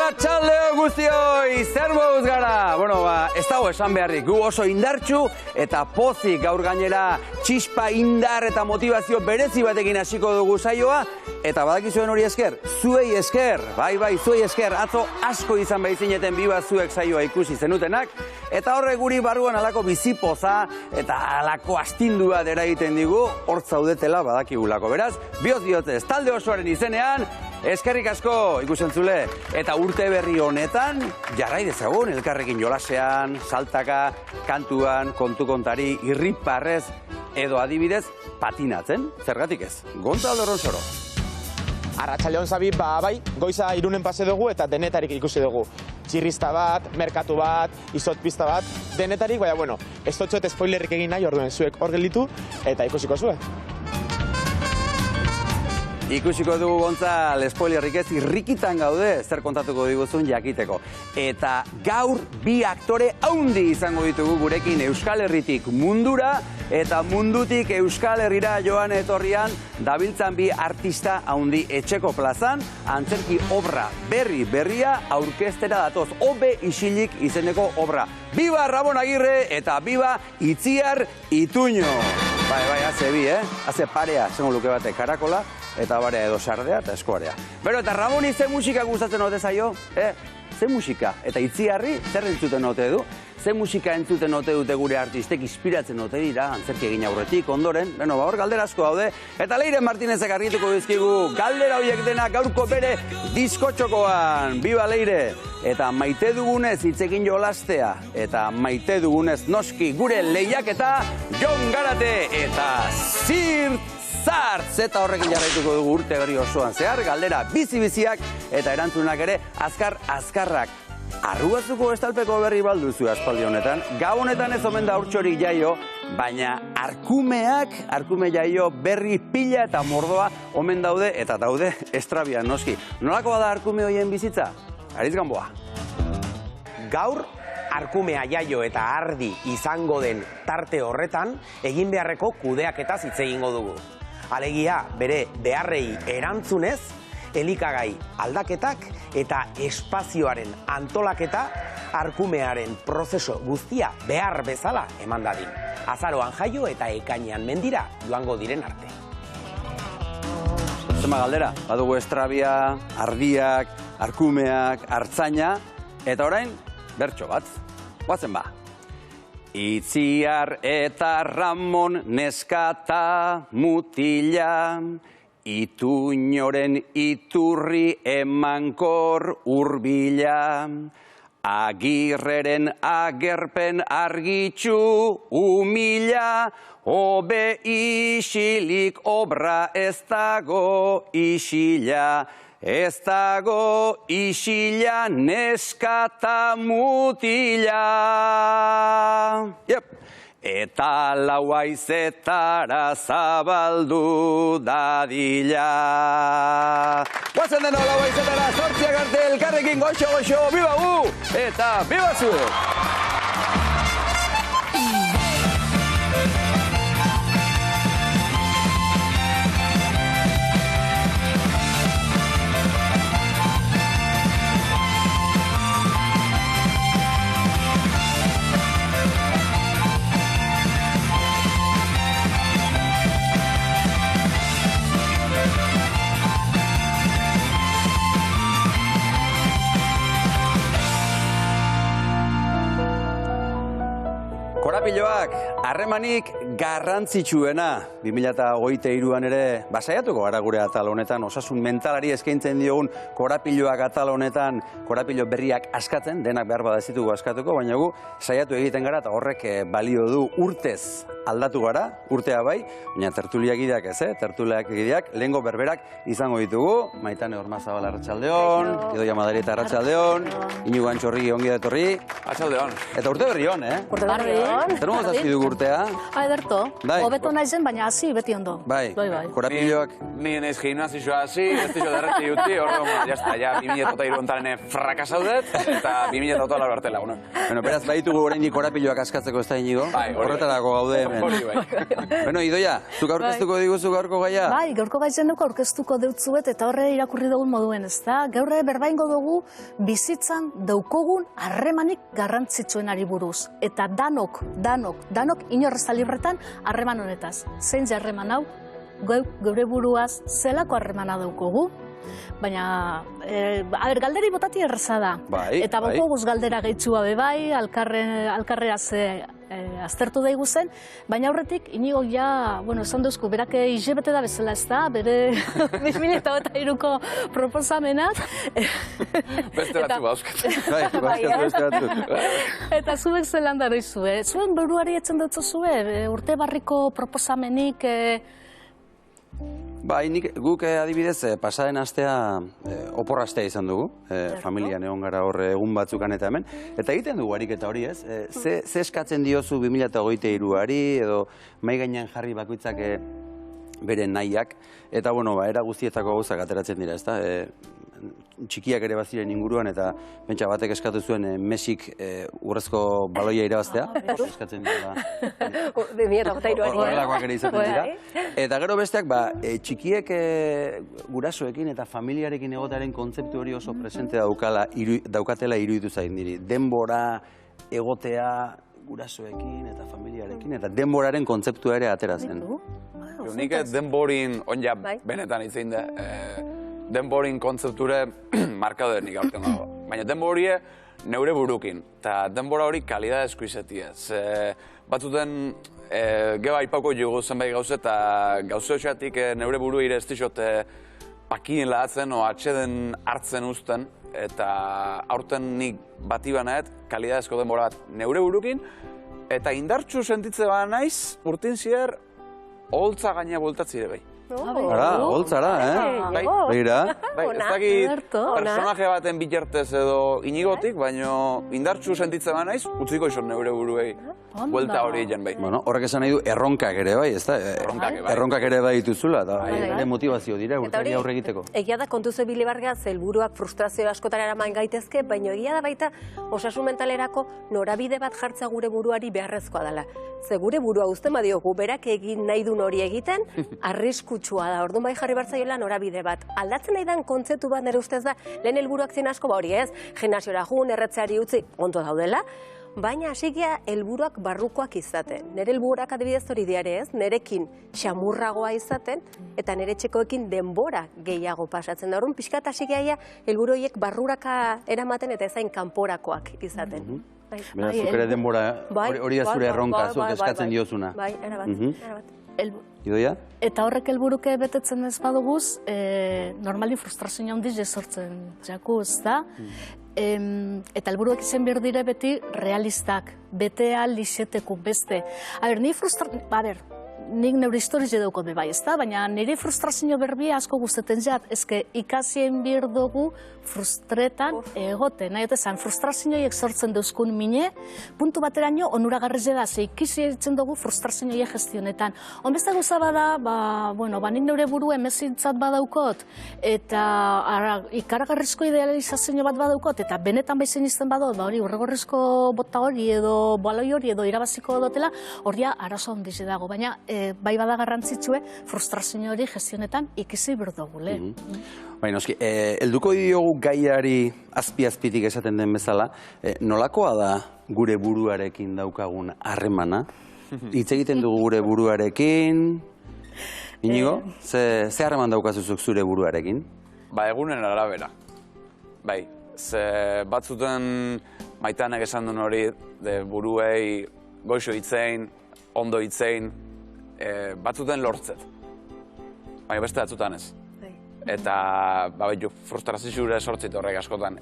Arratsalde guztioi, zer moduz gara? Bueno, ez dago esan beharrik, gu oso indartsu eta pozik gaur gainera txispa, indar eta motivazio berezi batekin hasiko dugu saioa. Eta badakizuen hori esker, zuei esker, bai, zuei esker, atzo asko izan baizineten biba zuek saioa ikusi zenutenak. Eta horrek guri barruan alako bizipoza eta alako astindua dera egiten digu, hort zaudetela badakigulako. Beraz, bihotz talde osoaren izenean, eskerrik asko ikusentzule, eta urte berri honetan jarrai dezagun elkarrekin jolasean, saltaka, kantuan, kontu kontari, irriparrez, edo adibidez patinatzen, zergatik ez, Gonzalo Ronsoro. Arratsaldeon Zabi, bai, goiza Irunen pase dugu eta denetarik ikusi dugu. Txirrista bat, merkatu bat, izotpista bat, denetarik, baina, bueno, ez dutxoet spoilerrik egin nahi, orduen zuek hor gelditu eta ikusiko zuen. Ikusiko dugu Gontzal, spoilerrik ez, irrikitan gaude, zer kontatuko diguzun jakiteko. Eta gaur bi aktore haundi izango ditugu gurekin Euskal Herritik mundura, eta mundutik Euskal Herrira joan etorrian dabiltzan bi artista haundi etxeko plazan, antzerki obra berria aurkeztera datoz, Obe isilik izeneko obra. Biba Ramon Agirre eta biba Itziar Ituño. Bai, haze bi, haze parea, zengo luke bate, karakola, eta barea edo sardea eta eskoarea. Bero, eta Ramoni ze musika gustatzen ote zaio? Ze musika? Eta Itziarri zer entzuten ote du? Ze musika entzuten ote dute gure artistek, inspiratzen ote dira, antzerki egin aurretik, ondoren, beno, hor galdera asko daude. Eta Leire Martinezek argituko dizkigu, galdera horiek dena gaurko bere diskotxokoan. Biba Leire! Eta maite dugunez hitzekin jolastea, eta maite dugunez noski gure lehiaketa, Jon Garate eta Zart eta horrekin jarraituko dugu urte berri osoan zehar, galdera bizi-biziak eta erantzunak ere azkarrak. Arrugazuko estalpeko berri balduzu aspaldi honetan, Gabonetan ez omen da urtsorik jaio, baina arkume jaio berri pila eta mordoa omen daude, eta daude estrabian noski. Nolakoa da arkume hoien bizitza? Aritz Gamboa. Gaur, arkumea jaio eta ardi izango den tarte horretan, egin beharreko kudeaketaz hitz egingo dugu. Alegia, bere beharrei erantzunez, elikagai aldaketak eta espazioaren antolaketa arkumearen prozeso guztia behar bezala eman dadin. Azaroan jaio eta ekainean mendira joango diren arte. Zema galdera, badugu estrabia, ardiak, arkumeak, artzaina, eta orain, bertso bat. Guazen ba. Itziar eta Ramon neskata mutila, Ituñoren iturri emankor urbila, Agirreren agerpen argitxu umila, Obe isilik obra ez dago isila, ez dago isila neskata mutila. Eta lau haizetara zabaldu dadila. Guazen deno lau haizetara, zortziak arte elkarrekin goxo, biba gu, eta biba zuek! Korapiloak, harremanik garrantzitsuena. 2023an ere basaiatuko gara gure atal honetan, osasun mentalari eskaintzen diogun korapiloak atal honetan, korapilo berriak askatzen, denak behar badazitugu askatuko, baina gu saiatu egiten gara eta horrek balio du urtez aldatu gara, urtea bai, baina tertuliak gideak ez, tertuliak gideak, lehengo berberak izango ditugu, Maitane Ormazabal arratsaldeon, Idoia Madarieta arratsaldeon, Iñigo Antxorri ongi etorri. Arratsaldeon. Eta urte berri hon, Urte berri hon. Zer moz hasi dugu urtea? Ederto, Bai. hobeto naizen, baina hasi beti ondo. Bai, Bai. korapiloak. Ni naiz gimnasioa hasi, ez dizo derreti uti, orduan, jazta, ja 2003 ontaren frakasaudet, eta 2008 lau arte lagunen. Bueno, beraz, baditugu oraindik korapiloak askatzeko ez da inigo. Bai, hori bai. Horretarako gaude hemen. Hori bai. Bueno, Idoia, zuk aurkeztuko diguzu gaurko gaia? Bai, gaurko gaizenuko aurkeztuko deutzuet eta horre irakurri dugun moduen, ez da? Gaurre berbaingo dugu bizitzan daukogun harremanik garrantzitsuenari buruz. Eta danok inorrezta libretan harreman honetaz. Zein harreman hau, geure buruaz zelako harremana daukogu? Baina, galderi botati erraza da. Bai, eta bai. bokoguz galdera gehitxua bai, alkarreaz aztertu daigu zen, baina aurretik inigo ja, esan duzku, berak izebete da bezala ez da, bere 2023ko proposamenak. Beste batzu bauzkat. Bai, beste batzuk. Eta zuek zelan dara izue. Zuen buruari etzen dutzu zue, urte barriko proposamenik... Bai, guk adibidez pasaden astea oporrastea izan dugu, familian egon gara hor egun batzukan eta hemen, eta egiten dugu ariketa hori ez, ze eskatzen diozu 2023ari edo mai gainean jarri bakoitzak bere nahiak, eta era guztietako gauzak ateratzen dira, ezta? Txikiak ere baziren inguruan eta pentsa batek eskatu zuen Mesik urrezko baloia irabaztea. Eskatzen dira. Horrelakoak ere izaten dira. Eta gero besteak, txikiek gurasoekin eta familiarekin egotearen kontzeptu hori oso presente daukatela iruditu zain diri. Denbora egotea gurasoekin eta familiarekin eta denboraren kontzeptua ere atera zen. Nik denborin, onja benetan itzein da, denborin kontzepture markadorenik aurten dago. Baina denborie neure burukin, eta denbora hori kalidadezko izatia. Batzuten geba aipauko jugu zenbait gauze, eta gauze hoxatik neure buru ire ez dixot pakinen lahatzen o atxeden hartzen uzten, eta aurten nik bati banaet kalidadezko denbora bat neure burukin, eta indartxu sentitze ba naiz, urtin zier, holtza gaina bultatzi ere bai. Ara, holtzara, Begira. Ez dakit personaje baten bitartez edo inigotik, baina indartxu sentitzen ba naiz, utziko izan neure buruei buelta hori egin bai. Horrek esan nahi du erronkak ere bai, ez da? Erronkak ere bai dituzula, eta ere motivazio dira, urteari aurre egiteko. Egia da kontuze bilibargaz, helburuak frustrazio askotara eraman gaitezke, baina egia da baita osasun mentalerako norabide bat jartza gure buruari beharrezkoa dela. Ze gure burua uzten badiogu, berak egin nahi duen hori egiten, arriskutsua da. Orduan bai jarri bartzaioela norabide bat. Aldatzen nahi den kontzeptu bat nire ustez da, lehen helburuak zien asko hori ez, gimnasiora jun, erretzeari utzi, ondo daudela, baina hasikia helburuak barrukoak izaten. Nire helburuak adibidez hori diare ez, nerekin xamurragoa izaten, eta nire txekoekin denbora gehiago pasatzen da. Orduan pixkat hasikia helburu horiek barruraka eramaten eta ezain kanporakoak izaten. Beraz, zuk ere denbora hori da zure erronka, zuk eskatzen diozuna. Bai, erabat. Idoia? Eta horrek helburuke betetzen ez baduguz, normali frustrazio handiz sortzen jaku, ez da? Eta helburuak izan behar dire beti realistak, betea lixeteku beste. Nik neure historiz edauko bai, ez da? Baina nire frustrazio berbia asko guztetan jat, ezke ikasien behar dugu frustretan egoten. Nahi eta frustrazioiek sortzen dauzkun mine, puntu bateraino onuragarrez da, ze ikisi etzen dugu frustrazioiek gestionetan. Honbesta gauza bada, nik neure buru emezintzat badaukot, eta ikaragarrizko idealizazio bat badaukot, eta benetan baizen izten badot, hori urregorrizko bota hori edo baloi hori edo irabaziko dotela, hori arazo handiz dago, baina bai bada garrantzitsue frustrazio hori gestionetan ikisi berdogule. Baina, helduko diogu gaiari azpi-azpitik esaten den bezala, nolakoa da gure buruarekin daukagun harremana? Hitz egiten dugu gure buruarekin? Inigo, ze harreman daukazuzuk zure buruarekin? Egunen arabera. Bai, ze batzuten maitanek esan duen hori, buruei goixo hitzein, ondo hitzein, batzuten lortzet. Baina beste batzutan ez. Eta frustrazio sortzit horrek askotan.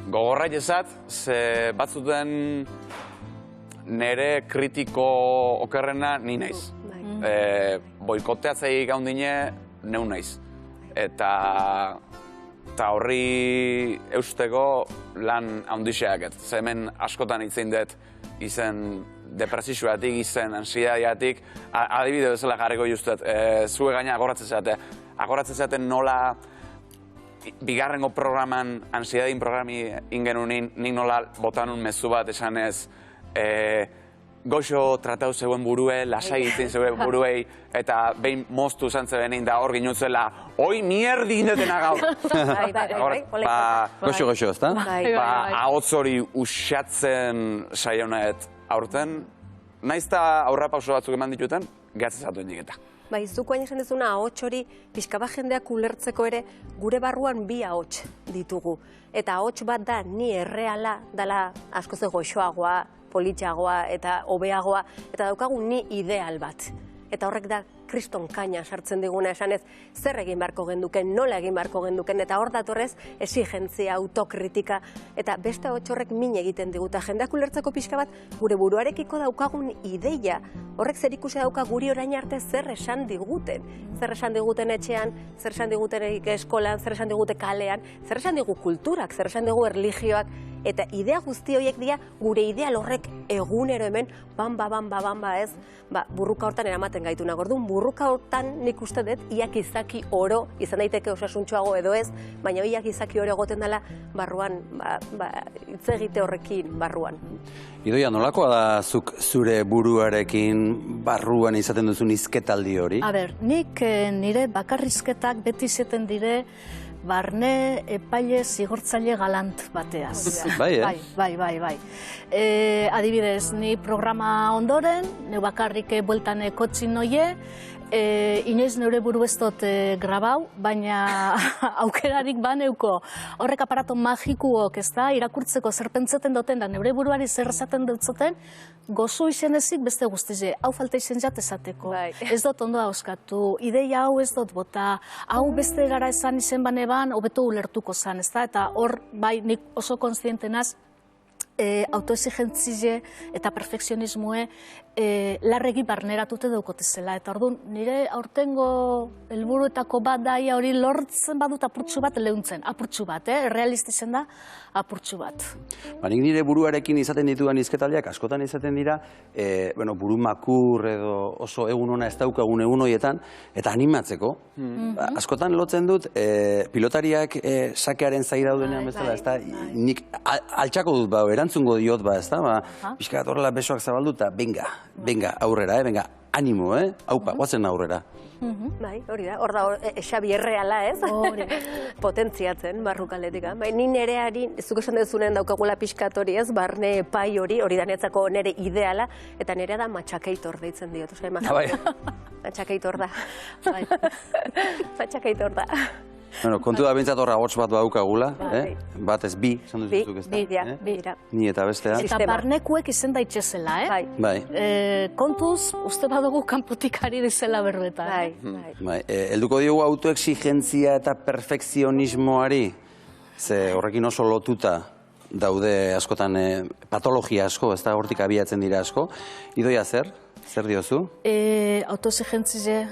Gogorra ezat, ze batzuten nire kritiko okerrena ni naiz. Boikoteatzei gaundine neu naiz. Eta horri eusteko lan handixeak. Ze hemen askotan hitzein dut izen depresisuatik, izen ansiediatik, adibide bezala jarriko justuet, zue gaina agoratzen zaten nola bigarrengo programan, ansiedadin programi ingenunin, nik nola botanun mezu bat esanez, goxo tratau zeuen burue, lasai itzen zeuen buruei, eta behin moztu zan zebenein da hor ginutzela, oi mierdi indetena gaur. Goxo, ezta? Ahotz hori usatzen saionet aurten, naiz eta aurra pauso batzuk eman dituten, gehatzen zatu indiketa. Bai, zuko hain esan dezuna ahots hori pixka bat jendeak ulertzeko ere gure barruan bi ahots ditugu. Eta ahots bat da ni erreala dela askoz goxoagoa, politxagoa eta hobeagoa, eta daukagu ni ideal bat. Eta horrek da kriston kaina sartzen diguna esanez, zer egin beharko genduken, nola egin beharko genduken, eta hor datorrez exigentzia, autokritika, eta beste ahots horrek min egiten diguta. Jendeak ulertzeko pixka bat gure buruarekiko daukagun ideia, horrek zer ikusi dauka guri orain arte zer esan diguten. Zer esan diguten etxean, zer esan diguten eskolan, zer esan digute kalean, zer esan digu kulturak, zer esan digu erlijioak, eta idea guzti horiek dira gure ideal horrek egunero hemen bamba ez, burruka hortan eramaten gaitu nagordun. Burruka hortan nik uste dut iak izaki oro, izan daiteke osasuntxoago edo ez, baina iak izaki oro egoten dela barruan, hitz egite horrekin barruan. Idoia, nolakoa da zuk zure buruarekin barruan izaten duzun hizketaldi hori? A ber, nik nire bakarrizketak beti izaten dire barne epaile zigortzaile galant bateaz. Bai, Bai. Adibidez, ni programa ondoren, ne bakarrik bueltan kotxin noie, inoiz neure buru ez dut grabau, baina aukerarik baneuko. Horrek aparato magikuok, ez da, irakurtzeko zer pentseten duten da, neure buruari zer esaten dutzoten, gozu izenezik beste guztize, hau falta izen jat esateko. Ez dut ondo auskatu, ideia hau ez dut bota, hau beste gara esan izen baneban, hobeto ulertuko zan, ez da, eta hor, bai, nik oso konstientenaz, autoexigentzile eta perfekzionismoe larregi barneratute daukotezela. Eta orduan, nire aurtengo helburuetako bat daia hori lortzen badut apurtxu bat leuntzen. Apurtxu bat, realistizen da, apurtxu bat. Nik nire buruarekin izaten ditudan hizketaldiak askotan izaten dira, buru makur edo oso egun ona ez daukagun egun horietan, eta animatzeko. Askotan lotzen dut, pilotariak sakearen zai daudenean bezala, ez da, nik altxako dut erantzungo diot ez da, pixka bat horrela besoak zabaldu eta venga, aurrera, venga, animo, haupa, guazen aurrera. Bai, hori da, hor da, Xabi erreala ez, potentziatzen barrukaletik. Ni nereari, zuk esan dezunen daukagula pixkat hori ez, barne epai hori da netzako nere ideala, eta nerea da matxakeitor deitzen diot. Matxakeitor da. Matxakeitor da. Kontu da bintzat horra hots bat baukagula, bat ez bi, esan duzuzuk ez da. Bi. Ni eta bestea. Eta barnekuek izen daitxezela, Bai. Kontuz, uste badugu kanpotik ari dizela berbetan. Bai. Helduko diogu autoexigentzia eta perfekzionismoari, ze horrekin oso lotuta daude askotan patologia asko, ez da hortik abiatzen dira asko. Idoia zer? Zer diozu? Autoexigentzia,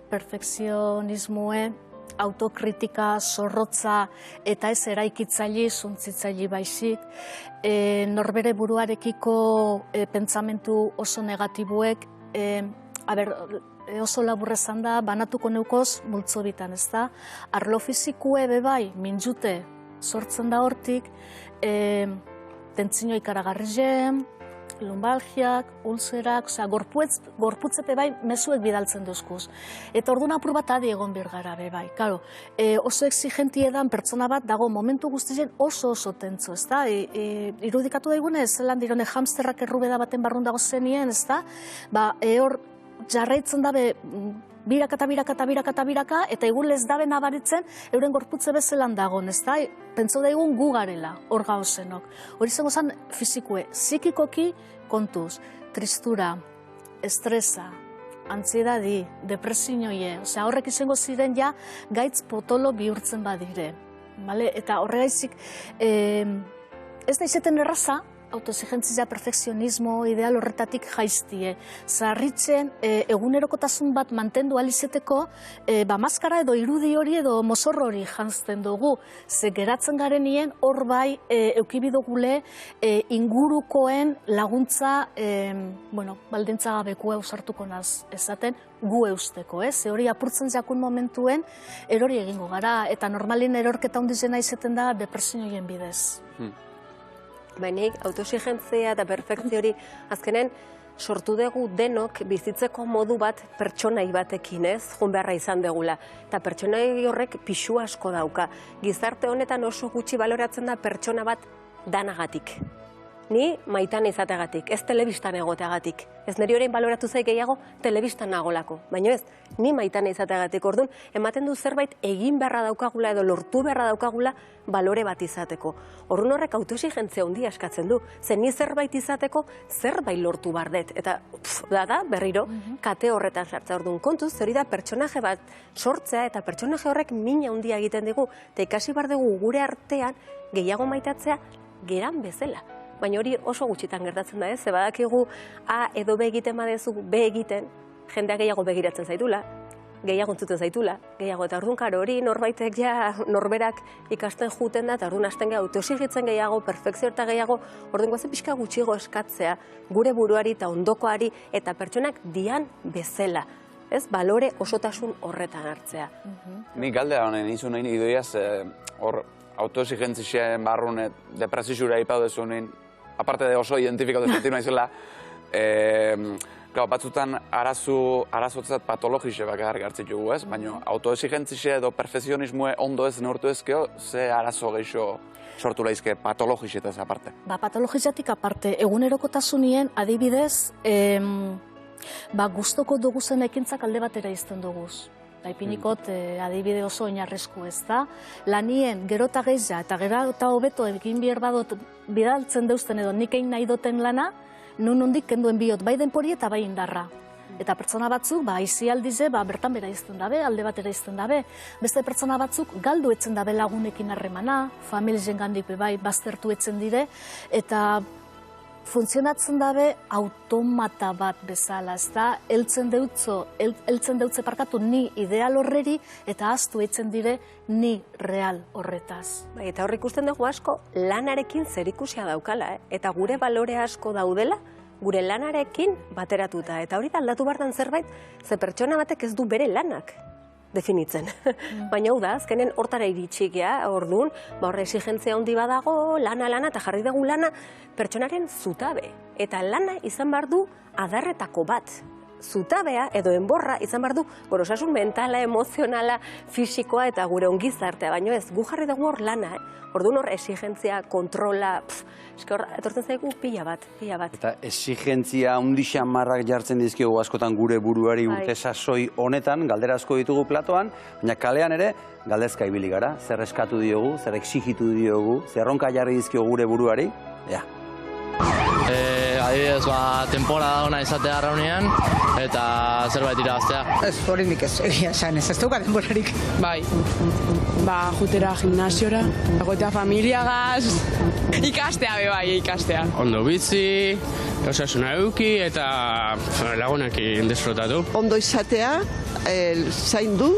perfekzionismoe, autokritika, zorrotza eta ez eraikitzaile, suntzitzaile baizik, norbere buruarekiko pentsamentu oso negatibuek, oso laburrezan da, banatuko neukoz multzo bitan, ez da? Arlo fizikue bebai, minjute, sortzen da hortik, tentzino ikaragarri lumbalgiak, ulzerak, gorputzepe bai mezuek bidaltzen duzkuz. Eta orduan apur bat adi egon birgara bai. Karo, oso exigentie dan pertsona bat dago momentu guztien oso tentzo, ez da? Irudikatu daigunez, zelan dirone hamsterrak errubeda baten barrun dago zenien, ez da? Hor jarraitzen dabe biraka, eta egun lez dabe nabaritzen, euren gorputze bezelan dagoen, ez da? Pentsau daigun gu garela, hor gauzenok. Hori zengo zan fizikue, psikikoki kontuz, tristura, estresa, antziedadi, depresioie, horrek izango ziren ja gaitz potolo bihurtzen badire. Eta horregaizik, ez da izeten erraza, autoexigentzia, perfekzionismo, ideal horretatik jaiztie. Zarritzen egunerokotasun bat mantendu alizeteko, maskara edo irudi hori edo mozorro hori jantzten dugu. Ze geratzen garenien hor bai eukibidogule ingurukoen laguntza, baldintza gabekua usartuko naz ezaten, gu eusteko, ze hori apurtzen jakun momentuen erori egingo gara, eta normalin erorketa ondizena izeten da depresioien bidez. Bainik, autoexigentzia eta perfekzio hori azkenen sortu dugu denok bizitzeko modu bat pertsonai batekin, jun beharra izan degula. Eta pertsonai horrek pixu asko dauka. Gizarte honetan oso gutxi baloratzen da pertsona bat danagatik. Ni maitan izateagatik, ez telebistan egoteagatik. Ez niri orain baloratu zaik gehiago telebistan nagolako. Baina ez, ni maitan izateagatik. Orduan, ematen du zerbait egin beharra daukagula edo lortu beharra daukagula balore bat izateko. Orduan horrek autoexigentzia handia eskatzen du. Ze ni zerbait izateko zerbait lortu bardet. Eta da, berriro, kate horretan sartza. Orduan kontuz, hori da pertsonaje bat sortzea eta pertsonaje horrek mina handia egiten dugu. Eta ikasi bar dugu gure artean gehiago maitatzea geran bezala. Baina hori oso gutxitan gertatzen da, ze badakigu A edo B egiten badezu, B egiten, jendeak gehiago begiratzen zaitula, gehiago entzuten zaitula, gehiago, eta orduan karo hori norbaitek ja norberak ikasten juten da, eta orduan hasten gehiago, autoexigitzen gehiago, perfekzio eta gehiago, orduan guazen pixka gutxigo eskatzea, gure buruari eta ondokoari, eta pertsonak dian bezala. Ez, balore osotasun horretan hartzea. Nik galdea honen izun nahi idoiaz, hor autoexigentzien barrun depresizura ipau dezunin, aparte de oso identifikatu zentu naizela, batzutan arazotzat patologixe bakar gartzit jugu, ez? Baina autoexigentzia edo perfekzionismoe ondo ez neurtu ezkeo, ze arazo gehiago sortu laizke patologixetaz aparte? Patologizatik aparte, egunerokotasunien adibidez, gustoko duguzen ekintzak alde batera izten duguz. Ipinikot adibide oso oinarrizko ez da. Lanien gero eta gehiago eta gero eta hobeto egin behar badot bidaltzen deusten edo nik egin nahi doten lana, nun hondik kenduen biot bai denpori eta bai indarra. Eta pertsona batzuk, izi aldize, bertan bera izten dabe, alde batera izten dabe. Beste pertsona batzuk galdu etzen dabe lagunekin harremana, familien gandik bai baztertu etzen dire, eta funtzionatzen dabe automata bat bezala, ez da, heltzen deutze parkatu ni ideal horreri eta ahaztu eitzen dire ni real horretaz. Eta hor ikusten dugu asko lanarekin zerikusia daukala, eta gure balore asko daudela, gure lanarekin bateratuta. Eta hori da aldatu bardan zerbait, ze pertsona batek ez du bere lanak definitzen. Baina hau da, azkenen hortara iritxikea, orduan, horre exigentzia handi badago, lana, eta jarri dugu lana pertsonaren zutabe. Eta lana izan behar du adarretako bat. Zutabea edo enborra izan behar du osasun mentala, emozionala, fisikoa eta gure ongizartea, baina ez, gu jarri dugu hor lana, orduan hor exigentzia, kontrola, etortzen zaigu pila bat. Eta exigentzia hundixan marrak jartzen dizkiogu askotan gure buruari urte sasoi honetan, galdera asko ditugu platoan, baina kalean ere galdezka ibili gara, zer eskatu diogu, zer exigitu diogu, zer erronka jarri dizkiogu gure buruari, Adibidez, temporada ona izatea arraunean, eta zerbait irabaztea. Ez, horinik ez, egia esan, ez duka denborarik. Bai, jutera gimnasiora, egotea familiagaz, ikastea ikastea. Ondo bizi, osasuna eduki eta lagunekin desfrutatu. Ondo izatea, zaindu,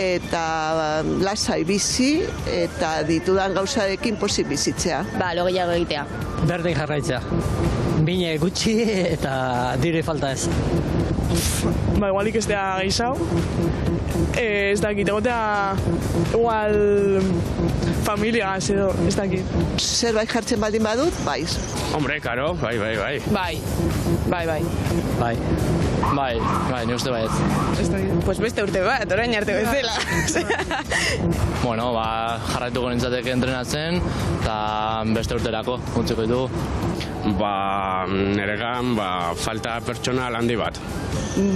eta lasai bizi eta ditudan gauzarekin pozik bizitzea. Lo gehiago egitea. Berdin jarraitzea. Bine gutxi eta dire falta ez. Igual ikestea gehiago. Ez dakit, egotea igual familiagaz edo, ez dakit. Zerbait jartzen baldin badut, bai. Hombre, karo, bai. Bai, ni uste baiet. Pues beste urte bat, orain arte bezala. Bueno, jarraituko nintzateke entrenatzen, eta beste urterako, utziko ditugu. Neregan, falta pertsonal handi bat.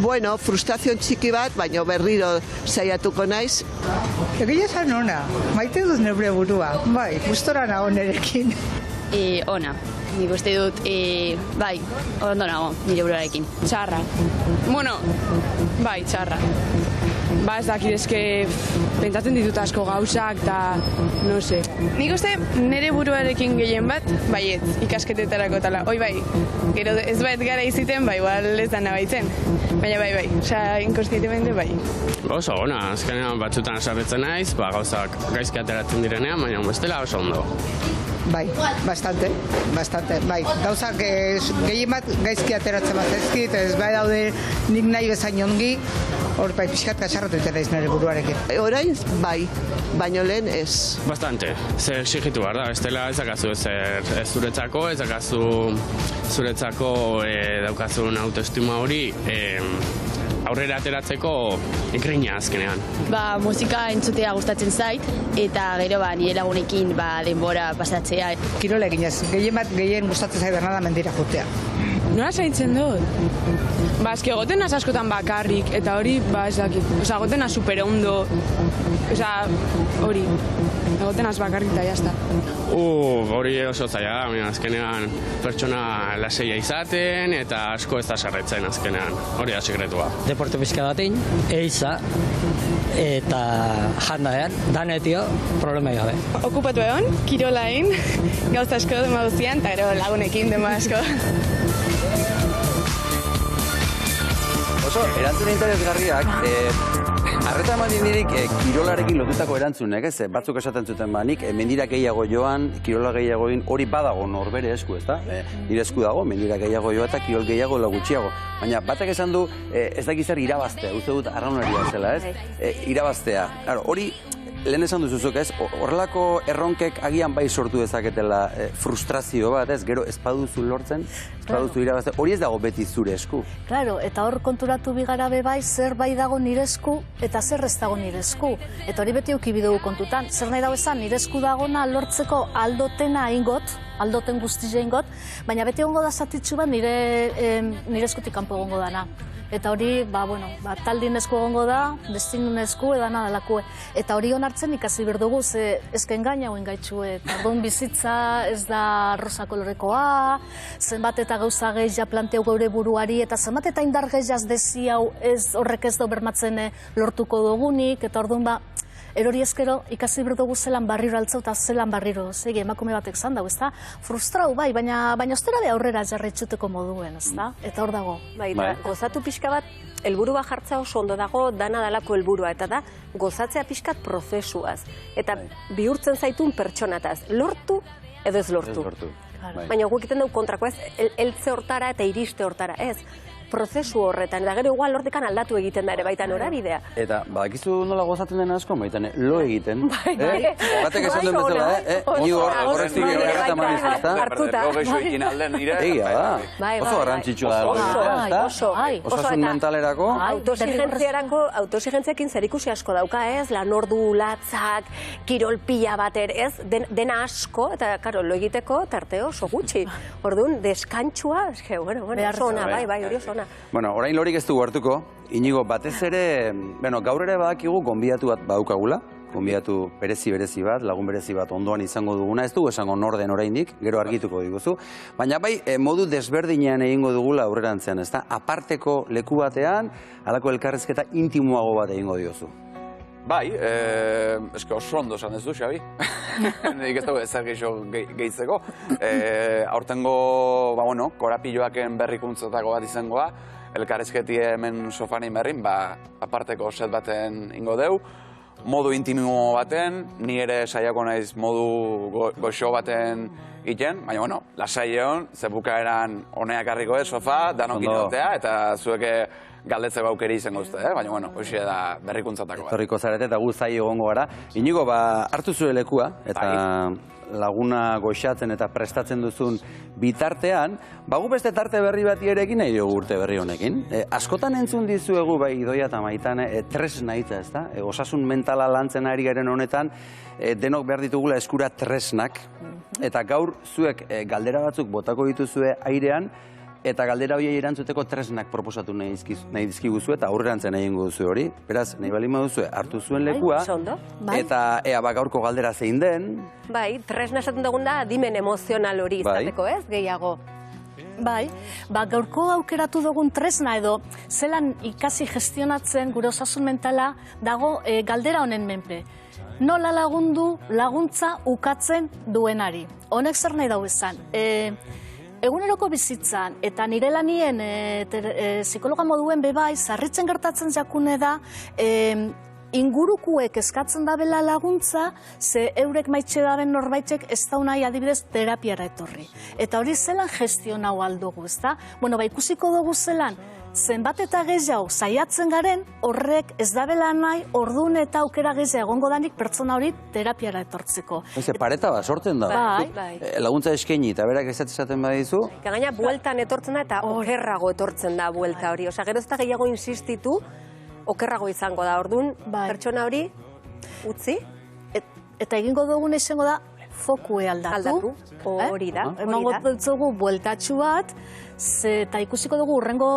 Bueno, frustrazio txiki bat, baina berriro saiatuko naiz. Egia esan ona, maite dut neure burua, bai, gustora nago nerekin. Ona, nik uste dut, bai, ondo nago nire buruarekin. Txarra. Bueno, bai, txarra. Ez dakit, pentsatzen ditut asko gauzak, eta, no se. Nik uste nire buruarekin gehien bat, baiet, ikasketetarako tala. Hoi bai, gero ez bait gara iziten, bai, igual ez da nabaitzen. Baina bai, osea, inkonstientemente bai. Oso ona, azkenean batzutan esabetzen naiz, gauzak gaizki ateratzen direnean, baina bestela oso ondo. Bai, bastante, bai. Gauzak gehien bat gaizki ateratzen bat ezkit, ez bai daude nik nahi bezain ongi, hor bai pixkat kasarratu eta naiz nire buruarekin. Orain bai, baino lehen ez. Bastante, zer exigitu behar da, bestela ez dakazu ez zuretzako, ez dakazu zuretzako daukazun autoestima hori aurrera ateratzeko ikrina azkenean. Musika entzutea gustatzen zait, eta gero nire lagunekin denbora pasatzea. Kirola eginez, gehien gustatzen zait da mendira jutea. Nola zaintzen dut? Eske goten naz askotan bakarrik, eta hori, ez dakit. Osa, goten naz super ondo, hori, goten naz bakarrik eta jazta. Hori oso zaila da, azkenean pertsona laseia izaten, eta asko ez da sarretzen azkenean, hori da sekretua. Deporte pizka batein, eiza, eta jandaean, danetio, problemai gabe. Okupatu egon, kirolain, gauza asko dema guztian, eta gero lagunekin dema asko. Oso, erantzun interesgarriak, arreta eman dindirik kirolarekin lotutako erantzunek, ez? Batzuk esaten zuten nik mendira gehiago joan, kirola gehiago egin, hori badago norbere esku, ez da? Nire esku dago, mendira gehiago joa eta kirol gehiago gutxiago. Baina batek esan du, ez dakiz zer irabaztea, uste dut arraunaria zela, ez? Irabaztea. Hori, lehen esan duzuzuk, ez? Horrelako erronkek agian bai sortu dezaketela frustrazio bat, ez? Gero ez baduzu lortzen, ez baduzu irabaztea. Hori ez dago beti zure esku. Claro, eta hor konturatu bigara bai zer bai dago nire esku eta zer ez dago nire esku. Eta hori beti euki bidugu kontutan. Zer nahi dago esan, nire esku dagona lortzeko aldotena ingot, aldoten guztia ingot, baina beti ongo da zatitzu bat nire eskutik kanpo egongo dana. Eta hori, taldin esku egongo da, destinun esku edana dalakue. Eta hori onartzen ikasi berdugu, ze ezken gaina hoen gaitxue. Orduan bizitza ez da rosa kolorekoa, zenbat eta gauza gehiago planteu gaure buruari, eta zenbat eta indar gehiaz dezi hau horrek ez do bermatzen lortuko dugunik, eta orduan erori ezkero ikasi berdugu zelan barriro altzau eta zelan barriro, zegi emakume batek zan dago, ezta? Frustrau bai, baina ostera be aurrera jarraitxuteko moduen, ezta? Eta hor dago. Bai, gozatu pixka bat, helburua jartza oso ondo dago dana dalako helburua, eta da gozatzea pixkat prozesuaz. Eta bihurtzen zaitun pertsonataz, lortu edo ez lortu. Baina guk egiten dugu kontrako ez, heltze hortara eta iriste hortara, ez? Prozesu horretan, eta gero igual hortikan aldatu egiten da ere baita norabidea. Eta, badakizu nola gozatzen den asko, baitan, lo egiten. Batek esan duen bezala, ni horrezti gara eta manizu, ezta? Lo geixo ikin alden nire. Egia da, oso garrantzitsua da. Osasun mentalerako. Autoexigentziakin zerikusi asko dauka, ez? Lanordu, latzak, kirol pila bater, ez? Dena asko, eta, karo, lo egiteko tarte oso gutxi. Orduan, deskantxua, oso ona, bai, hori oso ona. Bueno, orain lorik ez dugu hartuko, Inigo, batez ere, gaur ere badakigu gonbidatu bat badukagula, gonbidatu berezi bat, lagun berezi bat ondoan izango duguna, ez dugu esango norden oraindik, gero argituko diguzu, baina bai, modu desberdinean egingo dugula aurrerantzean, ez da, aparteko leku batean, halako elkarrezketa intimoago bat egingo diozu. Bai, eske oso ondo esan ez du, Xabi. Nik ez dugu ezer gehitzeko. Aurtengo, korapilloaken berrikuntzatako bat izangoa, elkarrezketi hemen sofanein berrin, aparteko set baten ingo deu, modu intimo baten, ni ere saiako naiz modu goxo baten egiten, baina, lasai egon, ze bukaeran honeak harriko ez sofa, danok inotea, eta zueke galdetzeko aukeri izango uste, baina, hoxe da berrikuntzatako. Etorriko zarete eta gu zai egongo gara. Inigo, hartu zure lekua, eta laguna goxatzen eta prestatzen duzun bitartean, gu beste tarte berri bat erekin nahi dugu urte berri honekin. Askotan entzun dizuegu, bai, Idoia eta Maitane, tresna hitza, ez da? Osasun mentala lantzen ari garen honetan, denok behar ditugula eskura tresnak, eta gaur zuek galdera batzuk botako dituzue airean, eta galdera horiei erantzuteko tresnak proposatu nahi dizkiguzu eta aurrerantzen egingo duzu hori. Beraz, nahi balima duzu hartu zuen lekua, eta ea gaurko galdera zein den. Bai, tresna esaten dugun da adimen emozional hori izateko, ez? Gehiago. Bai, gaurko aukeratu dugun tresna edo zelan ikasi gestionatzen gure osasun mentala dago galdera honen menpe. Nola lagundu laguntza ukatzen duenari. Honek zer nahi dau esan. Eguneroko bizitzan eta nire lanien psikologa moduen bebai, sarritzen gertatzen jakune da, ingurukuek eskatzen dabela laguntza, ze eurek maitxe daben norbaitek ez da nahi adibidez terapiara etorri. Eta hori zelan gestionau aldugu, ez da? Bueno, ikusiko dugu zelan, zenbat eta gehiago saiatzen garen, horrek ez dabela nahi, ordun eta aukera gehiago egongo danik pertsona hori terapiara etortzeko. Pareta bat sortzen da. Laguntza eskaini eta berak esaten badizu. Gaina bueltan etortzen da eta okerrago etortzen da buelta hori. Osa, gero ez da gehiago insistitu, okerrago izango da, orduan, pertsona hori utzi. Eta egingo dugun izango da, fokue aldatu. Hori da. Emango dutzugu bueltatxu bat, eta ikusiko dugu urrengo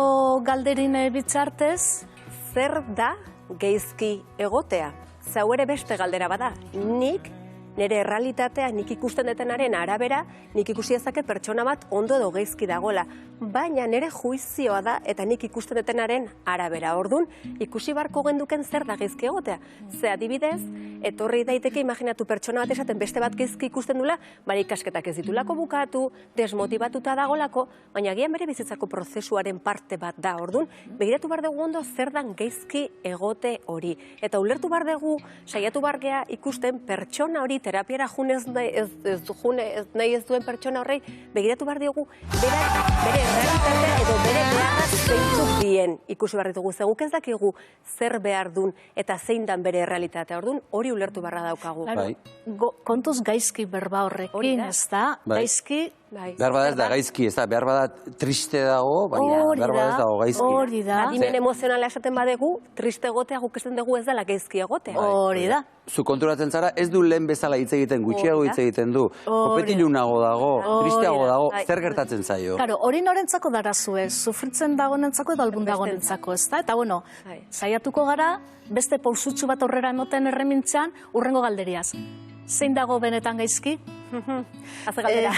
galderin bitzartez. Zer da geizki egotea? Zau ere beste galdera bada. Nik, nire errealitatea, nik ikusten detenaren arabera, nik ikusi ezaket pertsona bat ondo edo geizki dagoela. Baina nire juizioa da eta nik ikusten detenaren arabera. Orduan, ikusi barko genduken zer da geizki egotea. Ze adibidez, etorri daiteke imaginatu pertsona bat esaten beste bat geizki ikusten dula, bari ikasketak ez ditulako bukatu, desmotibatuta dagolako, baina agian bere bizitzako prozesuaren parte bat da. Orduan, begiratu bar dugu ondo zer dan geizki egote hori. Eta ulertu bar dugu, saiatu bargea ikusten pertsona hori terapiara junez nahi ez duen pertsona horrei, begiratu bar dugu, bere realitatea edo bere beharrak zeintzuk dien ikusi behar ditugu. Zeguk ez dakigu zer behar duen eta zein dan bere realitatea. Orduan, hori ulertu barra daukagu. Kontuz gaizki berba horrekin, ez da? Gaizki... Behar bada ez da gaizki, ez da, behar bada triste dago, baina behar bada ez dago gaizki. Hori da. Adimen emozionala esaten badegu, triste egotea guk esaten dugu ez dela gaizki egotea. Hori da. Zu konturatzen zara, ez du lehen bezala hitz egiten, gutxiago hitz egiten du. Kopetilunago dago, tristeago dago, zer gertatzen zaio. Claro, hori norentzako darazue, sufritzen dagonentzako edo albun dagonentzako, ez da? Eta bueno, saiatuko gara, beste pausutxu bat aurrera noten erremintzan, urrengo galderiaz. Zein dago benetan gaizki? Haze galdera.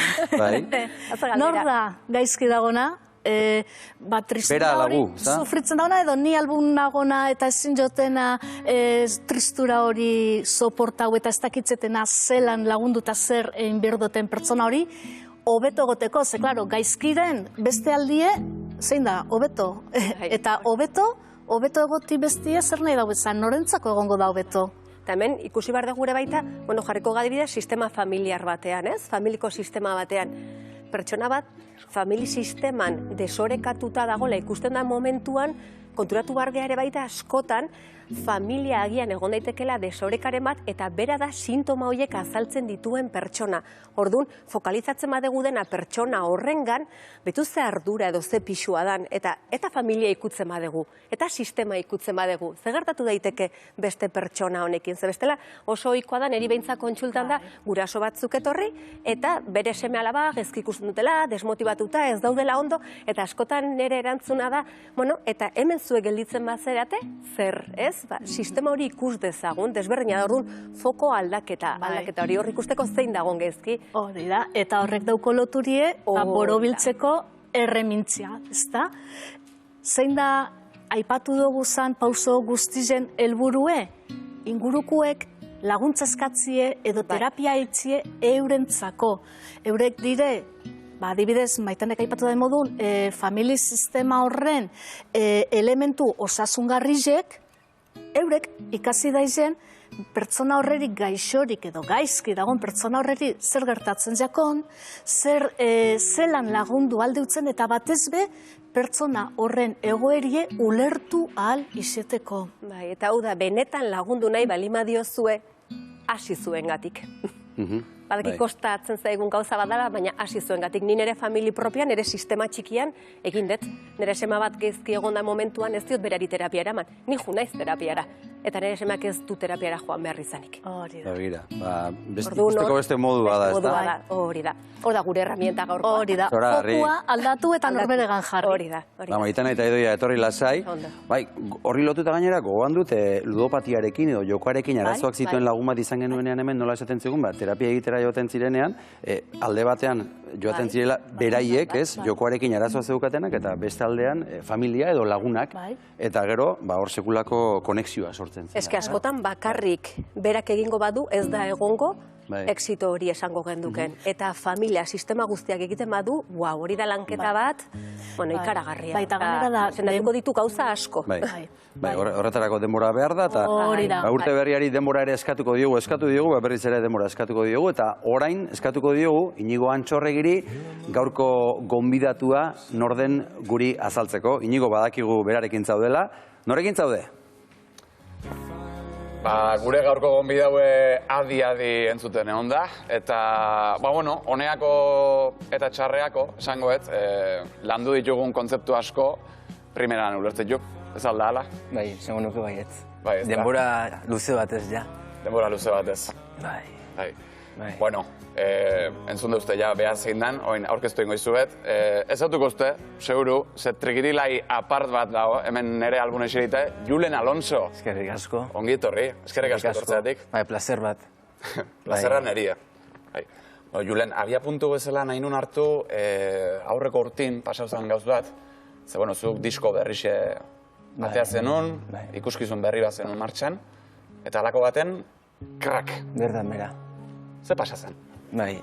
Nor da gaizki dagona? Tristura hori sufritzen dagona edo ni albun nagona eta ezin jotena tristura hori soportau eta ez dakitzetena zelan lagunduta zer egin behar duten pertsona hori, hobeto egoteko, ze klaro, gaizkiren beste aldie, zein da, hobeto. Eta hobeto egoti bestia zer nahi dago ezan, norentzako egongo da hobeto? Eta hemen, ikusi behar gure baita, jarriko gadibidez, sistema familiar batean, ez? Familiko sistema batean. Pertsona bat, famili sisteman desorekatuta dagoela ikusten da momentuan, konturatu bargea ere baita askotan, familia agian egon daitekela desorekaren bat eta bera da sintoma horiek azaltzen dituen pertsona. Orduan, fokalizatzen badegu dena pertsona horrengan, betu ze ardura edo ze pixua dan, eta familia ikutzen badegu, eta sistema ikutzen badegu. Ze gertatu daiteke beste pertsona honekin? Ze bestela oso ohikoa da, niri behintzat kontsultan da, guraso batzuk etorri, eta bere seme alaba gezki ikusten dutela, desmotibatuta, ez daudela ondo, eta askotan nire erantzuna da, eta hemen zuek gelditzen bazerate, zer, ez? Sistema hori ikus dezagun, desberdina da orduan foko aldaketa hori hor ikusteko zein dagoen gezki. Hori da, eta horrek dauko loturie, borobiltzeko erremintzia, ez da? Zein da, aipatu dugu zan pauso guztizen helburue, ingurukuek laguntza eskatzie edo terapia itzie eurentzako. Eurek dire, adibidez, Maitanek aipatu da modun, famili sistema horren elementu osasungarrizek, eurek ikasi daizen pertsona horrerik gaixorik edo gaizki dagoen pertsona horreri zer gertatzen jakon, zelan lagundu aldeutzen eta batez be pertsona horren egoerie ulertu ahal izeteko. Eta hau da, benetan lagundu nahi balima diozue hasi zuengatik. Badaki kostatzen zaigun gauza badala, baina hasi zuengatik. Ni nire famili propian, nire sistema txikian egin dut. Nire sema bat gezki egonda momentuan ez diot berari terapia eraman. Ni ju naiz terapiara. Eta nire semak ez du terapiara joan behar izanik. Hori da. Ikusteko beste modu bada, ez da? Hori da. Hori da gure herramienta gaurkoa. Hori da. Fokua aldatu eta norberegan jarri. Hori da. Maitana eta Idoia etorri lasai. Horri lotuta gainera, gogoan dut ludopatiarekin edo jokoarekin arazoak zituen lagun bat izan genuenean hemen nola esaten zigun, terapia egitera joaten zirenean, alde batean joaten zirela beraiek, ez, jokoarekin arazoa zeukatenak, eta beste aldean familia edo lagunak, eta gero, hor sekulako konexioa sortzen zen. Eske askotan bakarrik berak egingo badu ez da egongo, exito hori esango genduken. Eta familia, sistema guztiak egiten badu, hori da lanketa bat, ikaragarria. Baita ganera da. Zendatuko ditu gauza asko. Horretarako denbora behar da, eta urte berriari denbora ere eskatu diogu, berriz ere denbora eskatuko diogu, eta orain eskatuko diogu, Inigo Antxorregiri gaurko gonbidatua norden guri azaltzeko. Inigo, badakigu berarekin zaudela. Norekin zaude? Gure gaurko gonbidaue adi-adi entzuten egon da, eta, honeako eta txarreako, esangoet, landu ditugun kontzeptu asko, primeran ulertzen juk, ez alda ala? Bai, esango nuke baietz. Denbora luze batez, ja. Denbora luze batez. Bai. Bueno, entzun duzte ja behar zein dan, oin aurkeztu ingo izuet. Ez autuko uste, seguru, ze trikirilai apart bat dago, hemen nire albun eserite, Julen Alonso. Eskerrik asko. Ongi etorri, eskerrik asko tortzeatik. Bai, placer bat. Plazerra neria. Julen, abia puntu bezala nahi nun hartu, aurreko urtin pasauzan gauz bat, ze, zuk disko berrixe atea zenun, ikuskizun berri bat zenun martxan, eta alako baten, krak. Berdan, bera. Ze pasa zen? Bai,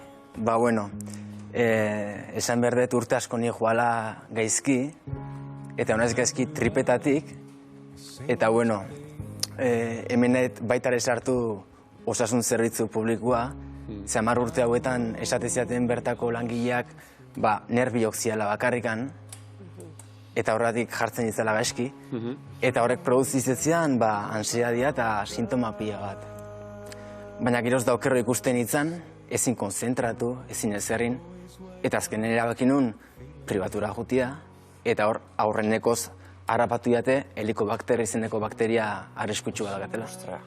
esan berdet urte asko ni joala gaizki, eta honez gaizki tripetatik, eta hemen baitare sartu osasun zerbitzu publikoa, ze 10 urte hauetan esateziaten bertako langileak nerbiok ziala bakarrikan, eta horretik jartzen izala gaizki, eta horrek produzizetzean ansiadia eta sintoma pila bat. Baina giroz daukerro ikusten itzan, ezin konzentratu, ezin ezerrin, eta azkenen erabakinun pribatura jutia, eta hor aurrenekoz harrapatu jate helikobakter izeneko bakteria arriskutsua dagatela.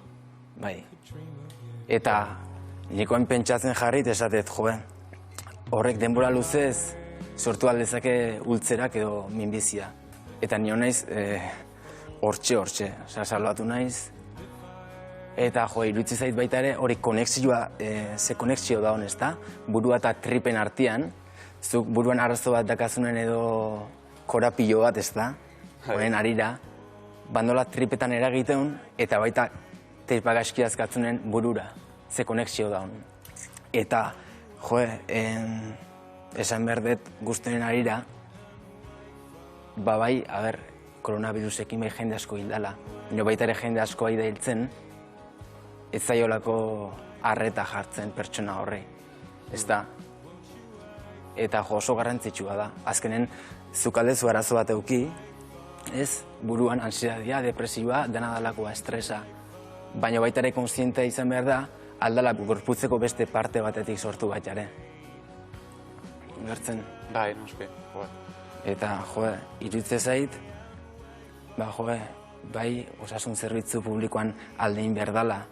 Bai. Eta nikoen pentsatzen jarrit esatet, horrek denbora luzez sortu aldezake ultzerak edo minbizia. Eta nio naiz hortxe, salbatu naiz. Eta iruditzi zait baita ere hori konexioa, ze konexio da honez da, burua eta tripen artean, zuk buruan arazo bat dakazunen edo korapilo bat ez da, honen arira, bandola tripetan eragiteun, eta baita tripa gaizki azkatzunen burura, ze konexio da hon. Eta, esan berdet guztenen arira, bai, koronavirusekin bai jende asko hildala, nio baita ere jende asko aida hiltzen, ez zaiolako arreta jartzen pertsona horrei, ez da? Eta oso garrantzitsua da. Azkenen, zukaldezu arazo bat euki, ez? Buruan ansiadia, depresioa, dena dalakoa, estresa. Baina baita ere konsientea izan behar da, aldala gorputzeko beste parte batetik sortu baitare. Gertzen? Bai, noski. Eta, iruditze zait, bai, osasun zerbitzu publikoan aldein behar dala,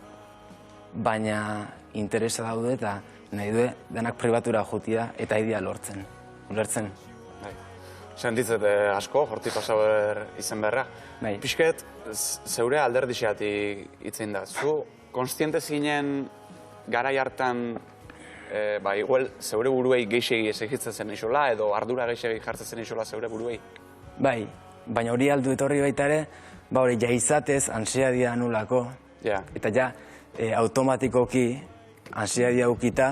baina interesa daude eta nahi du denak pribatura jutia eta idea lortzen. Ulertzen? Sentitzet asko, hortik pasauer izen berra. Pisket, zeure alderdixeatik itzen da. Zu, konstiente zinen garai hartan, igual, zeure buruei geixegi esegitzen zen isola, edo ardura geixegi jartzen zen isola zeure buruei? Bai, baina hori aldu etorri baita ere, hori jaizatez ansiadia anulako. Eta ja, automatikoki ansiadia ukita,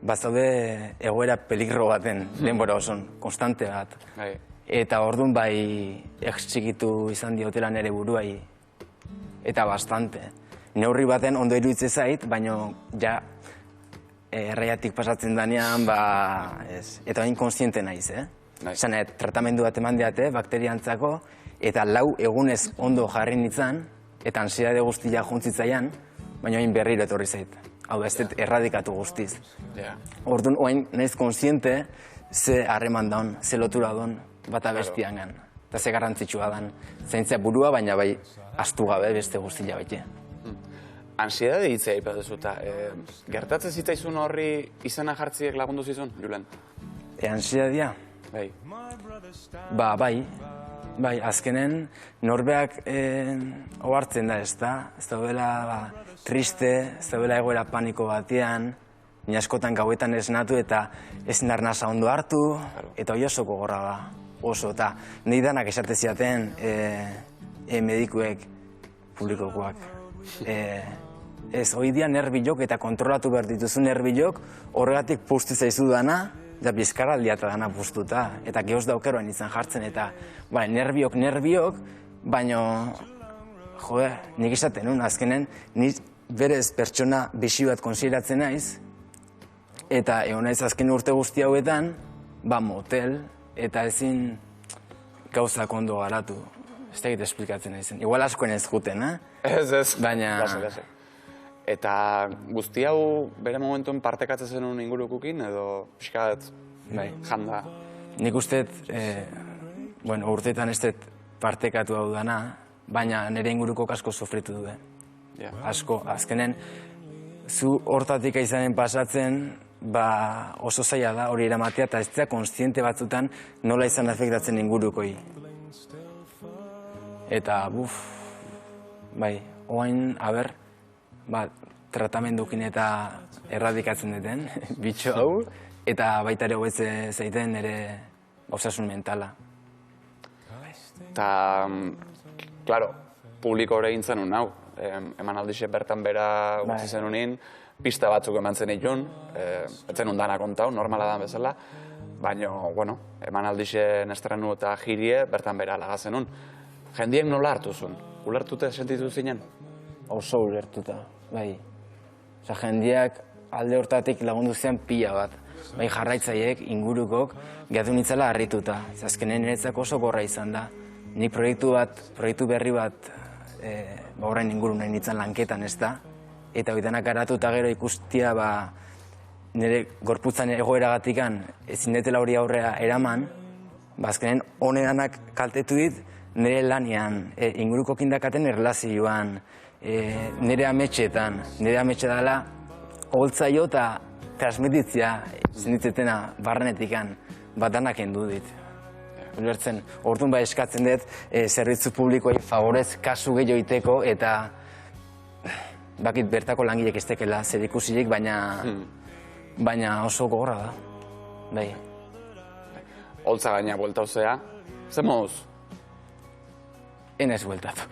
bazaude egoera peligro baten, denbora oson, konstante bat. Eta orduan bai txikitu izan diotela nere buruai. Eta bastante. Neurri baten ondo iruditze zait, baina ja erraiatik pasatzen danean, eta hain konstiente naiz, Zan, tratamendu bat eman diate, bakteriantzako, eta 4 egunez ondo jarri nintzen, eta ansiade guztia juntzitzaian, baina hain berriro etorri zait. Hau da, ez dut erradikatu guztiz. Orduan, hain naiz konstiente, ze harreman daun, ze lotura daun, bata bestiangan. Eta ze garrantzitsua dan. Zaintzea burua, baina bai, astu gabe beste guztia baite. Ansiedade hitzea ipatezuta. Gertatzen zitzaizun horri izena jartziek lagundu zizun, Julen? Ansiedadea? Bai. Bai, azkenen norbeak ohartzen da, ez da? Ez daudela triste, ez daudela egoera paniko batean, Ni askotan gauetan esnatu eta ezin arnasa ondo hartu, eta hori oso gogorra da. Oso, eta nahi danak esate ziaten medikuek, publikokoak. Ez, hori dia nerbilok eta kontrolatu behar dituzu nerbilok, horregatik puztu zaizu dana, eta bizkarraldia eta dana puztuta. Eta gehoz daukeroan izan jartzen, eta nerbiok, baina, nik izaten nun, azkenen, nik berez pertsona bixi bat konsideratzen naiz, eta egon naiz azken urte guzti hauetan, motel, eta ezin gauzak ondo garatu. Ez da egite esplikatzen naizen. Igual askoen ez juten, Ez. Baina... Eta guzti hau bere momentuen partekatzen zenun ingurukukin, edo pixkat janda? Nik usteet, urteetan ez dut partekatu hau dana, baina nire inguruko asko sofritu du. Asko, azkenen, zu hortatik izanen pasatzen, oso zaila da hori eramatea, eta ez da konstiente batzutan nola izan afektatzen ingurukoi. Eta, oain, tratamendukin eta erradikatzen duten, bitxo hau, eta baita ere hobetzen zaiten nire osasun mentala. Eta, klaro, publiko hori egin zenun hau. Eman aldixe bertan bera gutzi zenunin, pista batzuk eman zen itun, zenun dana kontau, normala da bezala, baina, eman aldixe nestranu eta jirie bertan bera laga zenun. Jendiek nola hartu zuen? Ulertute sentitu zinen? Oso ulertuta, bai. Osa, jendiak alde hortatik lagundu zen pila bat. Bai, jarraitzaiek, ingurukok, gehatu nintzela harrituta. Azkenen niretzako oso gorra izan da. Nik proiektu berri bat, horrein inguru nahi nintzen lanketan ez da. Eta hori garatu eta gero ikustia, nire gorputzan egoeragatikan ezin detela hori aurrea eraman, azkenen honedanak kaltetu dit, nire lanian, inguruko kindakaten erlazioan, nire ametxetan, nire ametxe dela holtzaio eta transmititzia zenitzetena barrenetikan, danak endu dit. Ulertzen, orduan eskatzen dut zerbitzu publikoei favorez kasu gehiago iteko eta bakit bertako langilek ez tekela zer ikusirik, baina oso gogorra da. Bai. Holtza gaina bueltauzea, zer moduz? Enez bueltatu.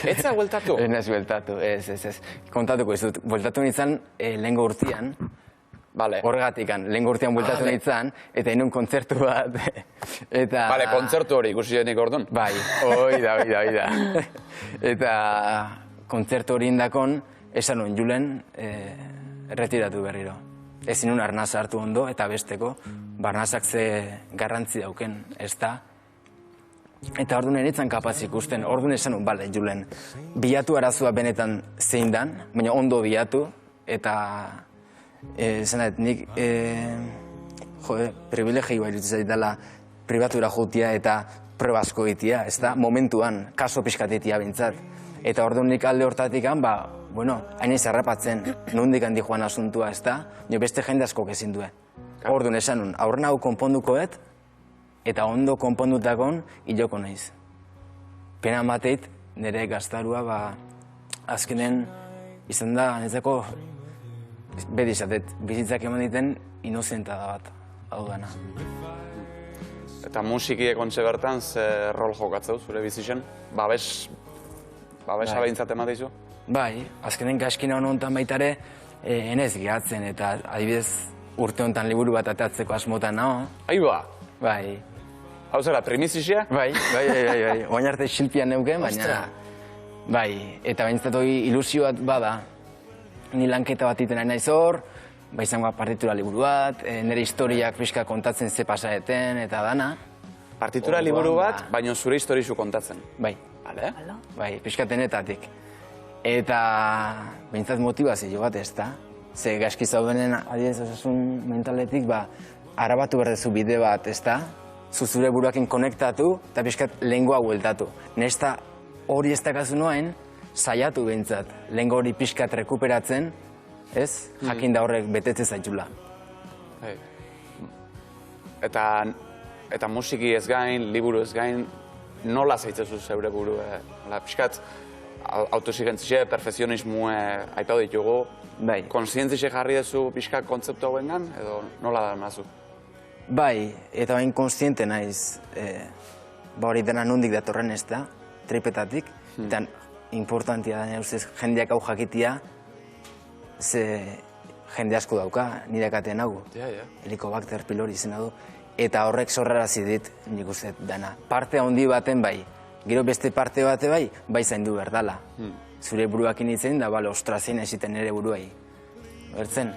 Etza bueltatu? Enez bueltatu, ez. Kontatuko ez dut, bueltatu nintzen lehengo urtean, horregatikan, lehengo urtean bueltatu nintzen, eta inun kontzertu bat. Bale, kontzertu hori ikusi denik orduan? Bai, hoi da. Eta kontzertu hori indakon, esan nuen Julen, retiratu berriro. Ezin nun arnaz hartu ondo, eta besteko, barnazak ze garrantzi dauken, ez da. Eta orduan enitzen kapaz ikusten, orduan esan nun, bale, Julen, bilatu arazua benetan zein dan, baina ondo bilatu, eta nik privilegioa iruditzen zaitala pribatura jutia eta probazko egitea, ez da, momentuan, kaso pixkatetia bintzat. Eta orduan nik alde hortatik hain ez harrapatzen, nondik handi joan asuntua, ez da, beste jende asko ezin duen. Orduan esan nun, aurren hau konpondukoet, eta ondo konpondutakon hiloko naiz. Pena mateit, nire gaztarua, azkenen izan da, netzako, beti izatet, bizitzak eman diten inozenta da bat, hau dana. Eta musiki ekontxe bertan, ze rol jokatzeu, zure bizitzen? Babesa behintzat emateizu? Bai, azkenen gaskina honetan baitare, enez gehatzen, eta adibidez urte honetan liburu bat atatzeko asmotan nago. Aiba? Bai. Hau zera, primizizia? Bai. Oain arte xilpian neuken, baina... Bai, eta behintzat hori ilusio bat bada. Ni lanketa bat iten naiz hor, izango partitura liburu bat, nire historiak pixka kontatzen ze pasaeten eta dana. Partitura liburu bat, baina zure historizu kontatzen? Bai. Bale? Bai, pixka denetatik. Eta behintzat motivazio bat ez da. Ze gaizki zaudenen adibidez osasun mentaletik, arabatu berdezu bide bat ez da. Zure buruakin konektatu eta pixkat lehengoa bueltatu. Nesta hori ez dakazu noen, saiatu behintzat. Lehengo hori pixkat rekuperatzen, ez? Jakin da horrek betetze zaitula. Eta musiki ez gain, liburu ez gain, nola zaitzezu zeure buru? Pixkat, autoexigentzixe, perfekzionismo aipatu ditugu. Bai. Konsientzixe jarri duzu pixka kontzeptu hauengan, edo nola da mazu? Bai, eta bain konstiente naiz, hori dena nondik datorren ez da, tripetatik, eta importantia da ustez jendeak hau jakitia, ze jende asko dauka, nire katen hau, Helicobacter pylori izena du, eta horrek zorrarazi dit, nik uste dana. Parte handi baten bai, gero beste parte bate bai zaindu behar dala. Zure buruakin itzen da, bale, ostra zein esiten nire buruai. Bertzen?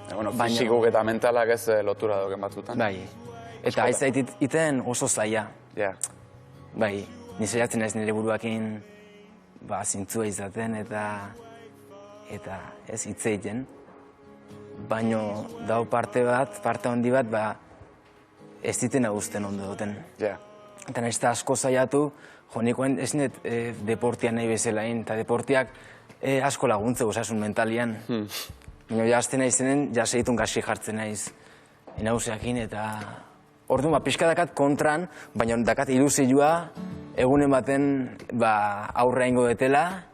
Fisikuk eta mentalak ez lotura doken batzutan. Bai, eta aizait iten oso zaila. Bai, nizaiatzen ez nire buruakin zintzua izaten eta ez hitz egiten. Baina dau parte handi bat, ez ditena guzten ondo duten. Eta nahiz eta asko zaiatu, nikoen ez net deportian nahi bezalain, eta deportiak asko laguntze osasun mentalian. Baina jazten naizenen, segitun gasi jartzen naiz inauzeakin, eta orduan pixka dakat kontran, baina dakat ilusioa egunen baten aurre ingo detela,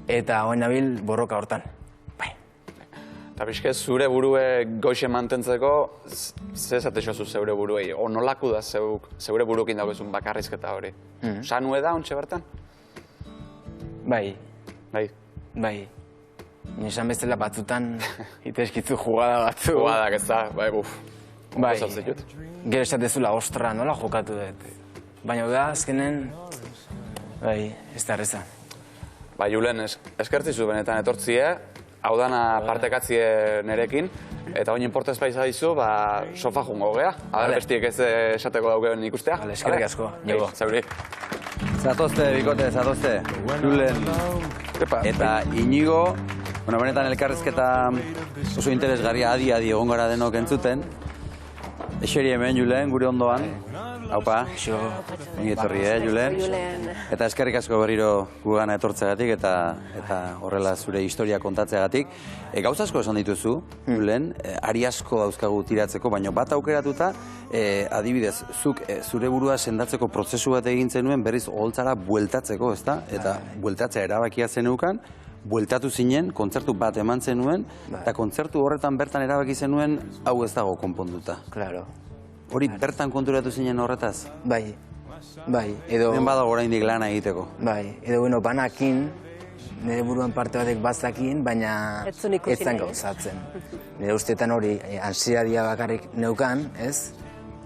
eta hoen nabil borroka hortan. Eta pixka zure burue goixe mantentzeko, ze esatexozu zeure buruei? O nolaku da zeure burukin dagoezun bakarrizketa hori? Sanue da, ontsa bertan? Bai. Bai. Nizan bezala batzutan itezkitzu jugada batzu. Jugadak ez da, bai, buf. Bai, gero esatezula, ostra, nola jokatu dut. Baina da, azkenen, bai, ez da erreza. Bai, Julen, eskertzizu benetan etortzie, hau dana partekatzie nerekin, eta oin inportez baiza dizu, sofa jungo gea. Aber, bestiek ez esateko daukeen ikustea. Eskerrik asko, nigo. Zauri. Zatozte, bikote, zatozte. Julen eta Inigo, benetan elkarrizketa oso interesgarria adi egon gara denok entzuten. Eseri hemen, Julen, gure ondoan. Haupa, ongi etorri, Julen. Eta eskerrik asko berriro gugana etortzeagatik eta horrela zure historia kontatzeagatik. Gauza asko esan dituzu, Julen, ari asko dauzkagu tiratzeko, baina bat aukeratuta, adibidez, zuk zure burua sendatzeko prozesu bat egin zenuen berriz oholtzara bueltatzeko, ezta? Eta bueltatzea erabakia zeneukan, bueltatu zinen, kontzertu bat eman zenuen, eta kontzertu horretan bertan erabaki zenuen, hau ez dago konponduta. Claro. Hori bertan konturatu zinen horretaz? Bai, edo... Ben badago oraindik lana egiteko? Bai, edo banakin, nire buruan parte batek bazakin, baina ez zen gauzatzen. Nire ustetan hori ansiadia bakarrik neukan, ez?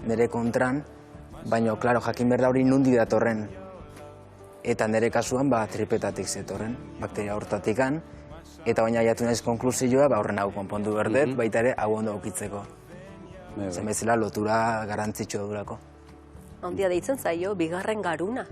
Nire kontran, baina, klaro, jakin behar da hori nondik datorren. Eta nire kasuan, tripetatik zetorren, bakteria hortatikan, eta baina jatu naiz konklusioa, horren hau konpondu berdet, baita ere hau ondo aukitzeko. Zen bezala lotura garantzitsua durako. Handia deitzen zaio, bigarren garuna.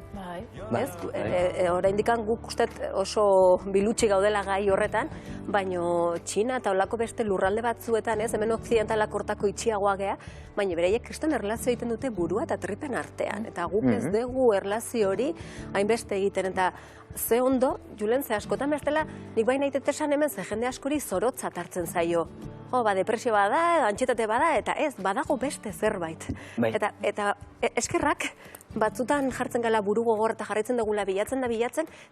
Oraindik guk ustet oso bilutsi gaudela gai horretan, baino Txina eta olako beste lurralde batzuetan, hemen okzidentalak hortako itxiagoa gea, baina bereiek kriston erlazio egiten dute burua eta tripen artean. Eta guk ez dugu erlazio hori hainbeste egiten. Eta ze ondo, Julen, ze askotan bestela, nik baina itetesan hemen ze jende askori zorotzat hartzen zaio. Depresio bada, antxietate bada, eta ez, badago beste zerbait. Eta eskerrak, batzutan jartzen gala buru gogor eta jarraitzen dugula bilatzen,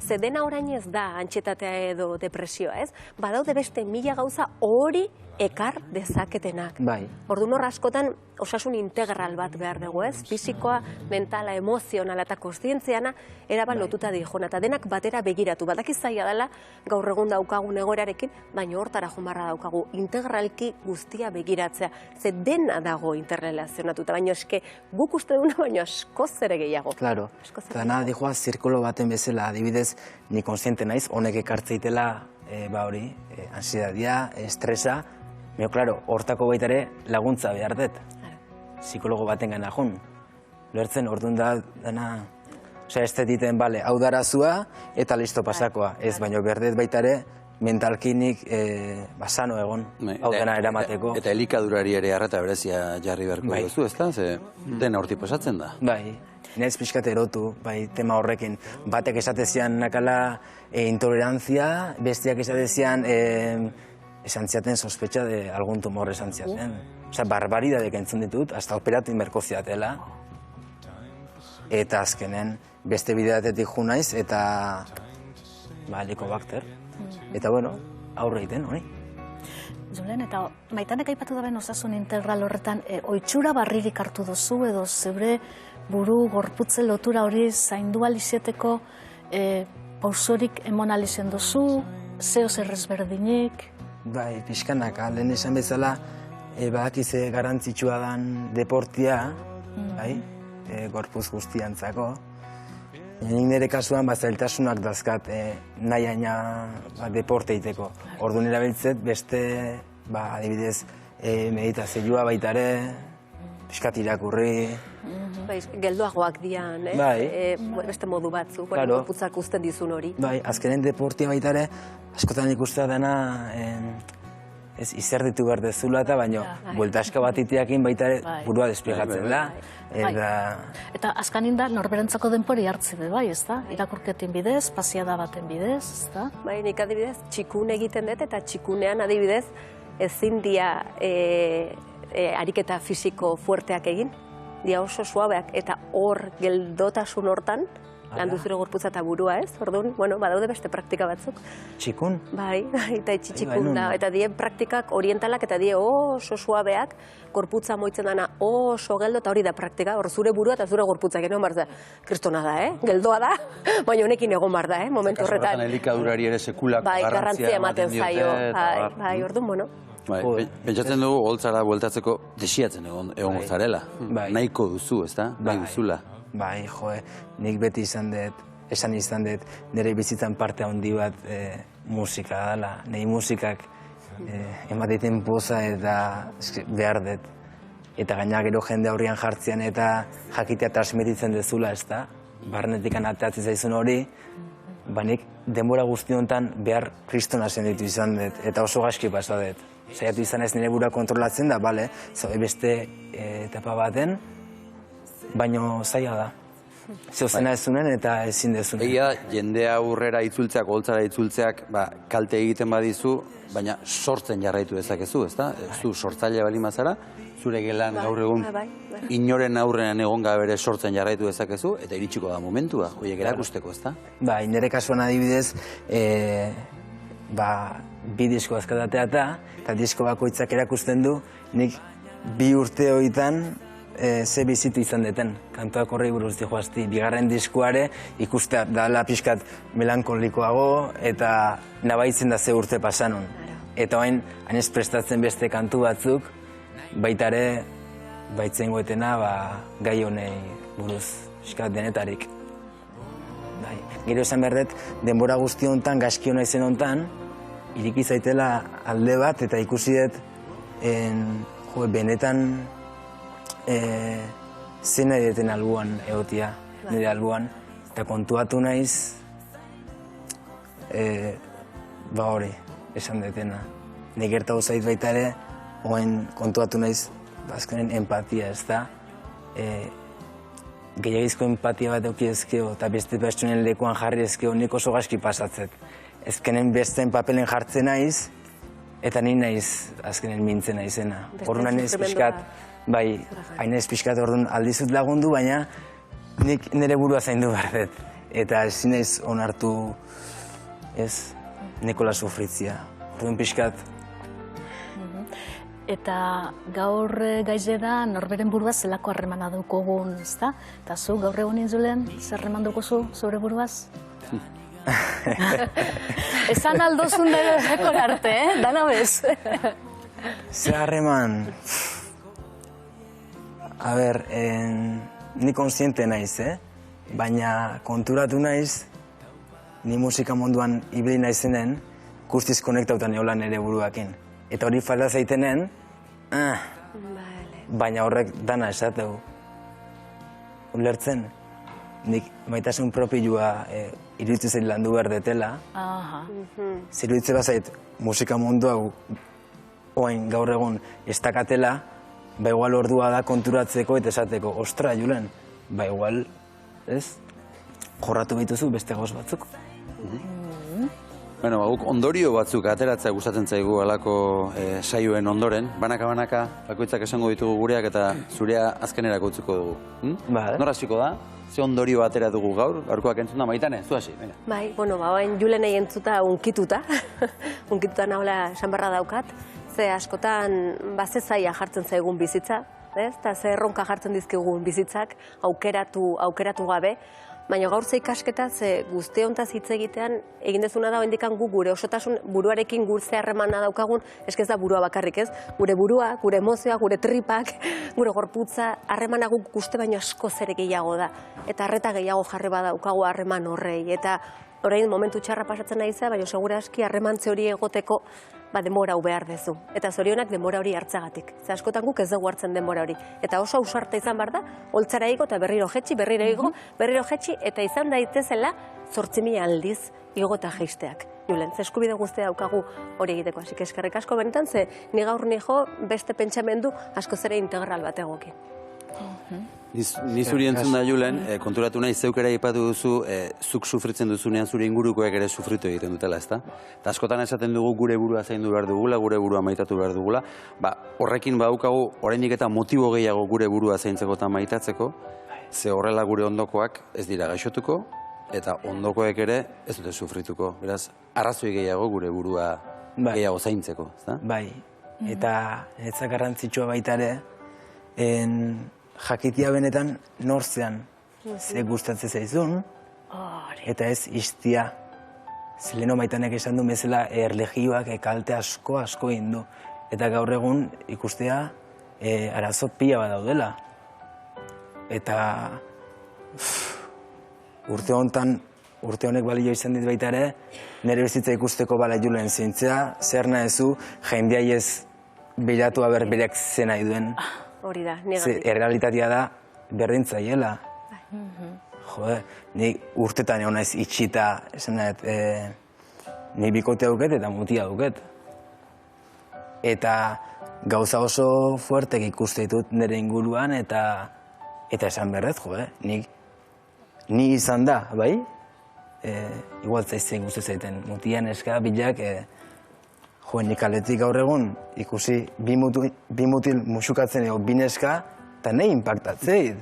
ze dena orain ez da antxietatea edo depresioa, ez? Badaude beste 1000 gauza hori ekar dezaketenak. Orduan hor askotan osasun integral bat behar dugu, ez? Fisikoa, mentala, emozionala eta kontzientziana eraban lotuta dijona, eta denak batera begiratu. Badakiz zaila dela gaur egun daukagun egoerarekin, baina hortara jomarra daukagu integralki guztia begiratzea. Ze dena dago interrelazionatuta, baina eske guk uste duna, baina askoz ere gehiago. Claro, eta nada dijoa zirkolo baten bezala, adibidez, ni konsiente naiz, honek ekartzeitela hori, ansidadia, estresa, baina, claro, hortako baita ere laguntza behar dut. Psikologo baten gana jun. Lertzen, orduan da, dena, ez diten, bale, hau darazua eta listo pasakoa. Ez, baina behar dut baita ere, mentalkinik sano egon, hau dena eramateko. Eta elikadurari ere arreta berezia jarri beharko duzu, ez da? Ze dena horti pasatzen da. Bai, naiz pixkat erotu, tema horrekin. Batek esatezian nakala intolerantzia, bestiak esatezian esan ziaten sospetxa de algun tumor esan ziaten. Osa, barbaridadek entzun ditut, hasta operatu inberko ziatela. Eta azkenen, beste bideatetik ju naiz, eta Helicobacter. Eta, bueno, aurre egiten, hori. Julen, eta Maitanek aipatu da ben osasun integral horretan, oitxura barririk hartu duzu edo zeure buru gorputze lotura hori zaindu alizeteko pausorik emon alizen duzu, zeo zer ezberdinik? Bai, pixkanaka, lehen esan bezala, badakize garrantzitsua dan deportia, bai, gorputz guztiantzako. Nik nire kasuan zailtasunak dazkat nahi aina deporte egiteko. Orduan erabiltzet beste, adibidez, meditazioa baita ere, pixkat irakurri. Geldoagoak dian, beste modu batzuk, gorputzak uzten dizun hori. Bai, azkenen deportia baita ere, askotan ikustea dena, ez izerditu behar dezula eta baino, bueltaska bat itiakin baita ere burua desplegatzen da. Eta azkanin da norberentzako denpori hartzen bai, ez da? Irakurketin bidez, pasiada baten bidez, ez da? Bai, nik adibidez, txikun egiten dut eta txikunean adibidez ezin dia ariketa fisiko fuerteak egin, dia oso suabeak eta hor geldotasun hortan, landu zure gorputza eta burua, ez? Orduan, badaude beste praktika batzuk. Txikun? Bai, eta txikun da. Eta die praktikak orientalak eta die oso suabeak, gorputza moitzen dana oso geldo, eta hori da praktika, hor zure burua eta zure gorputzak, egon bar da, kristona da, geldoa da, baina honekin egon bar da, momentu horretan. Kasu elikadurari ere sekulako garrantzia ematen zaio. Bai, orduan, Pentsatzen dugu, holtzara bueltatzeko desiatzen egon zarela. Nahiko duzu, ez da? Nahi duzula. Bai, nik beti esan dut, nire bizitzan parte handi bat musika dela. Nei musikak emateiten poza eta behar dut. Eta gaina gero jende aurrian jartzean eta jakitea transmititzen dezula, ez da? Barnetik anatatzen zaizun hori, nik denbora guzti honetan behar kristona senditu izan dut, eta oso gaizki pasa dut. Zaiatu izan ez nire bura kontrolatzen da, zaude beste etapa baten, baino zaila da. Zeozena ez zunen eta ezin dezunen. Egia, jendea aurrera itzultzeak, holtzara itzultzeak, kalte egiten badizu, baina sortzen jarraitu dezakezu, ez da? Zu sortzaile bali mazara, zure gelan gaur egun inoren aurrean egon gabere sortzen jarraitu dezakezu, eta iritsiko da momentua, horiek erakusteko, ez da? Bai, nire kasuan adibidez, bi disko azkatatea eta disko bakoitzak erakusten du, nik 2 urte horietan ze bizitu izan deten. Kantuak horrei buruz dihoazti, bigarren diskuare ikustea dala pixkat melankolikoago eta nabaitzen da ze urte pasanon. Eta hain ez prestatzen beste kantu batzuk, baita ere baitzen goetena gai honei buruz pixkat denetarik. Gero esan berdet, denbora guzti honetan, gaizki hona izen honetan, iriki zaitela alde bat eta ikusi dut benetan zen nahi deten albuan egotia, nire albuan, eta kontuatu naiz hori, esan detena. Nik gertago zait baita ere, oen kontuatu naiz azkenen empatia, ez da? Gehiagizko empatia bat euki ezkeo eta beste pertsonen lekuan jarri ezkeo nik oso gaizki pasatzet. Ezkenen besteen papelen jartzen naiz, eta ni naiz azkenen mintzen naizena. Horren hainez pixkat, hainez pixkat orduan aldizut lagundu, baina nik nire burua zaindu behar dut. Eta ezin naiz onartu, nekola sufritzia. Orduan pixkat. Eta gaur gaize da norberen burua zelako harremana dukogun, ez da? Eta zu gaur egun Julen, zer harreman dukozu zure buruaz? Esan aldozun deko arte, dana bez? Ze harreman... A ber, ni konsiente naiz, baina konturatu naiz, ni musika munduan ibili naizenen, guztiz konektautan eolan ere buruakin. Eta hori falta zaitenen, baina horrek dana esateu. Ulertzen, nik maitasun propioa iruditzen zait landu behar detela. Zer iruditzen bazait musika mundu hau oain gaur egun estakatela, igual ordua da konturatzeko eta esateko, ostra, Julen, igual, jorratu behituzu beste gauz batzuk. Bueno, guk ondorio batzuk ateratzea gustatzen zaigu alako saioen ondoren. Banaka, bakoitzak esango ditugu gureak eta zurea azkenerako utziko dugu. Nor hasiko da? Ze ondorio atera dugu gaur? Gaurkoak entzuna Maitane, zu hasi. Bai, bain Julenei entzuta unkituta. Unkituta nahola esan barra daukat. Ze askotan ze zaila jartzen zaigun bizitza. Eta ze erronka jartzen dizkigun bizitzak aukeratu gabe. Baina gaur ze ikasketa, ze guzti hontaz hitz egitean, egin dezuna da hendikan gu gure osotasun buruarekin gurtze harremana daukagun, ez da burua bakarrik ez, gure burua, gure emozioa, gure tripak, gure gorputza, harremana guk guzti baino asko zer gehiago da. Eta arreta gehiago jarri badaukagu harreman horrei. Eta orain momentu txarra pasatzen nahi baina segura aski harremantze hori egoteko denbora hau behar dezu. Eta zorionak denbora hori hartzagatik. Ze askotan guk ez dugu hartzen denbora hori. Eta oso ausarta izan behar da, holtzara igo eta berriro jetxi, eta izan daitezela 8.000 aldiz igo eta jeisteak. Julen, ze eskubide guztia daukagu hori egiteko. Asik eskerrik asko benetan, ze ni gaur nijo beste pentsamendu asko zere integral bat egoki. Ni zuri entzun da, Julen, konturatu nahi zeuk ere aipatu duzu, zuk sufritzen duzunean zure ingurukoek ere sufritu egiten dutela, ezta? Eta askotan esaten dugu gure burua zaindu behar dugula, gure burua maitatu behar dugula, horrekin badaukagu oraindik eta motibo gehiago gure burua zaintzeko eta maitatzeko, ze horrela gure ondokoak ez dira gaixotuko, eta ondokoek ere ez dute sufrituko. Beraz, arrazoi gehiago gure burua gehiago zaintzeko, ezta? Bai, eta ez garrantzitsua baita ere, jakitia benetan nortzean ze gustatzen zaizun, eta ez istia. Zeleno Maitanek esan du bezala erlegioak kalte asko egin du. Eta gaur egun ikustea arazo pila bat daudela. Eta urte honek balio izan dit baita ere, nire bizitza ikusteko bala Julen zintzea, zer nahezu jendeai ez bilatu haber bereak zen nahi duen. Hori da, negatik. Errealitatea da berdintzaiela. Jode, nik urtetan egon naiz itxita, esan nahet, nik bikotea duket eta mutia duket. Eta gauza oso fuertek ikuste ditut nire inguruan eta esan berrez, jode, ni izan da, bai? Igual zaizien guzti zaiten, mutian eska bilak, nik aletik gaur egun ikusi bi mutil musukatzen ego bineska eta nahi impactatzeit.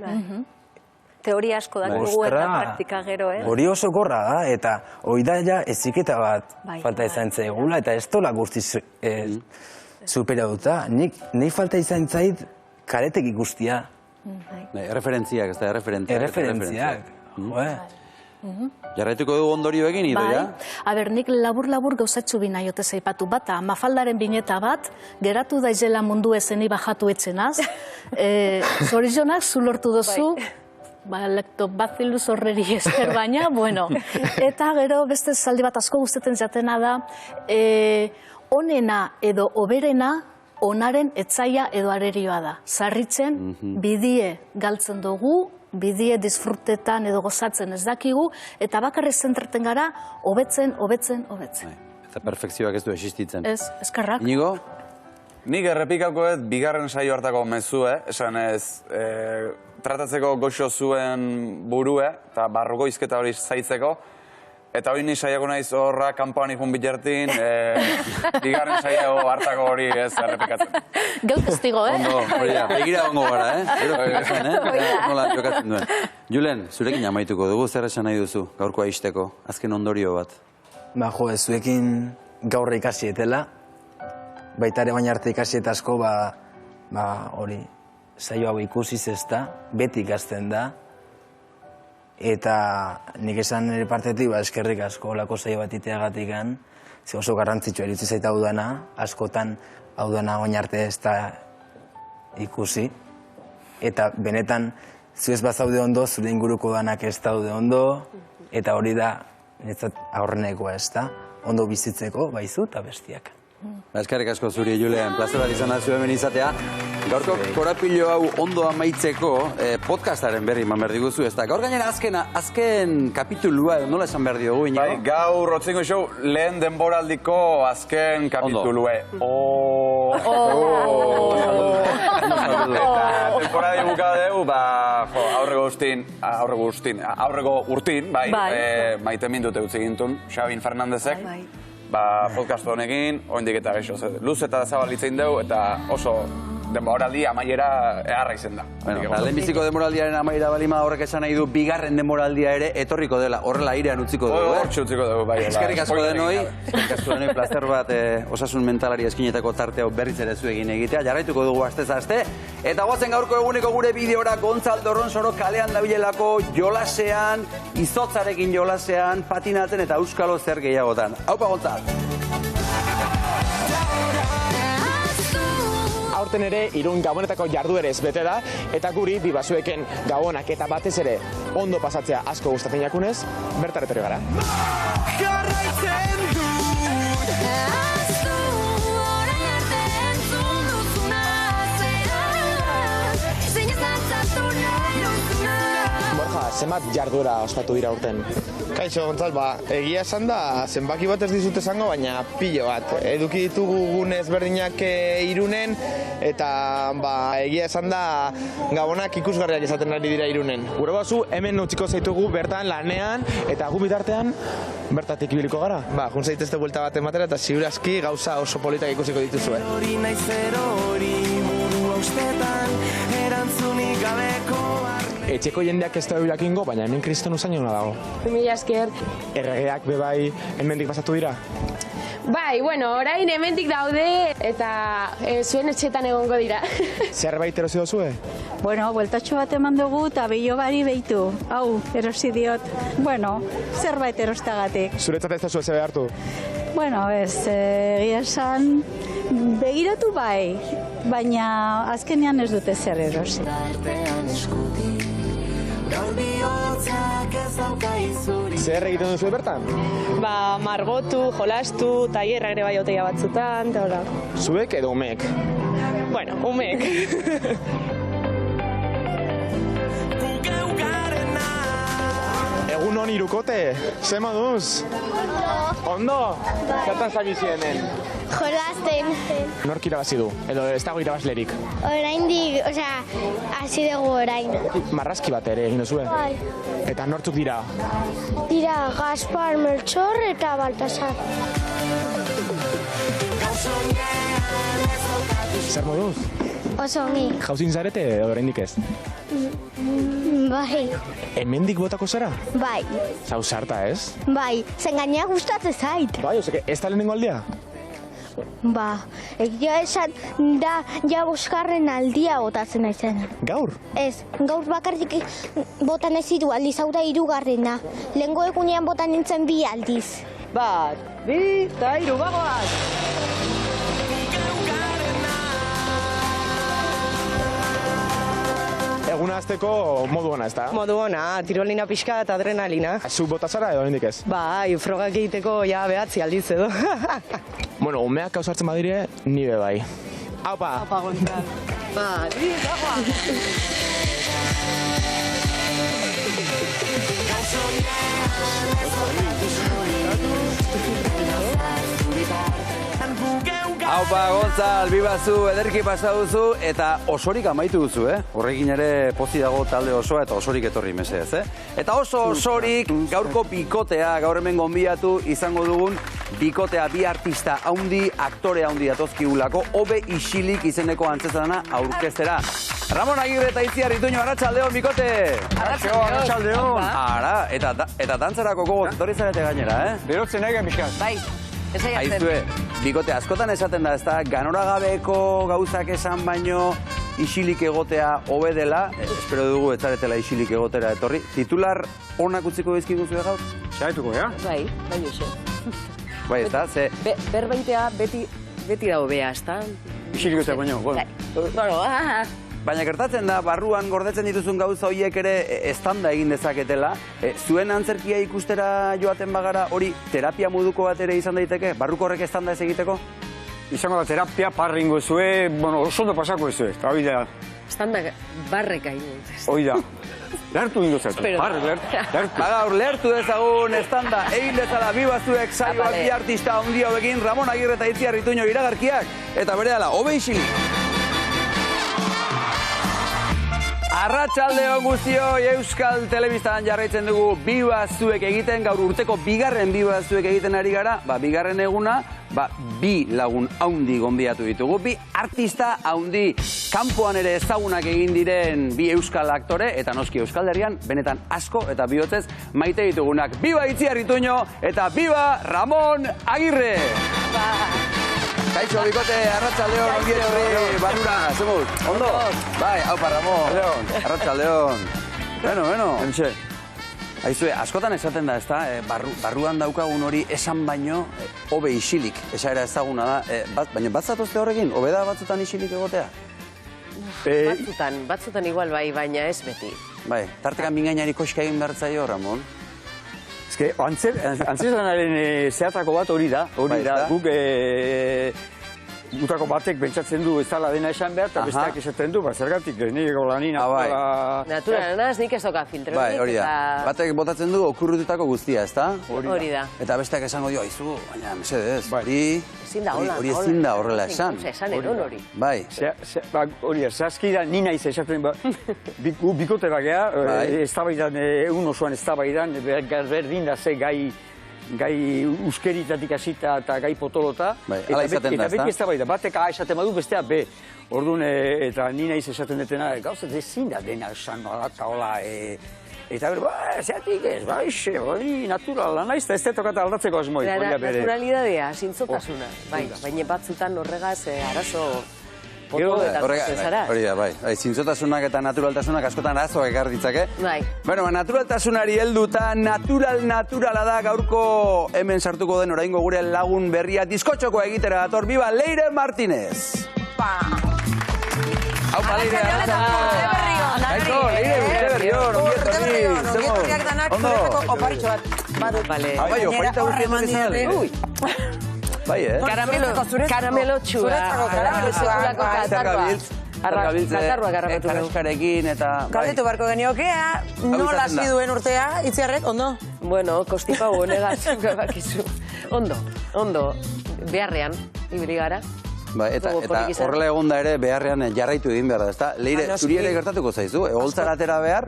Teoria asko da dugu eta praktika gero, Hori oso gorra da, eta hori da ja eziketa bat falta izan zaigula, eta ez tola guzti supera duta. Nahi falta izan zait karetek ikustia. Erreferentziak, ez da, erreferentziak. Jarraituko dugu ondorio egin, Idoia? Aber, nik labur gauzatxu bina jote zaipatu bata. Mafaldaren bineta bat, geratu daizela mundu ezeni bajatu etxenaz. Zorizionak, zu lortu dozu, lektobacillus horreri esker baina, bueno. Eta gero beste zaldi bat asko guztetan jatena da, onena edo oberena, onaren etzaia edo arerioa da. Zarritzen, bidie galtzen dugu, bidie disfrutetan edo gozatzen ez dakigu, eta bakarrik zentreten gara, hobetzen. Eta perfekzioak ez du existitzen. Ez, eskerrak. Inigo? Nik errepikakoet bigarren saio hartako mezue, esan ez, tratatzeko goxo zuen burue, eta barruko izketa hori zaitzeko, eta hori ni saiako naiz horra kanpoan ikun bilertin, bigarren saio hartako hori ez errepikatzen. Gau testigo, Ondo, hori da, begira ongo gara, Nola jokatzen duen. Julen, zurekin amaituko dugu, zer esan nahi duzu, gaurkoa izteko, azken ondorio bat? Zuekin gaur ikasi etela, baita ere baina arte ikasi eta asko, hori, saio hau ikusiz ez da, beti ikasten da, eta nik esan nire partetik, eskerrik asko olako saio bat iteagatik ze oso garrantzitsua iritsi zaita hau dana, askotan hau dana oin arte ez da ikusi, eta benetan zu ez bazaude ondo, zure inguruko danak ez daude ondo, eta hori da, niretzat aurrenekoa ez da, ondo bizitzeko, baizu eta bestiak. Eskerrik asko zuri, Julen, plazer bat izan da zu hemen izatea. Gaurko korapilo hau ondo amaitzeko podcastaren berri eman behar diguzu, ez da? Gaur gainera azken kapitulua, nola esan behar diogu, Inigo? Bai, gaur Otzingo Show lehen denboraldiko azken kapitulue. Eta temporada bukada dugu, aurrego urtin, bai, maite mindute utzi gintun, Xabin Fernandezek. podcast honekin, oindik eta geixo. Luz eta zabal hitzein dugu, eta oso denboraldi amaiera eharra izen da. Lehenbiziko denboraldiaren amaiera balima horrek esan nahi du, bigarren denboraldia ere etorriko dela, horrela airean utziko dugu. Hortxe utziko dugu, bai. Eskerrik asko denoi, plazer bat osasun mentalari eskinetako tarte hau berriz ere zuegin egitea, jarraituko dugu astez aste, eta guazen gaurko eguneko gure bideora Gontzal Dorronsoro kalean dabilelako jolasean, izotzarekin jolasean, patinatzen eta euskalo zer gehiagotan. Haupa Gontzal! Aurten ere, Irun Gabonetako jarduerez bete da, eta guri Bibasueken Gabonak eta batez ere ondo pasatzea asko gustatzen jakunez, bertaretori gara. Borja, zenbat jarduera ospatu dira urten? Kaixo, Gontzal, egia esan da, zenbaki bat ez dizut esango, baina pilo bat. Eduki ditugu gune ezberdinak Irunen, eta egia esan da Gabonak ikusgarriak izaten ari dira Irunen. Gure bazu, hemen utziko zaitugu bertan lanean, eta gu bitartean bertatik ibiliko gara. Jun zaitezte buelta bat ematera, eta ziurazki gauza oso politak ikusiko dituzue. Etxeko jendeak ez da bilakingo, baina hemen kriston usaino dago. Mila esker. Erregeak bebai hemendik pasatu dira? Bai, orain hemendik daude eta zuen etxetan egongo dira. Zerbait erosi dozue? Bueltatxo bat eman dugu eta bilobari behitu. Hau, erosi diot. Zerbait erostagatik. Zuretzat ez da zuen zebe hartu? Egia esan, begiratu bai, baina azkenean ez dute zer erosi. Zer egiten duzu bertan? Margotu, jolastu, tailerra ere bai oteia batzutan, eta hola. Zuek edo umeek? Umeek. Egun hon Irukote, ze moduz? Ondo? Zertan zabizi hemen? Jolasten. Nork irabazi du, edo ez dago irabazlerik? Oraindik, hasi dugu orain. Marrazki bat ere egin duzue? Bai. Eta nortzuk dira? Dira Gaspar, Melchor eta Baltasar. Zer moduz? Oso ongi. Jauzin zarete edo oraindik ez? Bai. Hemendik botako zara? Bai. Zau sarta ez? Bai, zen gainea gustatzen zait. Bai, ez da lehenengo aldea? Egia esan da ja boskarren aldia botatzen naizen. Gaur? Ez, gaur bakarrik botan ez hiru aldiz, hau da hirugarrena. Lehengo egunean botan nintzen 2 aldiz. 1, 2 eta 3, bagoaz! Eguna azteko modu ona, ez da? Modu ona, tirolina pixka eta adrenalina. Zu bota zara edo hendik ez? Bai, frogak egiteko ja 9 aldiz edo. Umeak kausartzen badire, ni be bai. Aupa! Aupa, Gontzal. Aupa, Gontzal, bibazu, ederki pasa duzu, eta osorik amaitu duzu, Horrekin ere pozi dago talde osoa, eta osorik etorri mesedez, Eta oso osorik gaurko bikotea, gaur hemen gonbidatu izango dugun, bikotea bi artista haundi, aktore haundi datozkigulako, Obe Isilik izeneko antzezana aurkeztera. Ramon Agirre eta Itziar Ituño, arratsaldeon, bikote! Arratsaldeon! Ara, eta dantzarako gogoz, etorri zarete gainera, Berotzen nahi gamiskat. Bai. Aizue, bikote, askotan esaten da, ez da, ganoragabeko gauzak esan baino isilik egotea hobe dela, espero dugu ez zaretela isilik egotera etorri. Titular onak utziko dizkigu zuen gaur? Saituko, ja? Bai, oso. Bai, ez da, ze... Berbaitea beti da hobea, ez da? Isilik egotea baino, bueno. Baina gertatzen da, barruan gordetzen dituzun gauza horiek ere estanda egin dezaketela. Zuen antzerkia ikustera joaten bagara hori terapia moduko bat ere izan daiteke? Barruko horrek estanda ez egiteko? Izango da terapia, parringo zue, oso ondo pasako zue, eta hori da. Estanda barrek hain. Hori da. Lertu ingo zaitu. Gaur, lertu dezagun estanda egin dezala bibazuek saioak bi artista handi hauekin, Ramon Agirre eta Itziar Ituño iragarkiak, eta berehala, Obe Isilik. Arratsaldeon guztioi, Euskal Telebistan jarraitzen dugu Biba zuek egiten, gaur urteko bigarren Biba zuek egiten ari gara, bigarren eguna, bi lagun haundi gonbidatu ditugu, bi artista haundi, kanpoan ere ezagunak egin diren bi euskal aktore, eta noski Euskal Herrian, benetan asko eta bihotzez maite ditugunak. Biba Itziar Ituño eta Biba Ramon Agirre! Kaixo, bikote, arratsaldeon, ongi etorri, barrura, zemuz, ondo? Bai, haupa, Ramon, arratsaldeon. Bueno. Entxe. Aizue, askotan esaten da, ezta, barruan daukagun hori esan baino, hobe isilik, esaera ezaguna da, baina batzatozte horrekin, hobe da batzutan isilik egotea? Batzutan igual bai, baina ez beti. Bai, tartekan mingainari koska egin bertzaio, Ramon? Ezke, antzezanaren zehatako bat hori da, guk gutako batek pentsatzen du ez dela dena esan behar, eta besteak esaten du, zergatik, nire lanin naturalena ez nik ez doka filtronik. Bai, hori da. Batek botatzen du okurrututako guztia, ez da? Hori da. Eta besteak esango dio, aizu, baina mesedez, hori ezin da horrela esan. Esan eron hori. Bai. Hori da, zehazkira ni naiz esaten, bikote bagea, ez tabaidan, egun osoan ez tabaidan, berdin da ze gai uskeritatik hasita eta gai potolota. Hala izaten da, ez da? Eta beti ez da bai da, batek esaten badu bestea B. Orduan, eta ni naiz esaten detena, gauzat ezin da dena esan eta hola. Eta zeatik ez, hori naturala naiz, eta ez da tokata aldatzeko asmoit. Naturalidadea, zintzotasuna. Baina batzutan horregaz arazo potoloetan zara. Hori da, bai. Zintzotasunak eta naturaltasunak askotan arazoak ekar ditzake. Bai. Bueno, naturaltasunari helduta, naturala da gaurko hemen sartuko den oraingo gure lagun berria diskotxokoa egitera dator. Biba Leire Martínez! Haupa, Leire! Kaixo, Leire, urte berrion, ongi etorri! Ondo! Oparitxo bat. Bai, oparita guzti eman dizan. Bai, Karamelo txua. Katarroa garrapatu. Karaskarekin eta... Galdetu barko geniokea, nola hasi duen urtea, Itziarrek, ondo? Bueno, kostipa honegaz, bakizu. Ondo, beharrean, ibili gara. Eta horrela egonda ere beharrean jarraitu egin behar da, ezta? Leire, zuri ere gertatuko zaizu, egoltzara atera behar,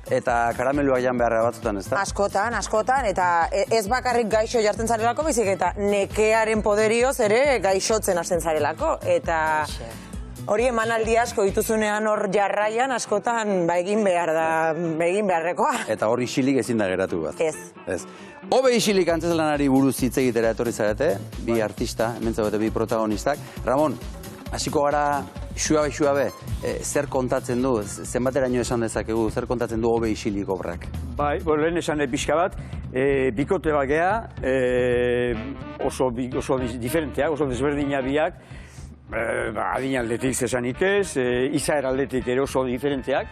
eta karameluak jan beharra batzutan, ezta? Askotan, eta ez bakarrik gaixo jartzen zarelako, bizik eta nekearen poderioz ere gaixotzen hasten zarelako, eta hori emanaldi asko dituzunean hor jarraian, askotan egin beharrekoa. Eta hor isilik ezin da geratu bat. Ez. Hobe isilik antzeslanari buruz hitz egitera etorri zarete, bi artista, hemen zaudete bi protagonistak. Ramon, hasiko gara xuabe, zer kontatzen du, zenbateraino esan dezakegu, zer kontatzen du hobe isilik obrak? Bai, lehen esan pixka bat, bikote bagea, oso diferenteak, oso desberdina biak, adin aldetik zesanik ez, izaer aldetik ere oso diferenteak.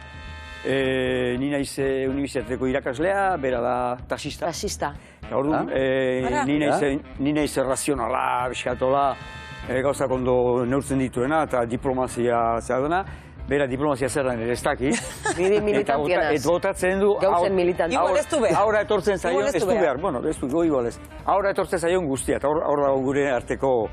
Ni naiz unibertsitateko irakaslea, bera da taxista. Orduan, ni naiz razionala, biskatola, gauzak ondo neurtzen dituena eta diplomazia zehaduna. Bera diplomazia zer den ere ez daki. Niri militantianaz. Eta botatzen du... Gauzen militantianaz. Igual ez du behar. Aurra etortzen zaion, ez du behar. Bueno, ez du, igual ez. Aurra etortzen zaion guztia, eta hor dago gure arteko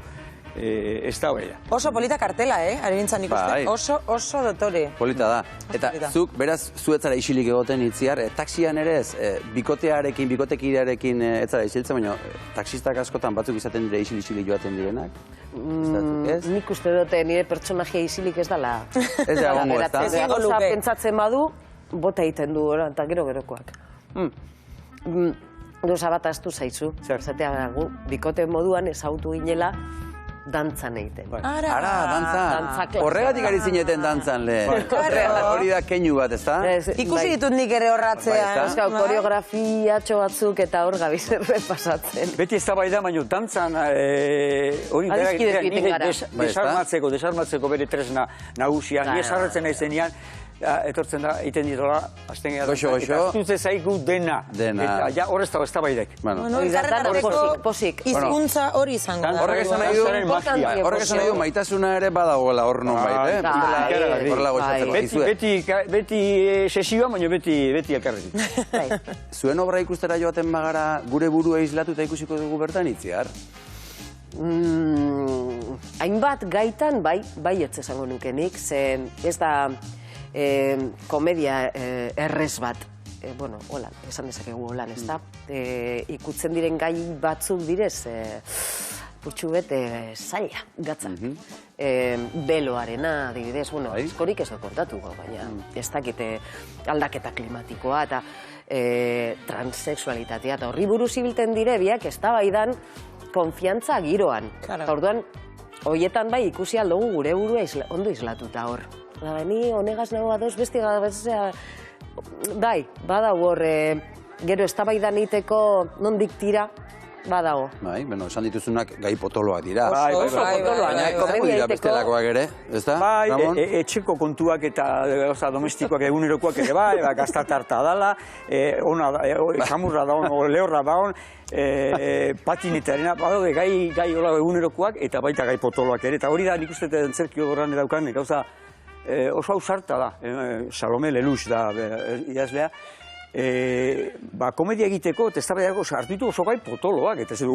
ez da behar. Oso polita kartela, ari nintzen ikusten. Oso dotore. Polita da. Eta zuk, beraz, zuetzara isilik egoten Itziar, taxian ere ez, bikotekidearekin ez zara isiltzen, baina taxistak askotan batzuk izaten dire isilik joaten direnak. Nik uste dute nire pertsonagia isilik ez dela. Ez da gongo, ez da? Gauza pentsatzen badu, bota egiten du, eta gerokoak. Gauza bat astu zaizu. Zatea dago, bikote moduan ezagutu ginela, dantzan egiten. Ara, dantzan. Horregatik ari zineten dantzan lehen. Hori da keinu bat, ez da? Ikusi ditut nik ere horratzean. Koreografiatxo batzuk eta hor gabiz pasatzen. Beti ez da bai da, baina dantzan desarmatzeko bere tresna nagusia. Ni esarretzen nahi zenian, etortzen da, iten ditola, azten gara. Goxo. Eta zutze zaigu dena. Eta ja horrez da ez da baidek. Posik. Hizkuntza hori izango da. Horrek esan nahi du maitasuna ere badagoela hor non bait, horrela goxatzeko. Beti sesioa, baina beti elkarrekin. Zuen obra ikustera joaten bagara gure burua islatuta ikusiko dugu bertan Itziar? Hainbat gaitan bai ez esango nukenik, zen ez da komedia errez bat, bueno, holan, esan dezakegu holan, ez da? Ikutzen diren gai batzuk direz, purtsu bete zaila, gatza. Beloarena, adibidez, bueno, askorik ez da kontatuko, baina ez dakite aldaketa klimatikoa eta transexualitatea, eta horri buruz ibilten dire biak ez da baidan konfiantza giroan. Orduan, hoietan bai ikusi aldugu gure burua ondo islatuta hor. Ni honegaz nago adoz, besti gabezea, bai, badago hor, gero eztabaidan iteko nondik tira, badago. Bai, bueno, esan dituzunak gai potoloak dira. Oso potoloak, komedia iteko. Bestelakoak ere, ez da? Bai, etxeko kontuak eta gauza domestikoak egunerokoak ere bai, gaztatarta dala, jamurra daun, lehorra daun, patinetarena, badaude gai hola egunerokoak eta baita gai potoloak ere, eta hori da nik uste zerkio gorran edaukan, gauza oso ausarta da, Salome Lelux da idazlea, komedia egiteko, testabaiako sartu oso gai potoloak, eta zer,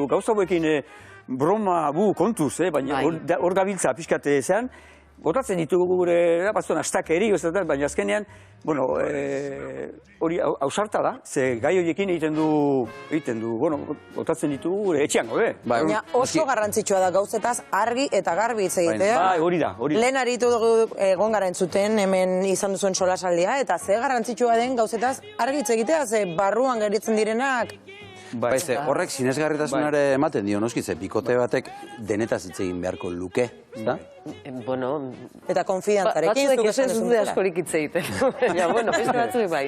gauza hauekin broma kontuz, baina hor gabiltza pixkate zean, botatzen ditugu gure, batzuen astakeri, baina azkenean, bueno, hori ausarta da, ze gai horiekin egiten du, bueno, botatzen ditugu gure etxean gode. Baina oso garrantzitsua da gauzetaz argi eta garbi hitz egitea. Bai, hori da. Lehen aritu dugu egon gara entzuten, hemen izan duzuen solasaldia, eta ze garrantzitsua den gauzetaz argi hitz egitea, ze barruan geritzen direnak. Horrek sinesgarritasunare ematen dio, noskitze, bikote batek denetaz hitz egin beharko luke, ezta? Bueno... Eta konfidantzarekin, batzuek ez dute askorik hitz egiten. Baina, bueno, beste batzuek bai.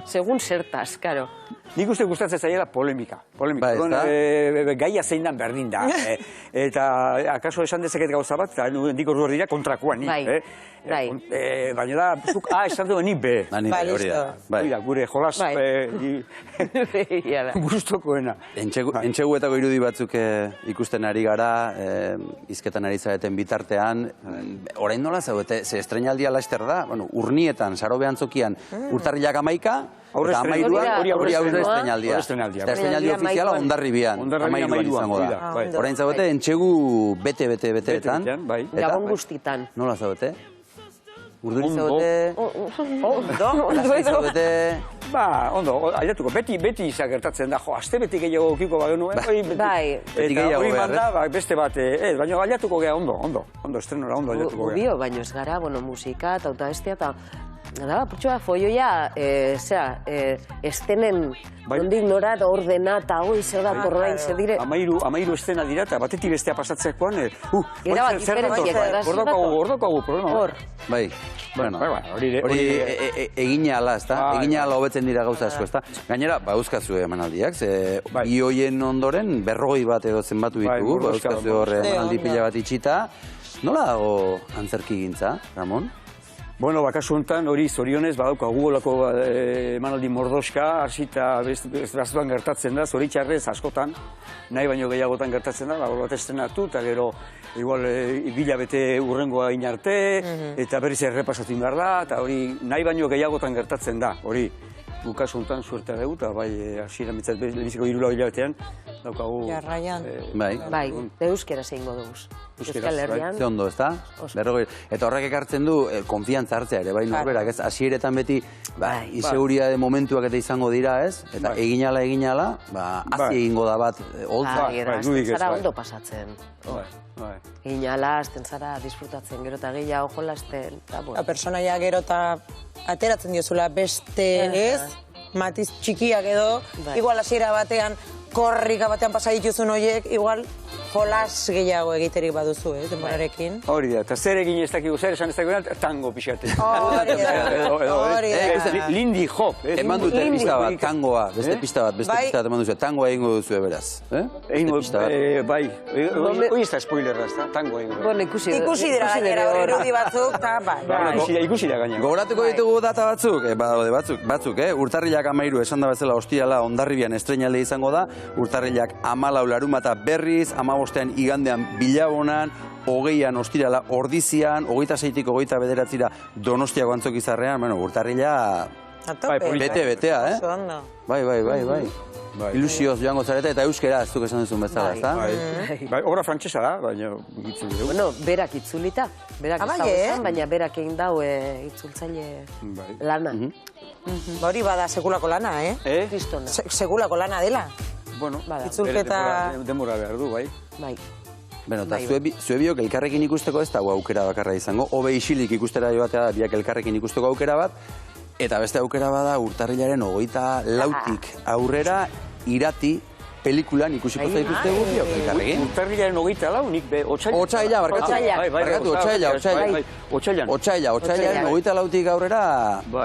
Segun zertaz, karo. Nik uste gustatzen zaiela polemika. Gaia zein dan berdin da. Eta, akaso esan dezeket gauza bat, eta dik ordu dira kontrakoan nik. Baina da, zuk A esan duen nik B. Hori da. Gure jolas gustokoena. Entxeguetako irudi batzuk ikusten ari gara, izketan ari zareten bitartean, orain nola zaudete, ze estrenaldia laster da, urnietan, sarobe antzokian, urtarrilak 11, eta 12 hori aurre estrenaldia. Eta estrenaldia ofiziala Hondarribian, 12 izango da. Orain zaudete, entxegu bete-etan. Gabon guztitan. Nola zaudete? Urduri zaudete? Ondo. Ondo, aldatuko, beti gertatzen da, aste beti gehiago okiko bagenuen. Bai. Eta hori manda, beste bat, baina aldatuko geha ondo, estrenora ondo aldatuko geha. Bio, baina ez gara, musika eta bestia eta... Nada, putxoa, foioia, estenen ondik norat ordena eta hoi zer da korrain, zer dire... Amairu estena dira eta batetik bestea pasatzekoan, Era bat diferentziak, gordokagu problema. Hor. Bai, hori egina ala, ez da? Egina ala hobetzen dira gauza asko, ez da? Gainera, bauzkazu emanaldiak, bi hoien ondoren 40 bat edo zenbatu ditugu, bauzkazu hor emanaldi pila bat itxita. Nola dago antzerki gintza, Ramon? Bueno, bakasu honetan hori zorionez badauka gugolako emanaldi mordoska, hasita bezbasuan gertatzen da, zoritxarrez askotan, nahi baino gehiagotan gertatzen da, bat estrenatu, eta gero igual bilabete urrengoa inarte, eta berriz errepasatzen behar da, eta hori nahi baino gehiagotan gertatzen da, hori. Bukasu honetan suertea dugu, eta bai, hasiera mitzat lehenbiziko 3 hilabetean, daukagu... Jarraian. Bai, euskera zeingo dugu. Euskal Herrian. Ze ondo, ez da? Eta horrek ekartzen du, konfiantza hartzea ere, bai, norberak, ez? Hasieretan beti, iseguria de momentuak eta izango dira, ez? Eta eginala, hazi egingo da bat, holtza. Azten zara ondo pasatzen. Eginala, azten zara disfrutatzen, gero eta gehiago jolasten. Personaia gero eta ateratzen diozula beste ez, matiz txikiak edo, igual hasiera batean, korrika batean pasa dituzun horiek, igual jolas gehiago egiterik baduzu, denborarekin. Hori da, eta zer egin ez dakigu, zer esan ez dakigu, tango pixate. Hori da. Lindy hop. Eman dute pista bat, tangoa, beste pista bat eman duzue, tangoa egingo duzu beraz. Egingo, bai, hori ez da spoilerra, ez da, tangoa egingo. Bueno, ikusi dira gainera erudi batzuk, eta bai. Ikusi dira gainera. Gogoratuko ditugu data batzuk, urtarrilak 13 esan da bezala ostiala Hondarribian estrenaldia izango da, urtarrilak 14 larunbata berriz, 15ean igandean Bilabonan, 20an ostirala Ordizian, 26tik 29ra Donostiako Antzokizarrean, urtarrila Betea, Oso ondo. Bai. Ilusioz joango zareta eta euskera, ez duk esan duzun bezala, ezta? Bai, obra frantsesa da, baina itzuli dugu. Bueno, berak itzulita. Berak ez dago esan, baina berak egin dau itzultzaile lana. Hori bada sekulako lana, Kristona. Sekulako lana dela. Bueno, itzulketa... denbora behar du, bai. Bai. Bueno, eta zue biok elkarrekin ikusteko ez dago aukera bakarra izango. Hobe isilik ikustera joatea da biak elkarrekin ikusteko aukera bat. Eta beste aukera bada urtarrilaren 24 aurrera irati pelikulan ikusiko zaituzte biok elkarrekin. Urtarrilaren 24, nik be, Otsaila, barkatu, Otsailan 24 aurrera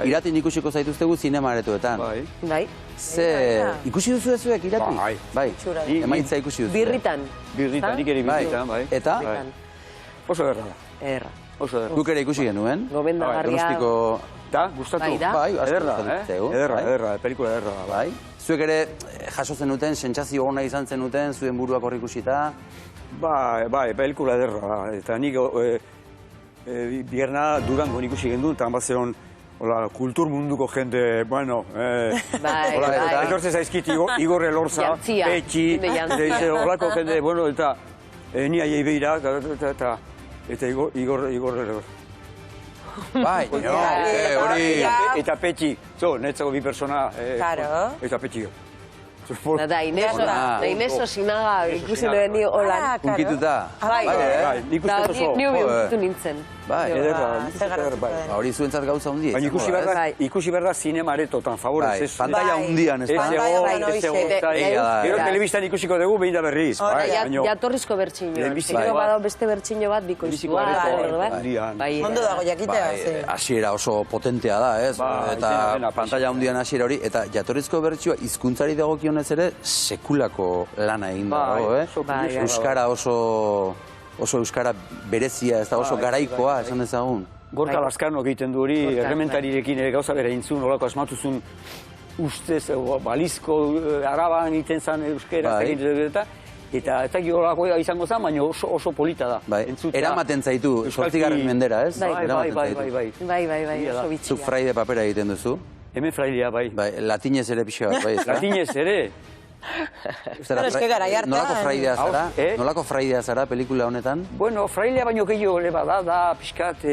iratin ikusiko zaituztegu zinemaretuetan. Bai. Ikusi duzu ezuek irati? Bai. Emaitza ikusi duzu. Birritan. Nik ere birritan, bai. Eta? Oso erra da. Erra. Guk ere ikusi genuen. Gomendagarria. Da, gustatu. Bai, ederra, pelikula ederra. Bai. Zuek ere jaso zenuten, sentsazio ona izan zenuten, zuen buruak hor ikusita? Bai, pelikula ederra. Eta nik bierna Durangon ikusi gendun, eta bazeon kultur munduko jende, bueno, etortzen zaizkit Igor Elorza, Petxi, olako jende, bueno, eta ni aiei behira, eta Igor Elorza. Bai, hori... Eta Petxi, netzako bi persona, eta Petxi. Da, Ineso Sinaga ikusi lehen ni holan. Unkituta? Bai, nik uste oso. Ni ubiukitu nintzen. Bai, hori zuentzat gauza hundi. Baina ikusi behar da zinemaretotan, favorez. Pantalla hundian, ez da? Ez ego, gero telebistan ikusiko dugu behin da berriz. Jatorrizko bertxinioan. Gero badao beste bertxinio bat bikoiztua. Ondo dago jakitea. Hasiera oso potentea da, ez? Eta pantalla hundian hasiera hori. Eta jatorrizko bertxioa hizkuntzari dagokionez ere sekulako lana egin dago, Euskara oso euskara berezia, ez da oso garaikoa, esan dezagun. Gorka Laskanok egiten du hori, errementarirekin gauza bera intzun, olako asmatuzun ustez, balizko araban egiten zen euskera, eta ez dakik olako izango zen, baina oso polita da. Eramaten zaitu, 8. mendera, ez? Bai, oso bitxia. Zuk fraide papera egiten duzu? Hemen fraidea, bai. Latinez ere pixka bat, bai. Latinez ere? Nolako fraidea zara pelikula honetan? Bueno, fraidea baino gehiago leba da pixkat,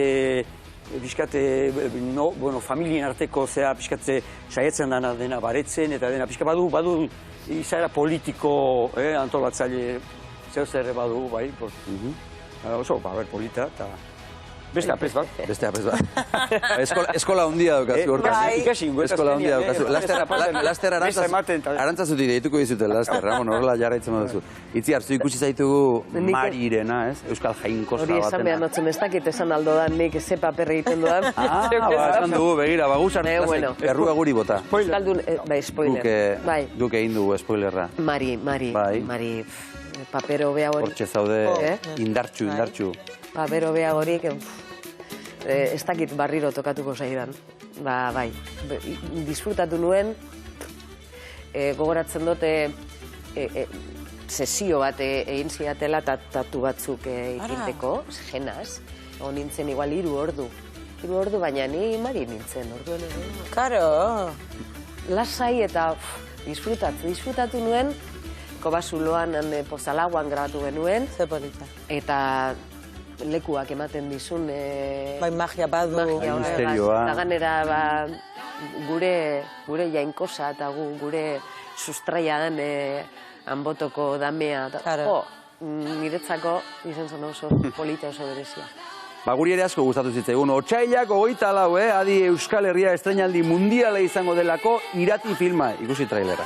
familien arteko zera pixkat saietzen dena baretzen, eta dena pixkat badu izaera politiko antolatzaile zeu zer badu, bai. Oso, polita, eta... Beste apez bat. Eskola hundia daukazu hortan. Eskola hundia daukazu. Laster arantzazutik deituko dizute, Laster, Ramon, horrela jarraitzen duzu. Itziar, zu ikusi zaitugu Marirena, ez? Euskal jainkosa batena. Hori esan behar notzen ez dakit esan aldo dan, nik ze paper egiten dudan. Esan dugu, begira, bagusar, errua guri bota. Spoiler. Guk egin dugu spoilerra. Mari, papero beha hori. Hortxe zaude, indartxu. Papero beha horik, ez dakit barriro tokatuko zaidan. Bai, disfrutatu nuen, gogoratzen dute sesio bat egin ziatela tatu batzuk ikinteko, jenaz. Nintzen igual 3 ordu. 3 ordu, baina ni Mari nintzen, orduen ere. Karo! Lasai eta disfrutatu nuen, Kobasuloan Pozalaguan grabatu genuen. Ze polita. Eta lekuak ematen dizun... Bai, magia badu. Misterioa. Eta ganera, gure jainkosa eta gure sustraia den hanbotoko damea. Niretzako izan zen oso polita oso berezia. Guri ere asko gustatu zitzaigun. Otsailak 24, adi Euskal Herria estreinaldi mundiala izango delako irati filma. Ikusi trailera.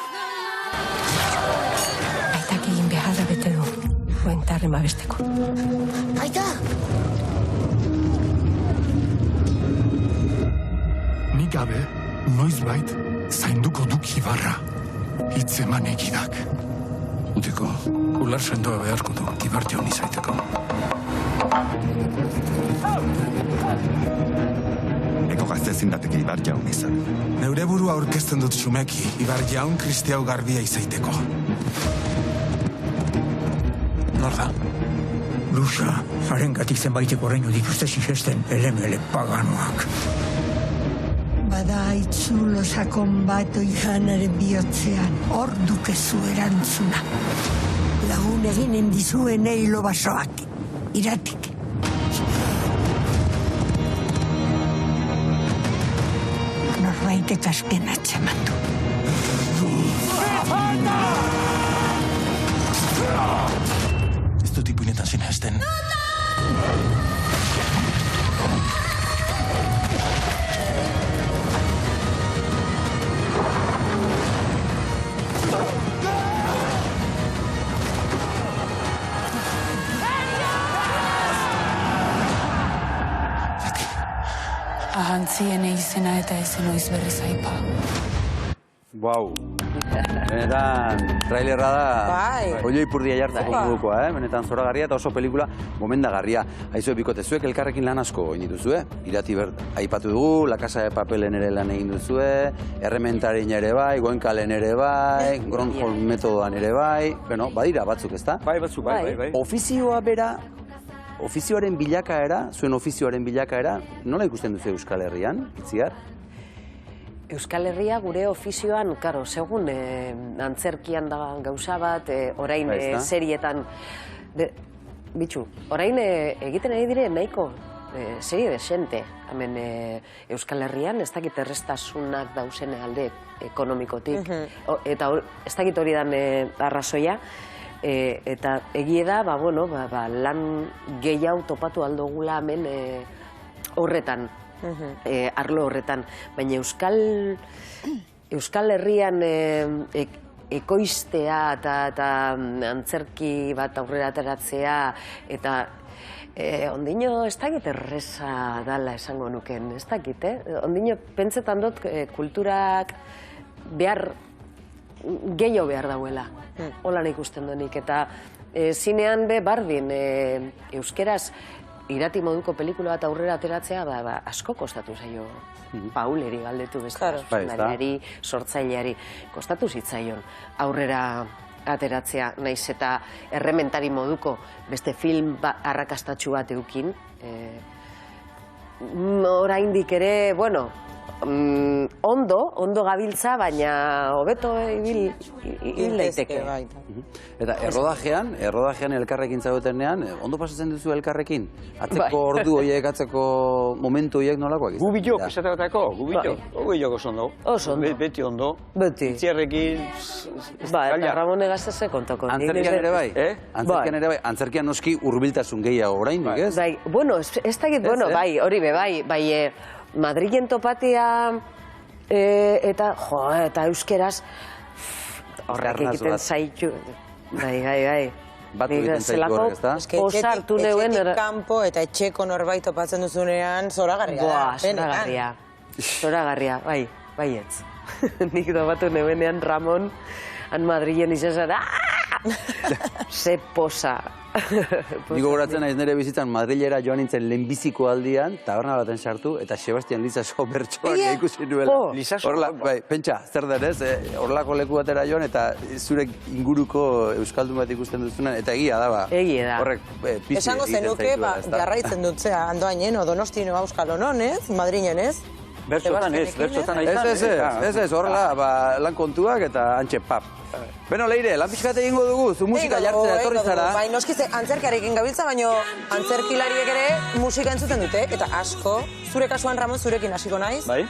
Aitak egin beharra bete du. Buentarren babesteko. Aita! Nik gabe, noizbait, zainduko duk Ibarra. Hitzeman egidak. Uteko, ular sendoa beharko du, Ibartion izaiteko. Eko gazte zindateke Ibar jaun izan. Neure burua aurkezten dut xumeki, Ibar jaun kristiau garbia izaiteko. Nor da? Lusa, haren gatik zenbaiteko horreinu dituzte sigesten ele paganoak. Bada itzulo sakon bat oijanaren bihotzean, hor dukezu erantzuna. Lagun eginen dizuen eilo basoak, iratik. Norbaitek azken atxeman du. Ez dut ipuinetan sinesten. Ahantzien izena eta ezen oiz berriz aipa. Wow. Benetan, trailerra da, oio ipurdia jartzeko modukoa, benetan zoragarria eta oso pelikula gomendagarria. Aizue bikote, zuek elkarrekin lan asko egin dituzue, Irati aipatu dugu, La Casa de Papelen ere lan egin duzue, Errementarien ere bai, Goenkalen ere bai, Gronholm metodoan ere bai, bueno, badira batzuk, ezta? Bai, batzuk, bai. Ofizioa bera, ofizioaren bilakaera, zuen ofizioaren bilakaera, nola ikusten duzu Euskal Herrian, Itziar? Euskal Herria gure ofizioan, karo, segun antzerkian da gauza bat, orain serietan, bitxu, orain egiten ari dire nahiko serie desente. Hemen Euskal Herrian ez dakit errestasunak dauzen alde ekonomikotik, eta ez dakit hori dan arrazoia, eta egie da, lan gehiago topatu aldogula hemen horretan. Arlo horretan, baina Euskal Herrian ekoiztea eta antzerki bat aurrera ateratzea eta ondino ez dakit erreza dala esango nuken, ez dakit, ondino pentsetan dut kulturak gehiago behar dauela, holan ikusten duenik, eta zinean be bardin euskeraz Irati moduko pelikula bat aurrera ateratzea, asko kostatu zaio. Pauleri galdetu beste, sortzaileari, kostatu zitzaion aurrera ateratzea, naiz eta Errementari moduko beste film arrakastatxu bat eukin. Oraindik ere, ondo gabiltza, baina hobeto hil daiteke. Eta errodajean elkarrekin zaudetenean, ondo pasatzen duzu elkarrekin? Atzeko ordu horiek, atzeko momentu horiek nolakoak izan? Gubilok, esateratako, gubilok oso ondo. Beti ondo. Beti. Itziarrekin... Eta Ramon Egazteze kontako. Antzerkian ere bai? Antzerkian ere bai? Antzerkian noski hurbiltasun gehiago oraindik, ez? Bai, ez dakit, bai, hori be, bai, Madrilen topatia eta euskeraz horrek egiten zaitu. Bai. Bat egiten zaitu horrek, ez da? Etxetik kanpo eta etxeko norbait topatzen duzunean zoragarria. Zoragarria, baietz. Nik topatu nebenean Ramon, han Madrilen izan zara, ze posa. Niko goratzen naiz nire bizitzan Madrilera joan nintzen lehenbiziko aldian, taberna baten sartu, eta Sebastian Lizaso bertsoak ikusi nuela. Pentsa, zer denez, horlako leku batera joan, eta zure inguruko euskaldun bat ikusten duzunen, eta egia da, Egia da. Esango zenuke, jarraitzen dutzea, Andoainen, Donostino, Auskalo, non, ez? Madrilen, ez? Bertsotan ez. Ez, horrela, lan kontuak eta antxe pap. Beno, Leire, lan pixkat egingo dugu, zu musika jartzea etorri zara. Bai, noskize, antzerkiarekin gabiltza, baina antzerkilariek ere musika entzuten dute, eta asko, zure kasuan, Ramon, zurekin hasiko naiz. Bai.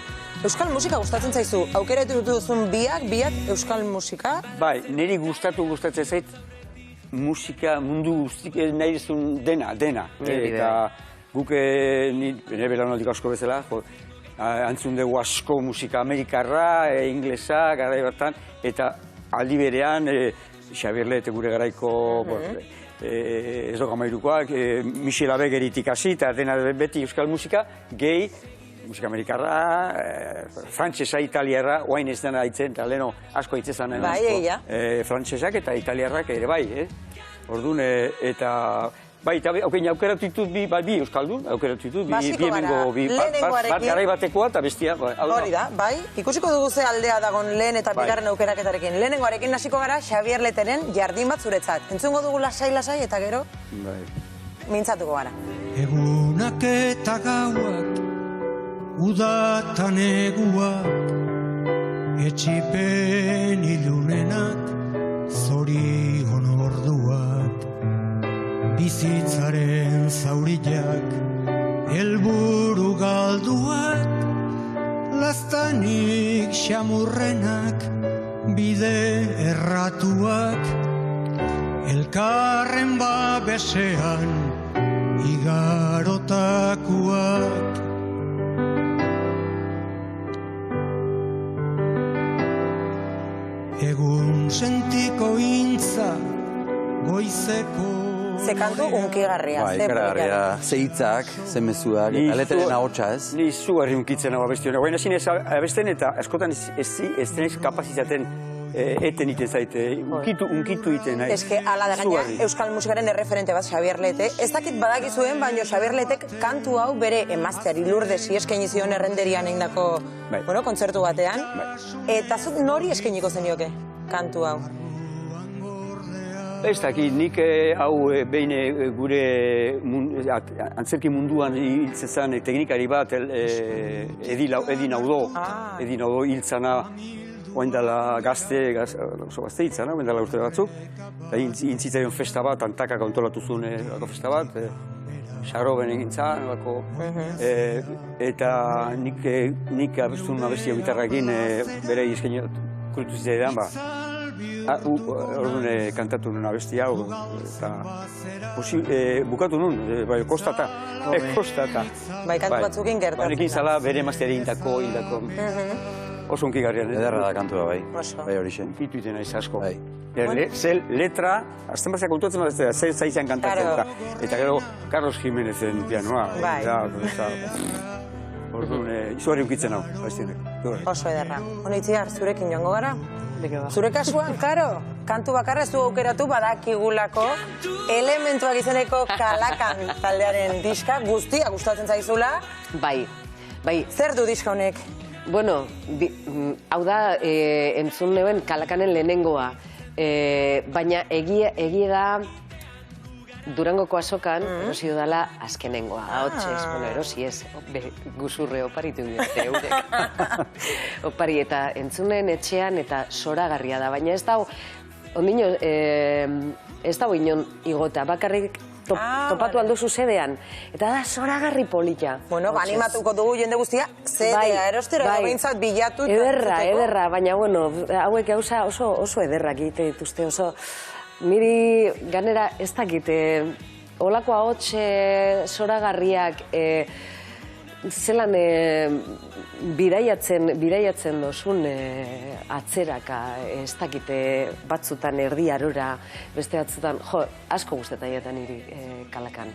Euskal musika gustatzen zaizu, aukeratu duzun biak euskal musika? Bai, niri gustatzen zait musika mundu guztik nahi duzun dena. Eta guk nire belaunaldik asko bezala, antzun dugu asko musika amerikarra, inglesa, garai bertan, eta aldi berean, Xabier Lete gure garaiko ez doka mairukoak, Michel Abegeritik hasi, eta dena beti euskal musika, gehi, musika amerikarra, frantsesa, italiarra, oain ez dena haitzen, eta leheno asko haitzezan. Frantsesak eta italiarrak ere bai, orduan, eta... Bai, eta aukeratu ditut bi euskaldun, aukeratu ditut bi bat garai batekoa eta bestia. Hori da, bai. Ikusiko dugu ze aldea dagon lehen eta bigarren aukeraketarekin. Lehenengoarekin hasiko gara Xabier Leteren jardin bat zuretzat. Entzungo dugu lasai eta gero mintzatuko gara. Egunak eta gauak, uda eta neguak, etxipen ilunenak, zorion orduak, bizitzaren zauriak, helburu galduak, laztanik xamurrenak, bide erratuak, elkarren babesean igarotakuak. Egun sentiko intza, goizeko... Ze kantu unkigarria, ze ikaragarria, ze hitzak, ze mezuak, eta leteren ahotsa, ez? Ni zugarri unkitzen hau abesti honek. Baina zinez abesten eta askotan ez denez kapazitaten eten iten zaite, unkitu iten nahi. Ez que ala da gaina euskal musikaren erreferente bat Xabier Lete. Ez dakit badakizuen, baina Xabier Letek kantu hau bere emazteari Lourdes eskaini zion errenderian egindako kontzertu batean. Eta zuk nori eskainiko zenioke kantu hau? Ez dakit, nik hau behin gure antzerki munduan hiltzezan teknikari bat Edi Naudó hiltzana oain dela oso gazte hiltzana, oain dela urte batzuk. Intzitzaion festa bat, Antakak antolatu zuen festa bat, Xaroben egintzan, eta nik abestun abestia gitarrakin bere izkein kuritu zitzaidan, orduan kantatu nuen abestia, eta bukatu nuen, kostata. Bai, kantu batzukin gertatzen. Banekin zala bere emazteari hildako. Oso unkigarrian. Ederra da kantua, bai. Bai hori zen. Unkitu iten aiz asko. Zel letra, azten bazak kontuatzen bat, zer zaizan kantatzen. Eta gero, Carlos Jiménezen pianoa. Bai. Orduan, izugarri unkitzen hau. Oso ederra. Hone Itziar, zurekin joango gara? Zure kasuan, karo, kantu bakarra ez du aukeratu badakigulako Elementuak izeneko Kalakan taldearen diska, guztia gustatzen zaizula. Bai. Zer du diska honek? Bueno, hau da, entzun neuen Kalakanen lehenengoa. Baina egia da Durangoko azokan erosi dudala azkenengoa. Ahotsez, erosi ez, guzurre oparitu dute eurek. Opari eta entzunen etxean eta zoragarria da. Baina ez dago, ondino, ez dago inon igota, bakarrik topatu alduzu zedean. Eta da zoragarri polita. Bueno, animatuko dugu jende guztia, zedea erostero edo behintzat bilatu. Ederra, baina bueno, hauek gauza oso ederrak egite dituzte, oso... Niri ganera ez dakit, olako ahots zoragarriak zelan bidaiatzen dozun atzeraka, ez dakit batzutan erdi arora, beste batzutan, asko guztetaiatan niri Kalakan.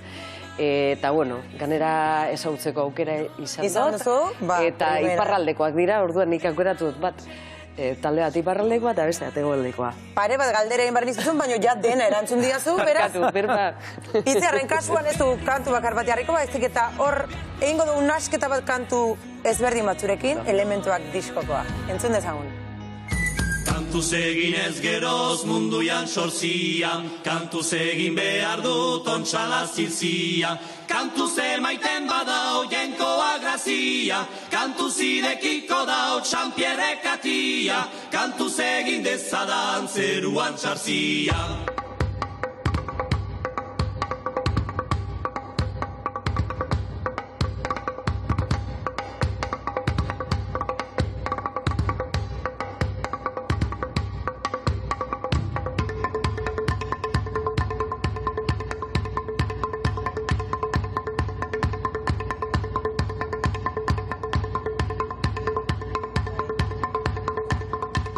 Eta, bueno, ganera ezagutzeko aukera izan dut, eta iparraldekoak dira, orduan nik aukeratu dut bat. Talde bat iparraldekoa eta beste bat hegoaldekoa. Pare bat galdera egin behar dizuzun, baina ja dena erantzun diazu, beraz? Itziarren kasuan ez du kantu bakar bat jarriko, baizik eta hor egingo dugu nasketa bat kantu ezberdin batzurekin, Elementuak diskokoa. Entzun dezagun. Kantuz egin ez geroz munduan sorzian, kantuz egin behar dut ontxala zilzia, kantuz emaiten badao jenkoa grazia, kantuz idekiko dao txampierre katia, kantuz egin dezadan zeruan txarzia.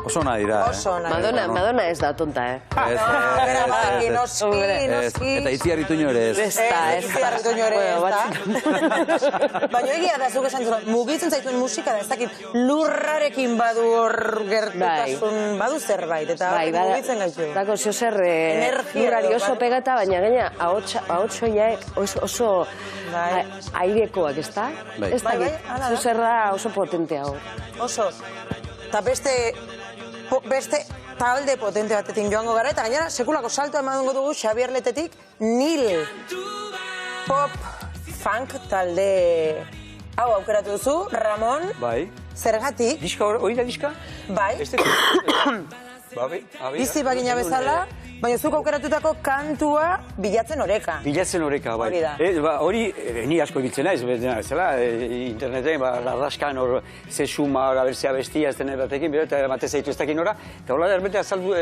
Oso ona dira, Madonna ez da tonta, Eta Itziar Ituño ere ez. Itziar Ituño ere ez da. Baina egia da, zuk esan zuen, mugitzen zaituen musika da, ez dakit lurrarekin badu hor gertutasun, badu zerbait, eta mugitzen gaitu. Dako, zio zer lurrari oso pegata, baina gaina ahotsoiak oso airekoak, ez da? Ez dakit, zio zer da oso potentea hor. Oso, eta beste talde potente batetik joango gara, eta gainera sekulako salto emango dugu Xabier Letetik Nil pop funk talde Hau aukeratu duzu, Ramon. Bai. Zergatik? Diska hori da diska? Bai. Bizi bagina bezala, baina zuk aukeratutako kantua Bilatzen oreka. Bilatzen oreka, bai. Hori da. Hori, ni asko ibiltzen naiz, bezala, interneten, lardaskan hor, zesuma, abertzea bestia, ez dene batekin, eta batez zaitu ez dakin ora, eta hola derbete azaldu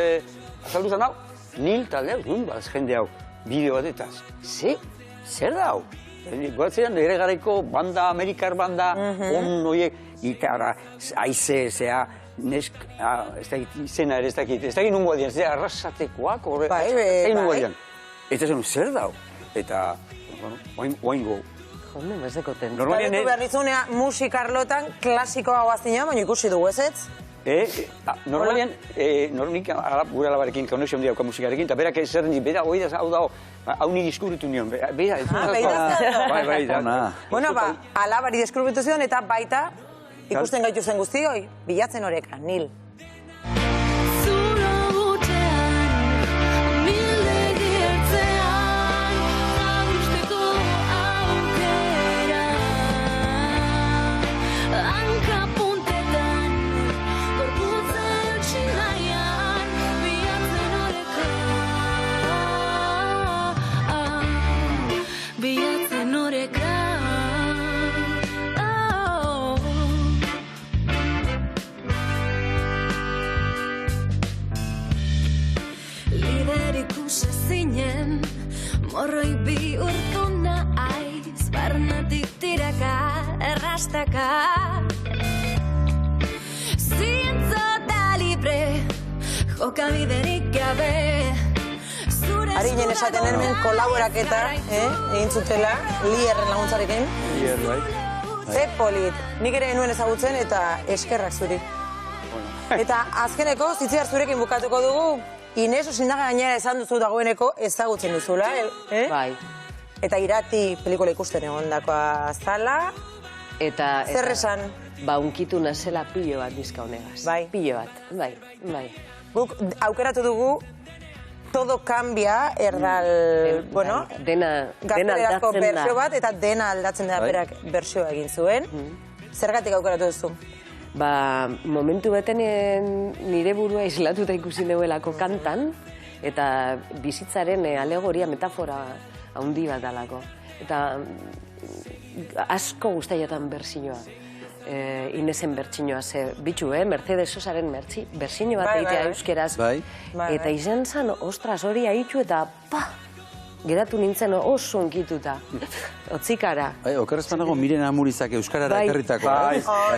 zan hau, nil talde hau, nun bat jende hau, bideo batetaz. Zer da hau? Goatzean, ere garaiko banda, amerikar banda, on horiek, gitarra, aize, zea, nesk, ez dakit, izena ere ez dakit nungo adian, ez da, arrasatekoak, ez dakit nungo adian. Eta zer da hau? Eta, oaingo. Joder, bezeko tentu. Normalien, behar dizunea musikarlotan klasikoa guaztina, baina ikusi dugu ez? Normalien, nik gure alabarekin konexio handia dauka musikarekin, eta berak zer dit, bera, hoi da, hau da, hau ni diskuritu nion, bera, ez da. Bueno, alabari diskuritu zion, eta baita, ikusten gaitu zen guztioi, Bilatzen oreka, nil. Morroi bihurtu naiz, barnetik tiraka, errastaka. Zintzo da libre, jokabiderik gabe. Arinen esaten hemen kolaboraketa, egin zutela, Lierren laguntzarekin. Lier, bai. Ze polit, nik ere nuen ezagutzen eta eskerrak zuri. Eta azkeneko, zitziar zurekin bukatuko dugu, Inez Osindaga gainera esan duzu dagoeneko ezagutzen duzula, Bai. Eta Irati pelikula ikusten egondakoa zala. Zer esan? Ba, unkitu nazela pilo bat bizka honegaz. Bai. Pilo bat, bai. Guk aukeratu dugu Todo Cambia, erdal, bueno, gaztelerako bersio bat, eta dena aldatzen da berak bersioa egin zuen. Zergatik aukeratu duzu? Ba, momentu beten nire burua islatuta ikusi neuelako kantan, eta bizitzaren alegoria, metafora handi bat alako. Eta asko guztaiotan bertsioa. Inezen bertsinoa, bitxu, Mercedes Sosaren bertsino bat egitea euskeraz. Eta izan zan, ostras, hori haitxu eta geratu nintzen oso onkituta. Otzikara. Okerrezpan dago Miren Amurizak euskarara ekarritako.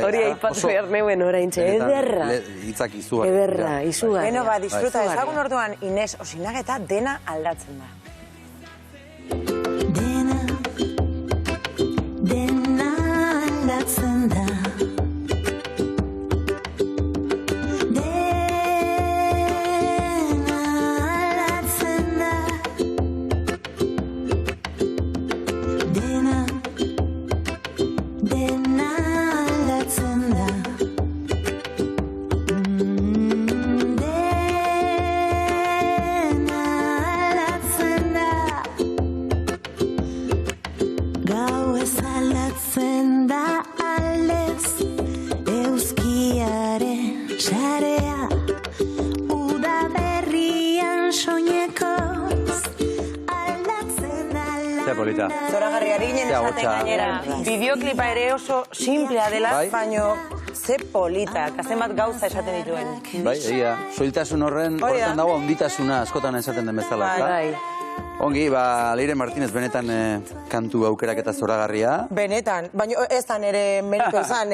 Hori aipatu behar neuen oraintxe, ederra. Hitzak izugarri. Ederra, izugarri. Beno, disfruta, ezagun orduan Inez Osindaga eta dena aldatzen da. Dena aldatzen da. Zoragarri Arinen esaten gainera. Bideoklipa ere oso simplea dela, baino ze polita, kazen bat gauza esaten dituen. Bai, egia, soiltasun horren dago handitasuna askotan esaten den bezala. Ongi, Leire Martínez benetan kantu aukerak eta zoragarria. Benetan, baina ez da nire merito izan,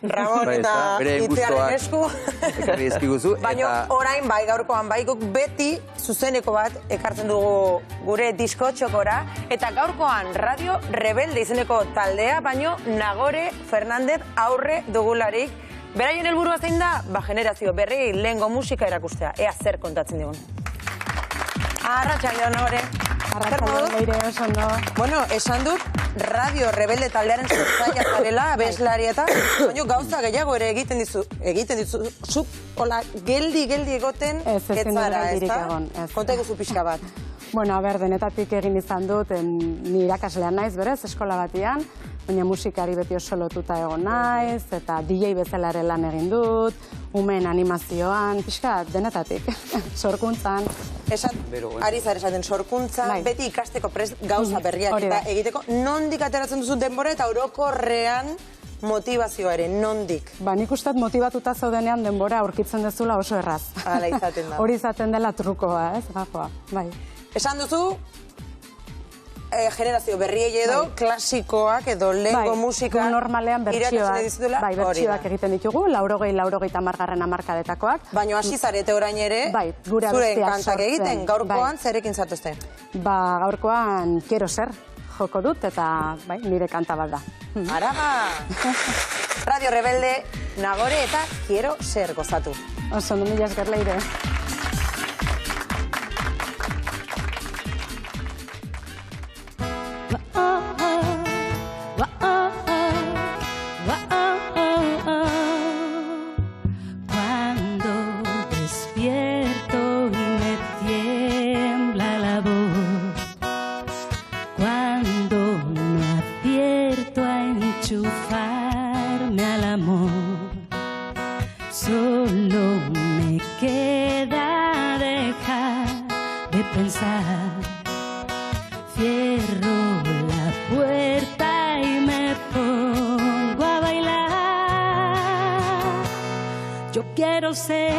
Ramon eta Itziaren esku. Ekarri ezkiguzu. Baina orain gaurkoan guk beti zuzeneko bat ekartzen dugu gure diskotxokora. Eta gaurkoan Radio Rebelde izeneko taldea, baino Nagore Fernández aurre dugularik. Beraien helburua zein da? Generazio berri lehengo musika erakustea. Ea zer kontatzen digun. Arratsaldeon, Nagore. Arratsaldeon, Leire, oso ondo. Bueno, esan dut Radio Rebelde taldearen sortzailea zarela, abeslari eta, baina gauza gehiago ere egiten dizu, zuk, hola, geldi egoten etzara, ez da? Konta eguzu pixka bat. Bueno, denetatik egin izan dut, ni irakaslean naiz berez, eskola batian, baina musikari beti oso lotuta egon naiz, eta DJ bezala ere lan egin dut, umeen animazioan, pixka, denetatik, sorkuntzan. Ari zara esaten sorkuntzan, beti ikasteko prest gauza berriak eta egiteko, nondik ateratzen duzu denbora eta orokorrean motivazioa ere, nondik? Nik uste motivatuta zaudenean denbora aurkitzen dezula oso erraz. Hala izaten da. Hori izaten dela trukoa, ez, gajoa, bai. Esan duzu, generazio berriei edo, klasikoak edo lehengo musika normalean bertsioak egiten ditugu, 80-90 hamarkadetakoak. Baina hasi zarete orain ere, zure kantak egiten, gaurkoan zerekin zatuzte? Gaurkoan Quiero Ser joko dut eta nire kanta bat da. Araga! Radio Rebelde, Nagore eta Quiero Ser gozatu. Oso, mila esker Leire. Quiero ser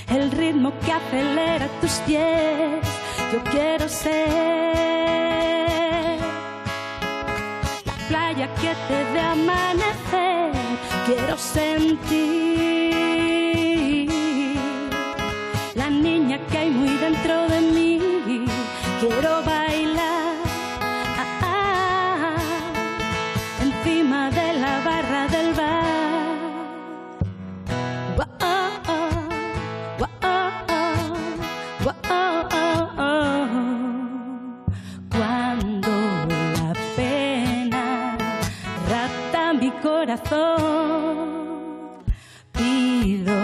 el ritmo que acelera tus pies. Yo quiero ser la playa que te dé amanecer. Quiero sentir la niña que hay muy dentro de mí. Quiero bailar encima de la barra del bar. Cuando la pena rapta mi corazón, pido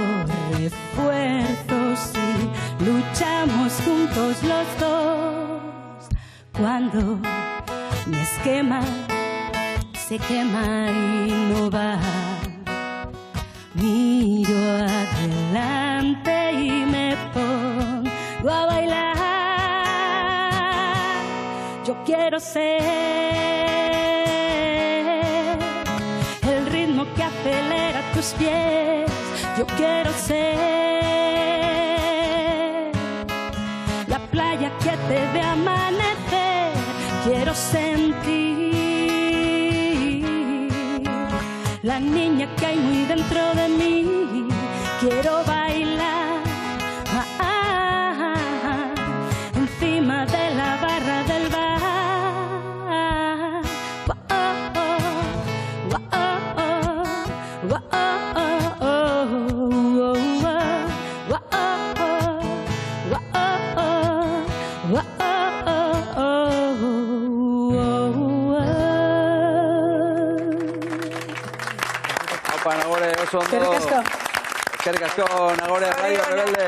refuerzos y luchamos juntos los dos. Cuando mi esquema se quema y no va, miro adelante y me pongo a bailar. Yo quiero ser el ritmo que acelera tus pies. Yo quiero ser la playa que te dé amanecer. Quiero sentir la niña que hay muy dentro de mí. Quiero bailar encima de la barra del bar. Nagore, oso ondo. Eskerrik asko, Nagore, Radio Rebelde.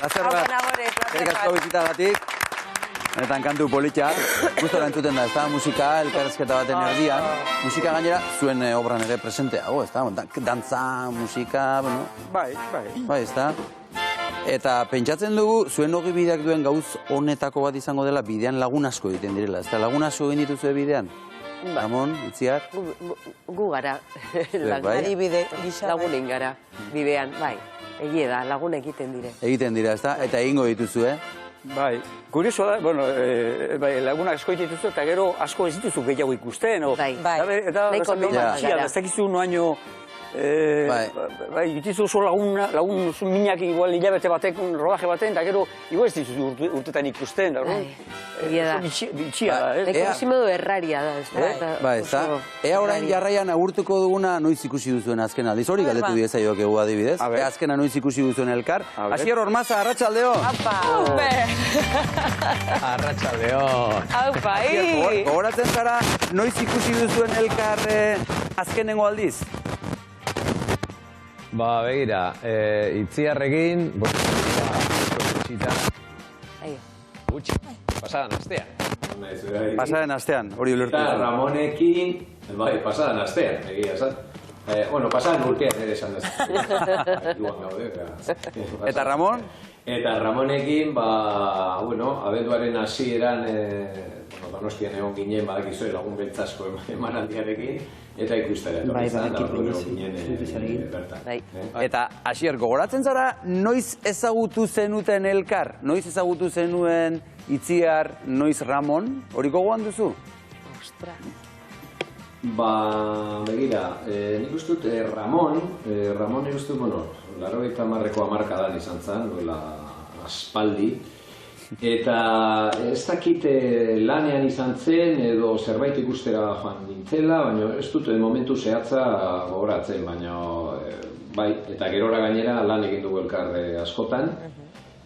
Lazer bat. Eskerrik asko bizitagatik. Honetan kantu politxa. Gustora entzuten da, ez da? Musika, elkarrezketa baten erdian. Musika gainera, zuen obran ere presenteago, ez da? Dantza, musika, bueno. Bai, ez da? Eta pentsatzen dugu, zuen ogibideak duen gauz honetako bat izango dela, bidean lagun asko egiten direla, ez da? Lagun asko egin dituzue bidean? Ramon, Itziar? Gu gara, lagunen gara, bidean, bai. Egie da, lagun egiten dire. Egiten dira, ez da? Eta egingo dituzu, Bai, kurioso da, bueno, lagunak asko dituzu eta gero asko ez dituzu gehiago ikusten. Bai, nahiko normal gara. Ez dakizu noaino, dituzu oso lagun minak igual hilabete batek, rodaje baten, eta gero igual ez dituzu urtetan ikusten. Egia da. Bitxia da, ez? Neko bizimodu erraria da, ez da? Ba, ez da. Ea orain jarraian agurtuko duguna noiz ikusi duzuen azken aldiz. Hori galdetu diezaiok egu adibidez. Ea azkena noiz ikusi duzuen elkar. Asier Ormaza, arratsaldeo. Apa! Arratsaldeo. Aupa, gogoratzen zara noiz ikusi duzuen elkar azkenengo aldiz? Ba, begira, Itziarrekin, gutxi, pasadan astea. Pasaren astean, hori ulertu. Eta Ramonekin, bai, pasadan astean, egia esan. Bueno, pasadan urtean ere esan dut. Eta Ramon? Eta Ramonekin, bueno, abenduaren hasieran, Donostian egon ginen, badakizu, lagun beltzasko emanaldiarekin, eta ikustera. Eta, Asier, gogoratzen zara, noiz ezagutu zenuten elkar? Noiz ezagutu zenuen Itziar, noiz Ramon? Hori gogoan duzu? Ostra. Begira, nik uste dut Ramon nik uste dut, 80ko hamarkadan izan zen, duela aspaldi, eta ez dakit lanean izan zen edo zerbait ikustera joan nintzela, baina ez dut momentu zehatza gogoratzen, baina bai, eta gerora gainera lan egin dugu elkar askotan.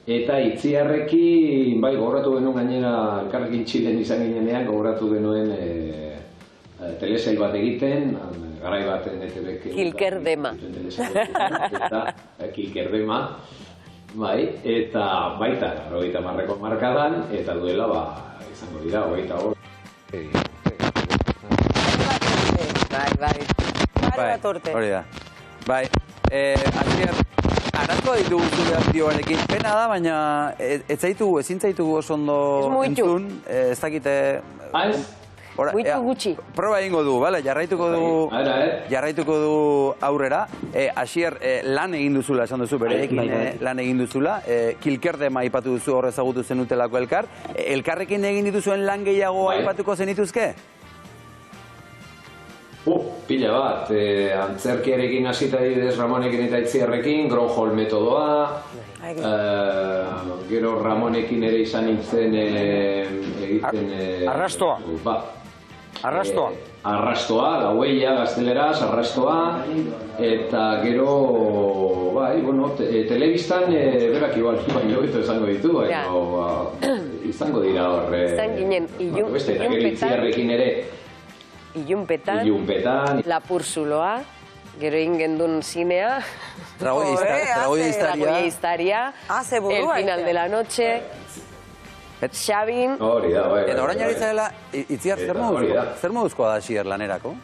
Eta Itziarrekin, bai, gogoratu genuen gainera elkarrekin Txilen izan ginenean, gogoratu genuen telesail bat egiten, garai baten ETB-k... Kilkerdema. Kilkerdema, bai, eta baita, 80ko markadan, eta duela, izango dira, 85. Bai. Hori da. Bai, Asier, arazoa ditugu zure aktioarekin. Pena da, baina ezin zaitugu oso ondo entzun. Ez dakite... Muitu gutxi. Proba egingo du, bale? Jarraituko du aurrera. Asier, lan egin duzula, esan duzu, bereekin lan egin duzula. Kilkerdema aipatu duzu, hor ezagutu zenutelako elkar. Elkarrekin egin dituzuen lan gehiago aipatuko zenituzke? Pila bat, antzerkiarekin hasita didez Ramonekin eta Itziarrekin, Gronholm metodoa, gero Ramonekin ere izan nintzen egiten... Arrastoa. Arrastoa. Arrastoa, la huella gazteleraz, arrastoa, eta gero, bai, bueno, telebistan berak igual baino beto izango ditu, izango dira hor... Izan ginen, Itziarrekin ere... Ilunpetan, Lapurzuloa, gero ingendun zinea, Tragoia Iztaria, El final de la noche, Xabin... Eta orain ari zarela, Itziar, zer moduzkoa da Asier lanerako?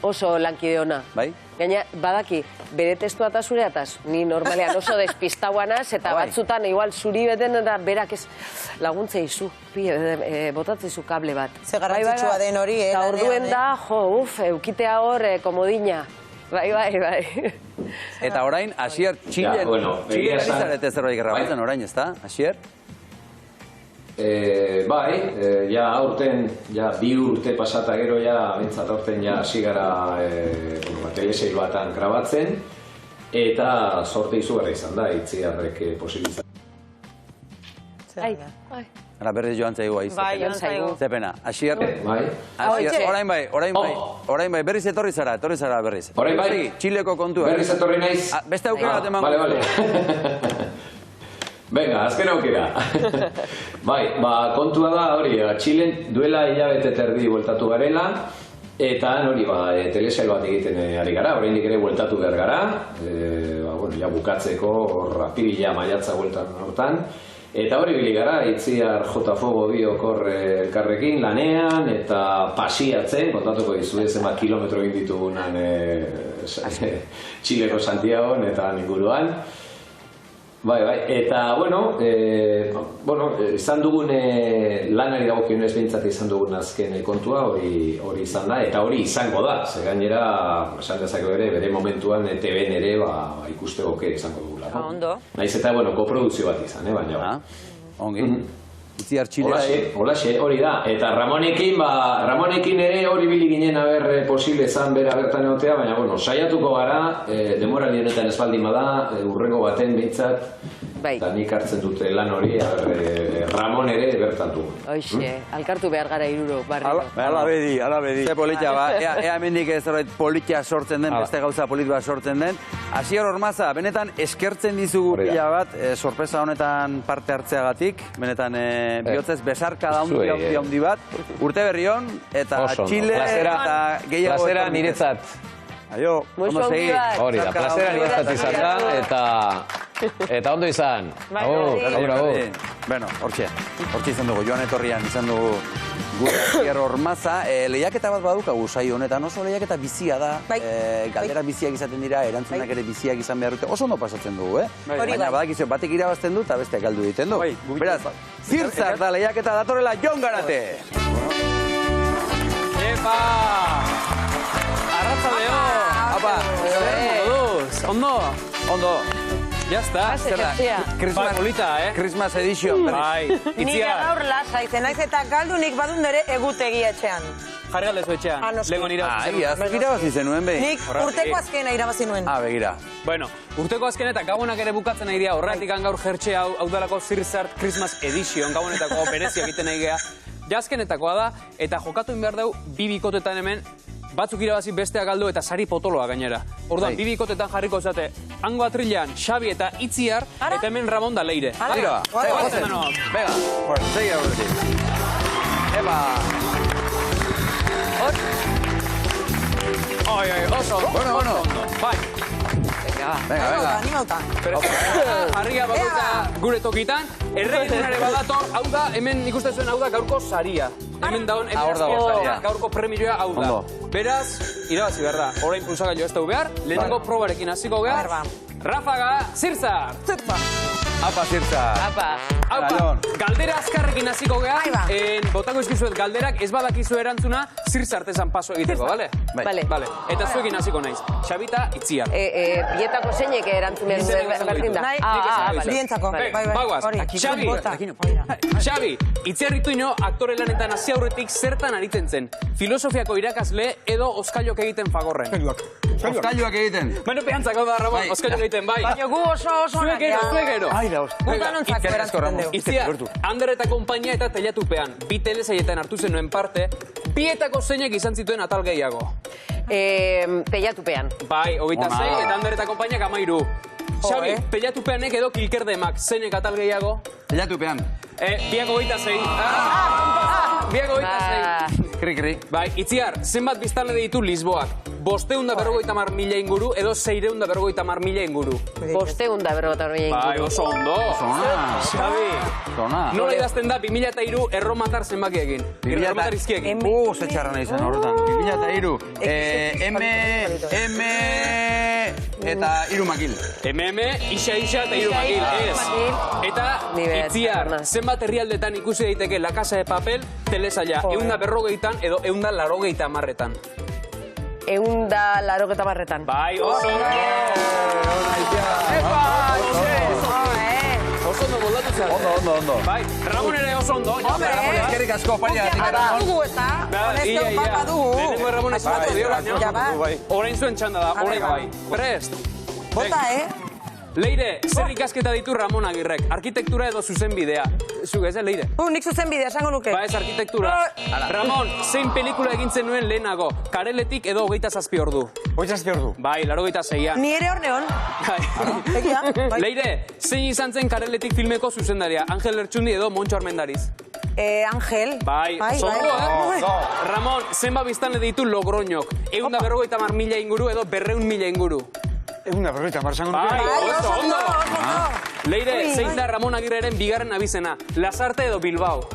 Oso lankide ona. Bai? Gaina, badaki, bere testua eta zure ataz, ni normalean oso despistauanaz, eta batzutan, igual, zuri beten eta berak ez laguntza izu, botatzen zu kable bat. Ze garrantzitsua den hori, Eta orduen da, eukitea hor, komodina. Bai. Eta orain, Asier, Txilen ari zarete zerbait grabatzen orain, ez da, Asier? Bai, ja aurten, ja 2 urte pasata gero, ja bentsat aurten ja hasi gara telesail batan grabatzen, eta sorte izugarra izan da, Itziarrek posibilizatu. Ara berriz joan zaigu aiz. Bai, joan zaigu. Zepena, Asier, orain bai, berriz etorri zara berriz. Orain bai? Txileko kontua. Berriz etorri naiz. Beste aukera bat emango. Vale. Venga, azken aukera. Bai, kontua da hori, Txilen duela hilabete terdi bueltatu garela, eta hori, telesail bat egiten ari gara, oraindik ere bueltatu behar gara, ja bukatzeko, apirila maiatza bueltan hortan, eta hori bili gara, Itziar Jotafogo biok hor elkarrekin lanean, eta pasiatzen, kontatuko dizu zenbat kilometro egin ditugunan Txileko Santiagon eta inguruan. Bai, eta, bueno, izan dugun lanari dagokionez behintzat izan dugun azken kontua hori izan da, eta hori izango da, ze gainera, esan dezakegu ere, bere momentuan TV-n ere ikustegoke izango dugula. Ondo. Naiz eta, koprodukzio bat izan, baina. Ongi. Itziar Txilea. Holaxe, hori da. Eta Ramonekin ere hori bili ginen posible zan bera bertan egotea, baina, saiatuko gara, demorali honetan ez baldin bada, urrengo baten behintzat, eta nik hartzen dute lan hori, Ramon ere bertan du. Hoxe, alkartu behar gara iruro, barrio. Ala bedi. Ze politia ba, ea hemendik ez zerbait politia sortzen den, beste gauza polit bat sortzen den. Asier Ormaza, benetan eskertzen dizugu pila bat, sorpresa honetan parte hartzeagatik, benetan bihotzez besarka da handi bat, urte berri hon, eta Txile, eta gehiago... Plazera niretzat. Aio, ondo segi. Hori da, plazera niretzat izan da, eta ondo izan. Bueno, hortxe izan dugu, joan etorrian izan dugu gure Asier Ormaza, lehiaketa bat badukagu saio honetan, oso lehiaketa bizia da, galdera biziak izaten dira, erantzunak ere biziak izan behar dute, oso ondo pasatzen dugu, baina badakizue, batek irabazten du eta besteak galdu egiten du. Beraz, Zirzar da lehiaketa datorrela Jon Garate! Epa! Arratzaldeo! Apa! Ondo? Ondo. Ya está. Christmas edition. Bai. Nire gaur lasai, zenaiz eta galdu nik badun nire egutegi etxean. Jarri galdezu etxean. Lengo nire irabazi zenuen behin. Nik urteko azkena irabazi nuen. Begira. Bueno, urteko azken eta gabonak ere bukatzen nahi dira, horretik gaur jertxe hau dalako Zirzart Christmas Edition, gabonetako bereziak egiten nahi gea. Jaskenetakoa da, eta jokatu behar dugu bi bikotetan hemen, batzuk irabazi besteak galdu eta sari potoloa gainera. Orduan, bi bikotetan jarriko zate, hango atrilean Xabi eta Itziar, eta hemen Ramon da Leire. Bega, segi aurretik. Eba! Oso, bueno. Bai. Venga. Animauta. Harria bakoitza gure tokitan, erreginare badator, hau da, hemen ikusten zuen hau da gaurko saria. Hemen dagoen, gaurko premioa hau da. Beraz, irabazi behar da, orain pulsagailu ez dugu behar, lehenengo probarekin hasiko behar. Rafaga, Zirzar! Apa, Zirzar! Apa, galdera azkarrekin hasiko geha, botako izkizuet galderak ez badakizu erantzuna Zirzart esan paso egiteko, bale? Bale. Eta zuekin hasiko naiz, Xabita, Itziar. Bietako zeinek erantzunen berdin da. Bientzako. Bagoaz, Xabi, Itziar ituino aktore lanetan hasi aurretik zertan aritzen zen. Filosofiako irakasle edo oskailok egiten fagorren. Oskailuak egiten. Baina pehantzak hau da, Ramon, oskailok egiten, bai. Baina gu oso Zuegero. Gutanontzako erantzuten dugu. Itziar, Ander eta konpainia eta telatupean, bi telesaietan hartu zenuen parte, bietako zeinek izan zituen atal gehiago. Telatupean. Bai, 26 eta Ander eta konpainiak 13. Xabi, telatupeanek edo kilkerdemak zeinek atal gehiago? Telatupean. Biak 26. Biak 26. Kri. Bai, Itziar, zenbat biztanle ditu Lisboak? 550.000 inguru edo 650.000 inguru? 550.000 inguru. Bai, oso ondo. Xabi, nola idazten da 2003 erromatar zenbakiekin? Erromatar izkiekin. Ze txarra nahi zen horretan. 2003. M eta irumakil. Isa eta irumakil. Eta Itziar, zenbat herrialdetan ikusi daiteke La Casa de Papel, telesaila, 150 edo 180. 180. Bai, oso ondo! Oso ondo moldatu zera. Ondo. Bai, Ramon ere oso ondo. Eskerrik asko, paria. Dugu eta, honezko papa dugu. Lehenengo Ramon esmatu dio, orain zuen txanda da, orain bai. Prest. Bota, Leire, zer ikasketa ditu Ramon Agirrek? Arkitektura edo zuzenbidea? Zuk ez, Leire? Nik zuzenbidea, esango nuke. Ba ez, arkitektura. Ramon, zein pelikula egintzen nuen lehenago? Kareletik edo 27 ordu? 27 ordu? Bai, 86an. Ni ere hor neon. Leire, zein izan zen Kareletik filmeko zuzendaria? Angel Lertxundi edo Montxo Armendariz? Angel. Bai, Ramon, zenba biztanle ditu Logroñok? 150.000 inguru edo 200.000 inguru? 150 zango nuke. Bai, oso ondo. Leire, zein da Ramon Agirreren bigarren abizena? Lasarte edo Bilbao?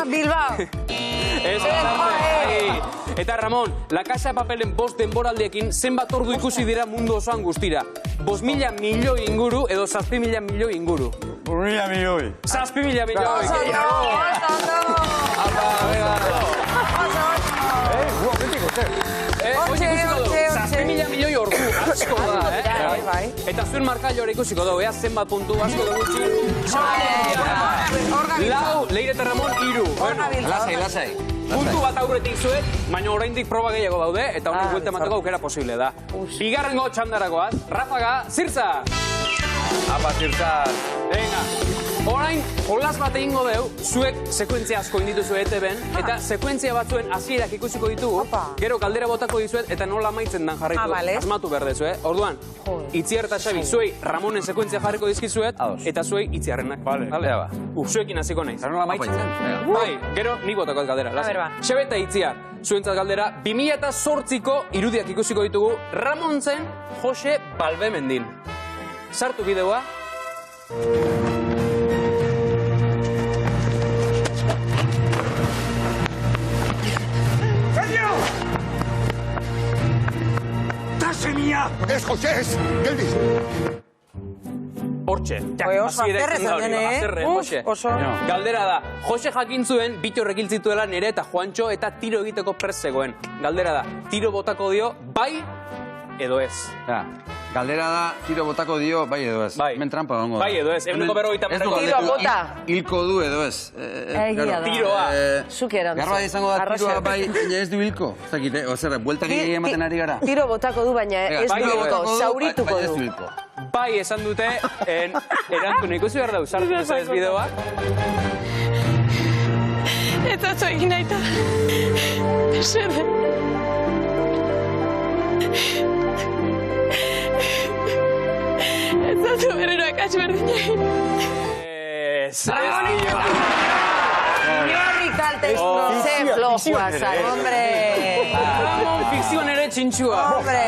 Bilbao. Ez, Lasarte. Eta Ramon, La Casa de Papelen 5 denboraldiekin zenbat ordu ikusi dira mundu osoan guztira? 5.000 milioi inguru edo 7.000 milioi inguru? 5.000 milioi. 7.000 milioi. Oso Mila milioi ordu, asko da, Eta zuen markailoa ikusiko dugu, zenbat puntu asko dugu txin. Lau, Leire eta Ramon, 3. Lasai. Puntu bat aurretik zuet, baina oraindik proba gehiago daude, eta honek buelta emateko aukera posible da. Bigarrengo txandarakoaz, Rafaga, Zirzar! Apa, Zirzar! Venga, orain, jolas bat egingo deu, zuek sekuentzia asko indituzu ETV-en, eta sekuentzia batzuen hasierak ikusiko ditugu, gero galdera botako dizuet, eta nola amaitzen dan jarritu. Asmatu behar dezu, Orduan, Itziar eta Xabi, zuei Ramonen sekuentzia jarriko dizkizuet, eta zuei Itziarrenak. Zuekin hasiko naiz. Nola amaitzen? Bai, gero nik botako galdera. Xabi eta Itziar, zuentzat galdera, 2008ko irudiak ikusiko ditugu, Ramon zen Jose Balbemendin. Sartu bideoa. semia! Ez, Jose, ez! Geldiz! Hortxe. Oso azterre zen oso. Galdera da, Jose jakin zuen bito horrek zituela nere eta Juantxo eta tiro egiteko prest zegoen. Galdera da, tiro botako dio, bai edo ez. Galdera da, tiro botako dio, bai edo ez. Hemen trampa gongo. Bai edo ez, eguneko 50 Tiroa bota. Hilko du edo ez. Egia da. Tiroa. Zuk erantzun. Garba izango da tiroa bai, ez du hilko. Ez dakit, ozer, bueltak egin ematen ari gara. Tiro botako du, baina ez du hilko, zaurituko du. Bai esan dute, erantzun ikusi behar dauz, sartu ez bideoa. Eta atzo egin nahi eta... Esede. Ez datu berrero akats berdin. Inorri kalte izan. Ze flojua zan, hombre. Ramon fikzioan ere txintxua. Hombre,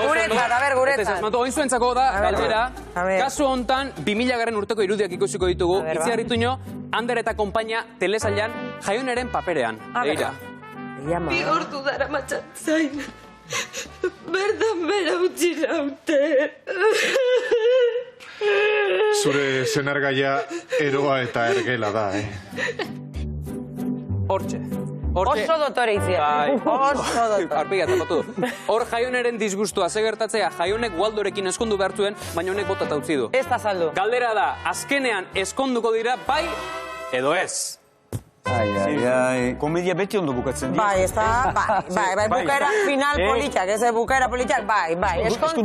guretzat, a ber, guretzat. Oin zuentzako da, galdera, kasu hontan 2000 urteko irudiak ikusiko ditugu, Itziarrituño, Ander eta konpainia telesailan Jaioneren paperean. Begira. Bi ordu dara matxatzain. Berdan bera utzi naute. Zure zenargaia eroa eta ergela da, Hortxe. Oso dotore izia. Oso dotore. Arpiga, tapatu du. Hor Jaioneren disgustua segertatzea, Jaionek Waldorekin eskondu behartuen, baina honek botata utzi du. Ez da saldu. Galdera da, azkenean eskonduko dira, bai edo ez. Komedia beti ondo bukatzen dira. Bai, ez da, bai, bukaera final politiak, ez bukaera politiak, bai, eskondu.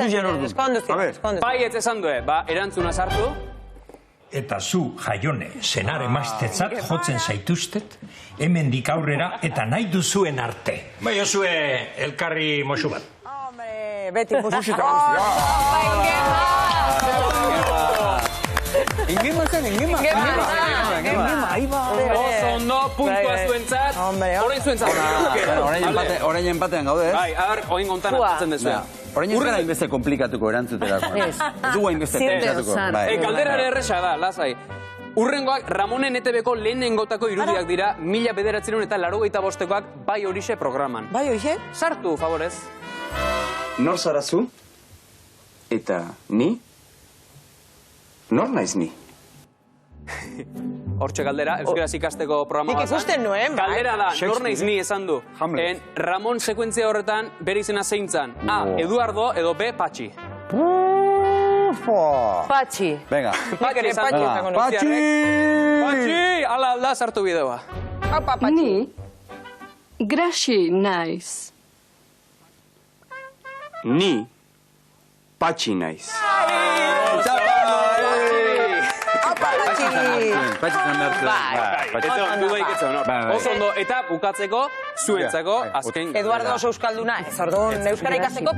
Bai, ez esan du, erantzuna sartu. Eta zu, Jaione, senar emaztetzat jotzen zaituztet, hemendik aurrera eta nahi duzuen arte. Bai, osue, elkarri mosu bat. Hombre, beti musika. Ingema zen. Oso ondo, puntua zuentzat. Horein zuentzat. Horein empatean gaude, ez? Bai, oin gontan hartzen dezuen. Horein ez gara hainbeste komplikatuko erantzuterako. Ez du hainbeste komplikatuko. Galdera erresa da, lasai. Urrengoak Ramonen ETB-ko lehenengotako irudiak dira, 1985koak bai horixe programan. Bai horixe? Sartu, favorez. Nor zarazu? Eta ni? Nor naiz ni? Hortxe galdera, euskaraz ikasteko programa bat. Nik ikusten nuen, bai. Galdera da, nor naiz ni esan du. Ramon sekuentzia horretan bere izena zeintzan. A, Eduardo edo B, Patxi. Patxi. Venga. Patxi esan du. Patxi! Ala alda sartu bideoa. Ni Graxi naiz. Ni Patxi naiz. Oso ondo, eta bukatzeko, zuentzako, azken... Eduardo oso euskalduna, ez orduan euskara ikasteko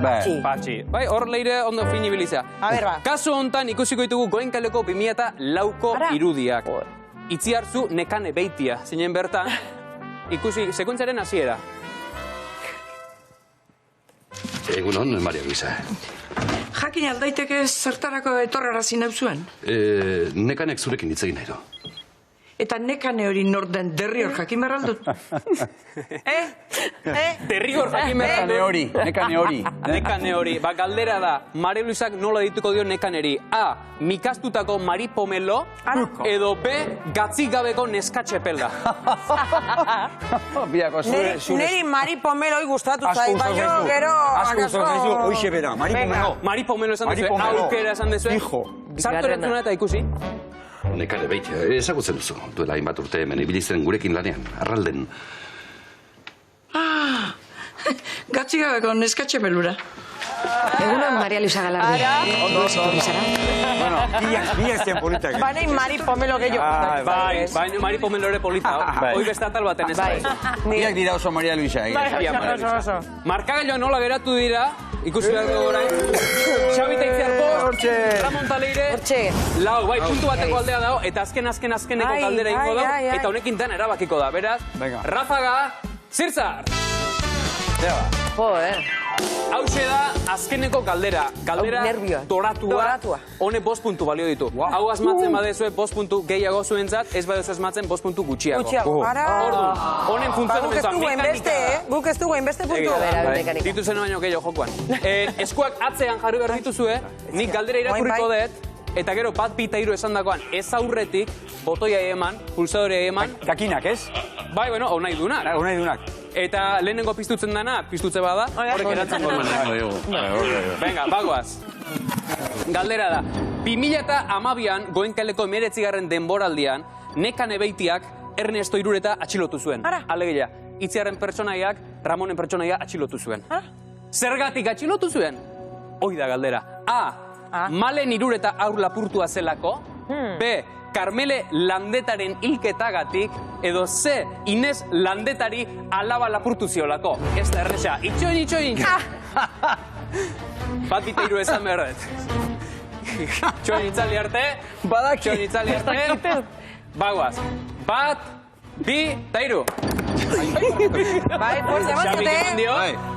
Patxi. Bai, hor leire ondo finibilizea. Kasu hontan ikusiko ditugu Goenkaleko 2004ko irudiak. Itziarzu Nekane Beitia, zinen bertan, ikusi sekuentzaren hasiera. Egunon, Maria Luisa. Jakin aldaiteke zertarako etorrarazi nauzuen? Nekanek zurekin hitz egin nahi du. Eta nekane hori nor den derrior jakin behar aldut? Derrior jakin behar aldut? Nekane hori. Ba, galdera da, Maria Luisak nola dituko dio nekaneri? A, mikastutako Mari Pomelo, edo B, gatzik gabeko neskatxepelda. Neri Mari Pomelo gustatu zait, baina gero... Hoixe bera, Mari Pomelo. Mari Pomelo esan dezue, aukera esan dezue. Sartu erantzuna eta ikusi. Nekane Beitia, ezagutzen duzu. Duela hainbat urte hemen ibilizen gurekin lanean, arralden. Gatzik gabeko neskatxepelura. Egunon, Maria Luisa Galardi. Ondo etorri zara. Bueno, biak zian politak. Baina Mari Pomelo gehiago. Bai, Mari Pomelo ere polita. Hoi beste atal baten ez da. Biak dira oso Maria Luisa. Markagailoa nola geratu dira, ikusi behar dugu orain. Xabi Teitziarko, Ramon Taleire. Lau, bai, puntu bateko aldea dago, eta azkeneko kaldera ingo dago, eta honekin dan erabakiko da. Beraz, Rafaga, Zirtzar! Jo, Hauxe da azkeneko galdera. Galdera doratua. Hone 5 puntu balio ditu. Hau asmatzen badezue 5 puntu gehiago zuentzat, ez badezu asmatzen 5 puntu gutxiago. Orduan, honen funtzionamendua mekanika. Guk ez dugu hainbeste puntu. Ditu zen baino gehiago jokoan. Eskuak atzean jarri behar dituzue, nik galdera irakurriko dut, eta gero bat bita hiru esan dagoan, ez aurretik, botoia eman, pulsadorea eman. Jakinak, ez? Bai, bueno, hau nahi dunak. Eta lehenengo piztutzen dana, piztutze bada, horrek eratzen gormanen. Venga, bagoaz. Galdera da, 2012an Goenkaleko 19. denboraldian, Nekane Beitiak Ernesto Irureta atxilotu zuen. Alegia, Itziarren pertsonaiak, Ramonen pertsonaia atxilotu zuen. Zergatik atxilotu zuen? Hoi da galdera. A. Malen Irureta aur lapurtua zelako. B. Karmele Landetaren hilketagatik. Edo C. Inez Landetari alaba lapurtu ziolako. Ez da erresa. Itxoin. Bat bita hiru esan behar dut. Txoin itzali arte. Txoin itzali arte. Bagoaz. Bat, bi, eta hiru. Bai, fuerza batzute.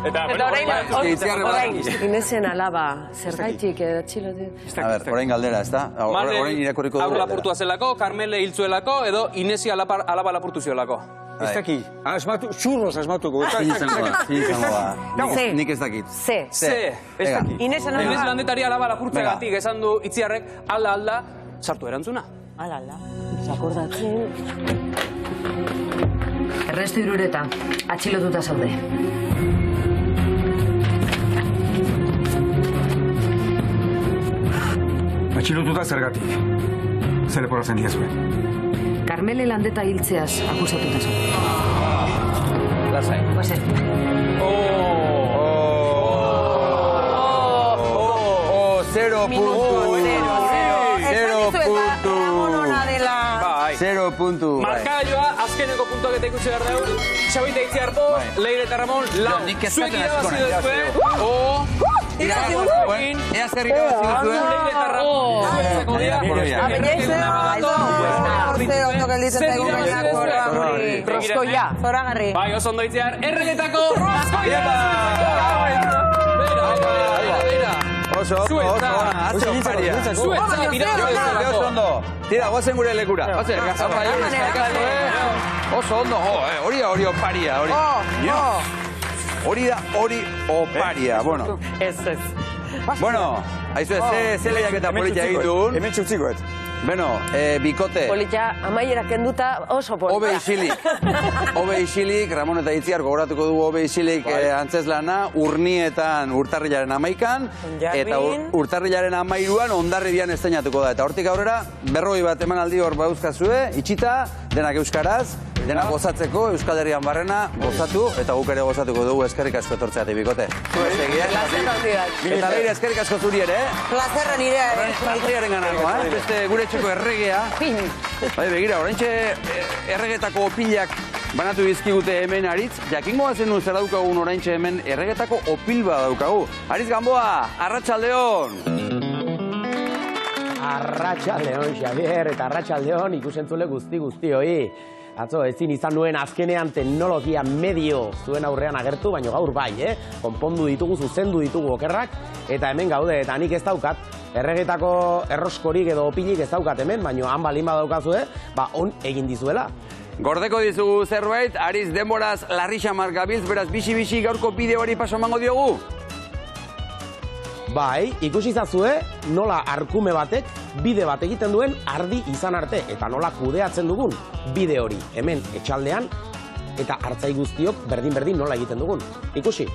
Eta orain. Inezen alaba, zergaitik atxilotu. A ber, orain galdera, ez da? Orain irakurriko dugu. Aur lapurtua zelako, Karmele hiltzuelako, edo Inezi alaba lapurtu ziolako. Ez daki. Churros asmatuko. Nik ez dakit. C. Inez Landetari alaba lapurtzeagatik esan du Itziarrek alda, sartu erantzuna. Alda. Zakordatzen. Ernesto Irureta, atxilotuta zaude. Atxilotuta zergatik. Zer leporatzen diazue? Karmele Landeta hiltzeaz akusatuta zaude. Lasai. Guazen. Zero puntu. Markaioa, azkeneko puntuak eta ikusi behar dugu. Xabita Itziar bost, Leire eta Ramon lau. Zuek irabazi duzue. Ea zer irabazi duzue. Leire eta Ramon. Roskoia. Zoragarri. Bai, oso ondo Itziar. Erregetako Roskoia! Oso ondo. Tira, guazen gure lekura. Oso ondo. Hori oparia. Hori da oparia. Bueno. Bueno, haizu ze lehiak eta politia egitun. Hemen txutzikoet. Beno, bikote. Politia amaiera kenduta oso politia. Obe isilik, Ramon eta Itziar gogoratuko dugu obe isilik antzeslana, urnietan urtarrilaren 11an, eta urtarrilaren 13an Hondarribian estreinatuko da. Eta hortik aurrera, 40 bat emanaldi hor bauzkazue, itxita, denak euskaraz, denak gozatzeko, Euskal Herrian barrena, gozatu, eta guk ere gozatuko dugu eskerrik asko etortzeatik bikote. Eta Leire eskerrik asko zuri ere, Plazerra nirea ere. Plazerren ganako, beste gure txeko erregea. Bai, begira, oraintxe erregetako opilak banatu dizkigute hemen Aritz. Jakingo bazen zer daukagun oraintxe hemen erregetako opil bat daukagu. Aritz Gamboa, arratsaldeon! Arratsaldeon, Xavier, eta arratsaldeon ikusentzule guzti hoi. Atzo, ezin izan nuen azkenean teknologia medio zuen aurrean agertu, baina gaur bai, konpondu ditugu, zuzendu ditugu okerrak, eta hemen gaude, eta nik ez daukat, erregetako erroskorik edo opilik ez daukat hemen, baina han balin badaukazue, on egin dizuela. Gordeko dizugu zerbait, Aritz denboraz larri xamar gabiltz, beraz bixi gaurko bideoari paso emango diogu? Bai, ikusi zazue nola arkume batek bide bat egiten duen ardi izan arte, eta nola kudeatzen dugun bide hori hemen etxaldean, eta hartzai guztiok berdin nola egiten dugun. Ikusi.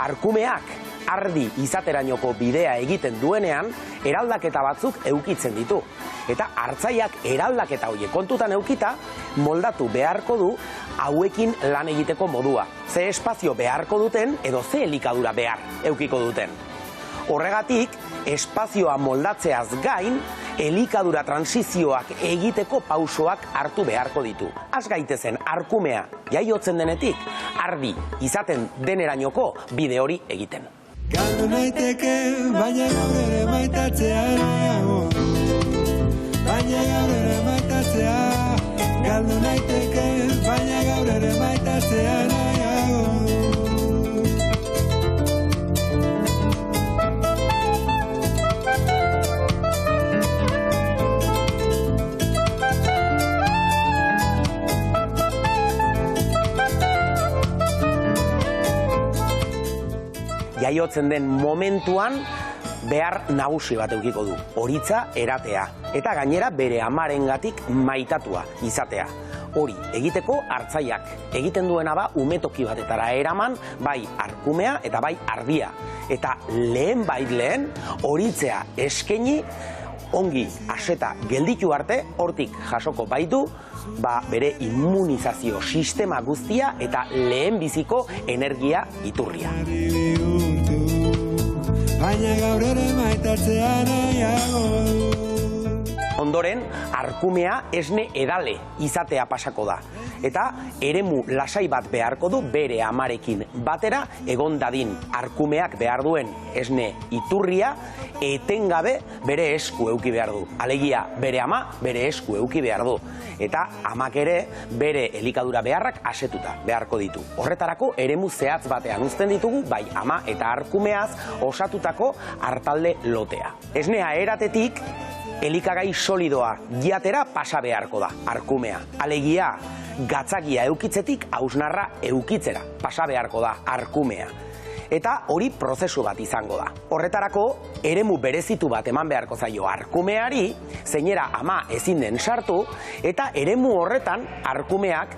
Arkumeak ardi izaterainoko bidea egiten duenean, eraldaketa batzuk eukitzen ditu. Eta hartzaiak eraldaketa horiek kontutan eukita, moldatu beharko du hauekin lan egiteko modua. Ze espazio beharko duten edo ze elikadura behar eukiko duten. Horregatik, espazioa moldatzeaz gain, elikadura transizioak egiteko pausoak hartu beharko ditu. Az gaitezen arkumea jaiotzen denetik, ardi izaten denerainoko bide hori egiten. Galdu naiteke, baina gaur ere maitatzea nahiago du. Baina gaur ere maitatzea, galdu naiteke, baina gaur ere maitatzea nahiago du. Jaiotzen den momentuan behar nagusi bat eukiko du, horitza eratea, eta gainera bere amarengatik maitatua izatea. Hori egiteko hartzaiak egiten duena da umetoki batetara eraman, bai arkumea eta bai ardia. Eta lehen horitzea eskaini, ongi aseta gelditu arte, hortik jasoko baitu, bere immunizazio sistema guztia eta lehen biziko energia iturria. Baina gaur ere maitatzea nahiago du. Ondoren, arkumea esne edale izatea pasako da. Eta eremu lasai bat beharko du bere amarekin batera egon dadin. Arkumeak behar duen esne iturria etengabe bere esku euki behar du. Alegia, bere ama bere esku euki behar du. Eta amak ere bere elikadura beharrak asetuta beharko ditu. Horretarako eremu zehatz batean uzten ditugu, bai ama eta arkumeaz osatutako hartalde lotea. Esnea eratetik elikagai solidoa jatera pasa beharko da, arkumea. Alegia, gatzagia eukitzetik hausnarra eukitzera pasa beharko da, arkumea. Eta hori prozesu bat izango da. Horretarako, eremu berezitu bat eman beharko zaio arkumeari, zeinera ama ezin den sartu, eta eremu horretan arkumeak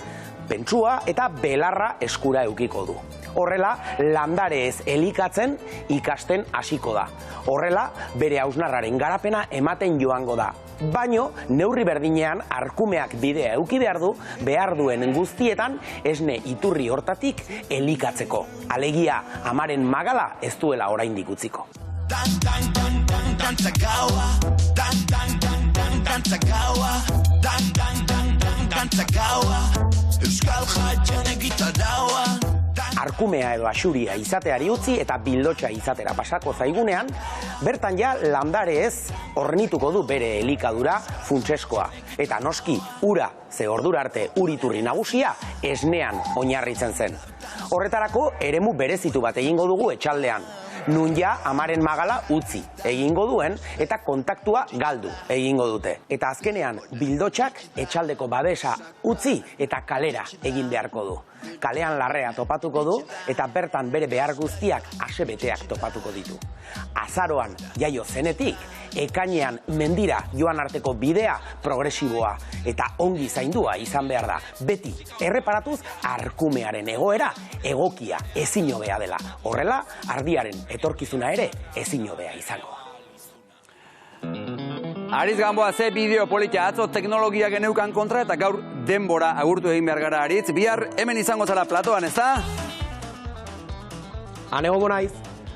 pentsua eta belarra eskura eukiko du. Horrela, landarez elikatzen ikasten hasiko da. Horrela, bere hausnarraren garapena ematen joango da. Baino, neurri berdinean arkumeak bidea euki behar duen guztietan esne iturri hortatik elikatzeko. Alegia, amaren magala ez duela oraindik utziko. Arkumea edo axuria izateari utzi eta bildotxa izatera pasako zaigunean, bertan ja landarez hornituko du bere elikadura funtseskoa. Eta noski, ura, ze ordura arte uriturri nagusia, esnean oinarritzen zen. Horretarako eremu berezitu bat egingo dugu etxaldean. Nun ja amaren magala utzi egingo duen eta kontaktua galdu egingo dute. Eta azkenean bildotxak etxaldeko babesa utzi eta kalera egin beharko du. Kalean larrea topatuko du eta bertan bere behar guztiak asebeteak topatuko ditu. Azaroan jaio zenetik, ekainean mendira joan arteko bidea progresiboa eta ongi zaindua izan behar da. Beti erreparatuz arkumearen egoera egokia ezin hobea dela. Horrela, ardiaren etorkizuna ere ezin hobea izango. Aritz Gamboa, ze bideo politia, atzo teknologia geneukan kontra eta gaur denbora agurtu egin behar gara, Aritz. Bihar hemen izango zara platoan, ez da? Anegongo naiz.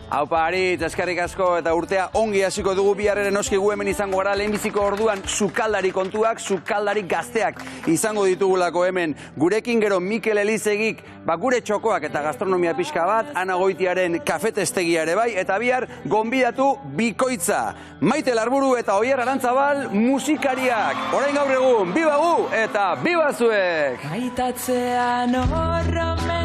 Haupa, Aritz, eskerrik asko eta urtea ongi hasiko dugu bihar ere noski gu hemen izango gara lehenbiziko orduan sukaldari kontuak, sukaldari gazteak izango ditugulako hemen. Gurekin gero Mikel Elizegik gure txokoak eta gastronomia pixka bat, Ana Goitiaren kafetestegia ere bai, eta bihar gonbidatu bikoitza. Maite Larburu eta Oier Arantzabal musikariak. Orain gaur egun, biba gu eta biba zuek! Maitatzean horrome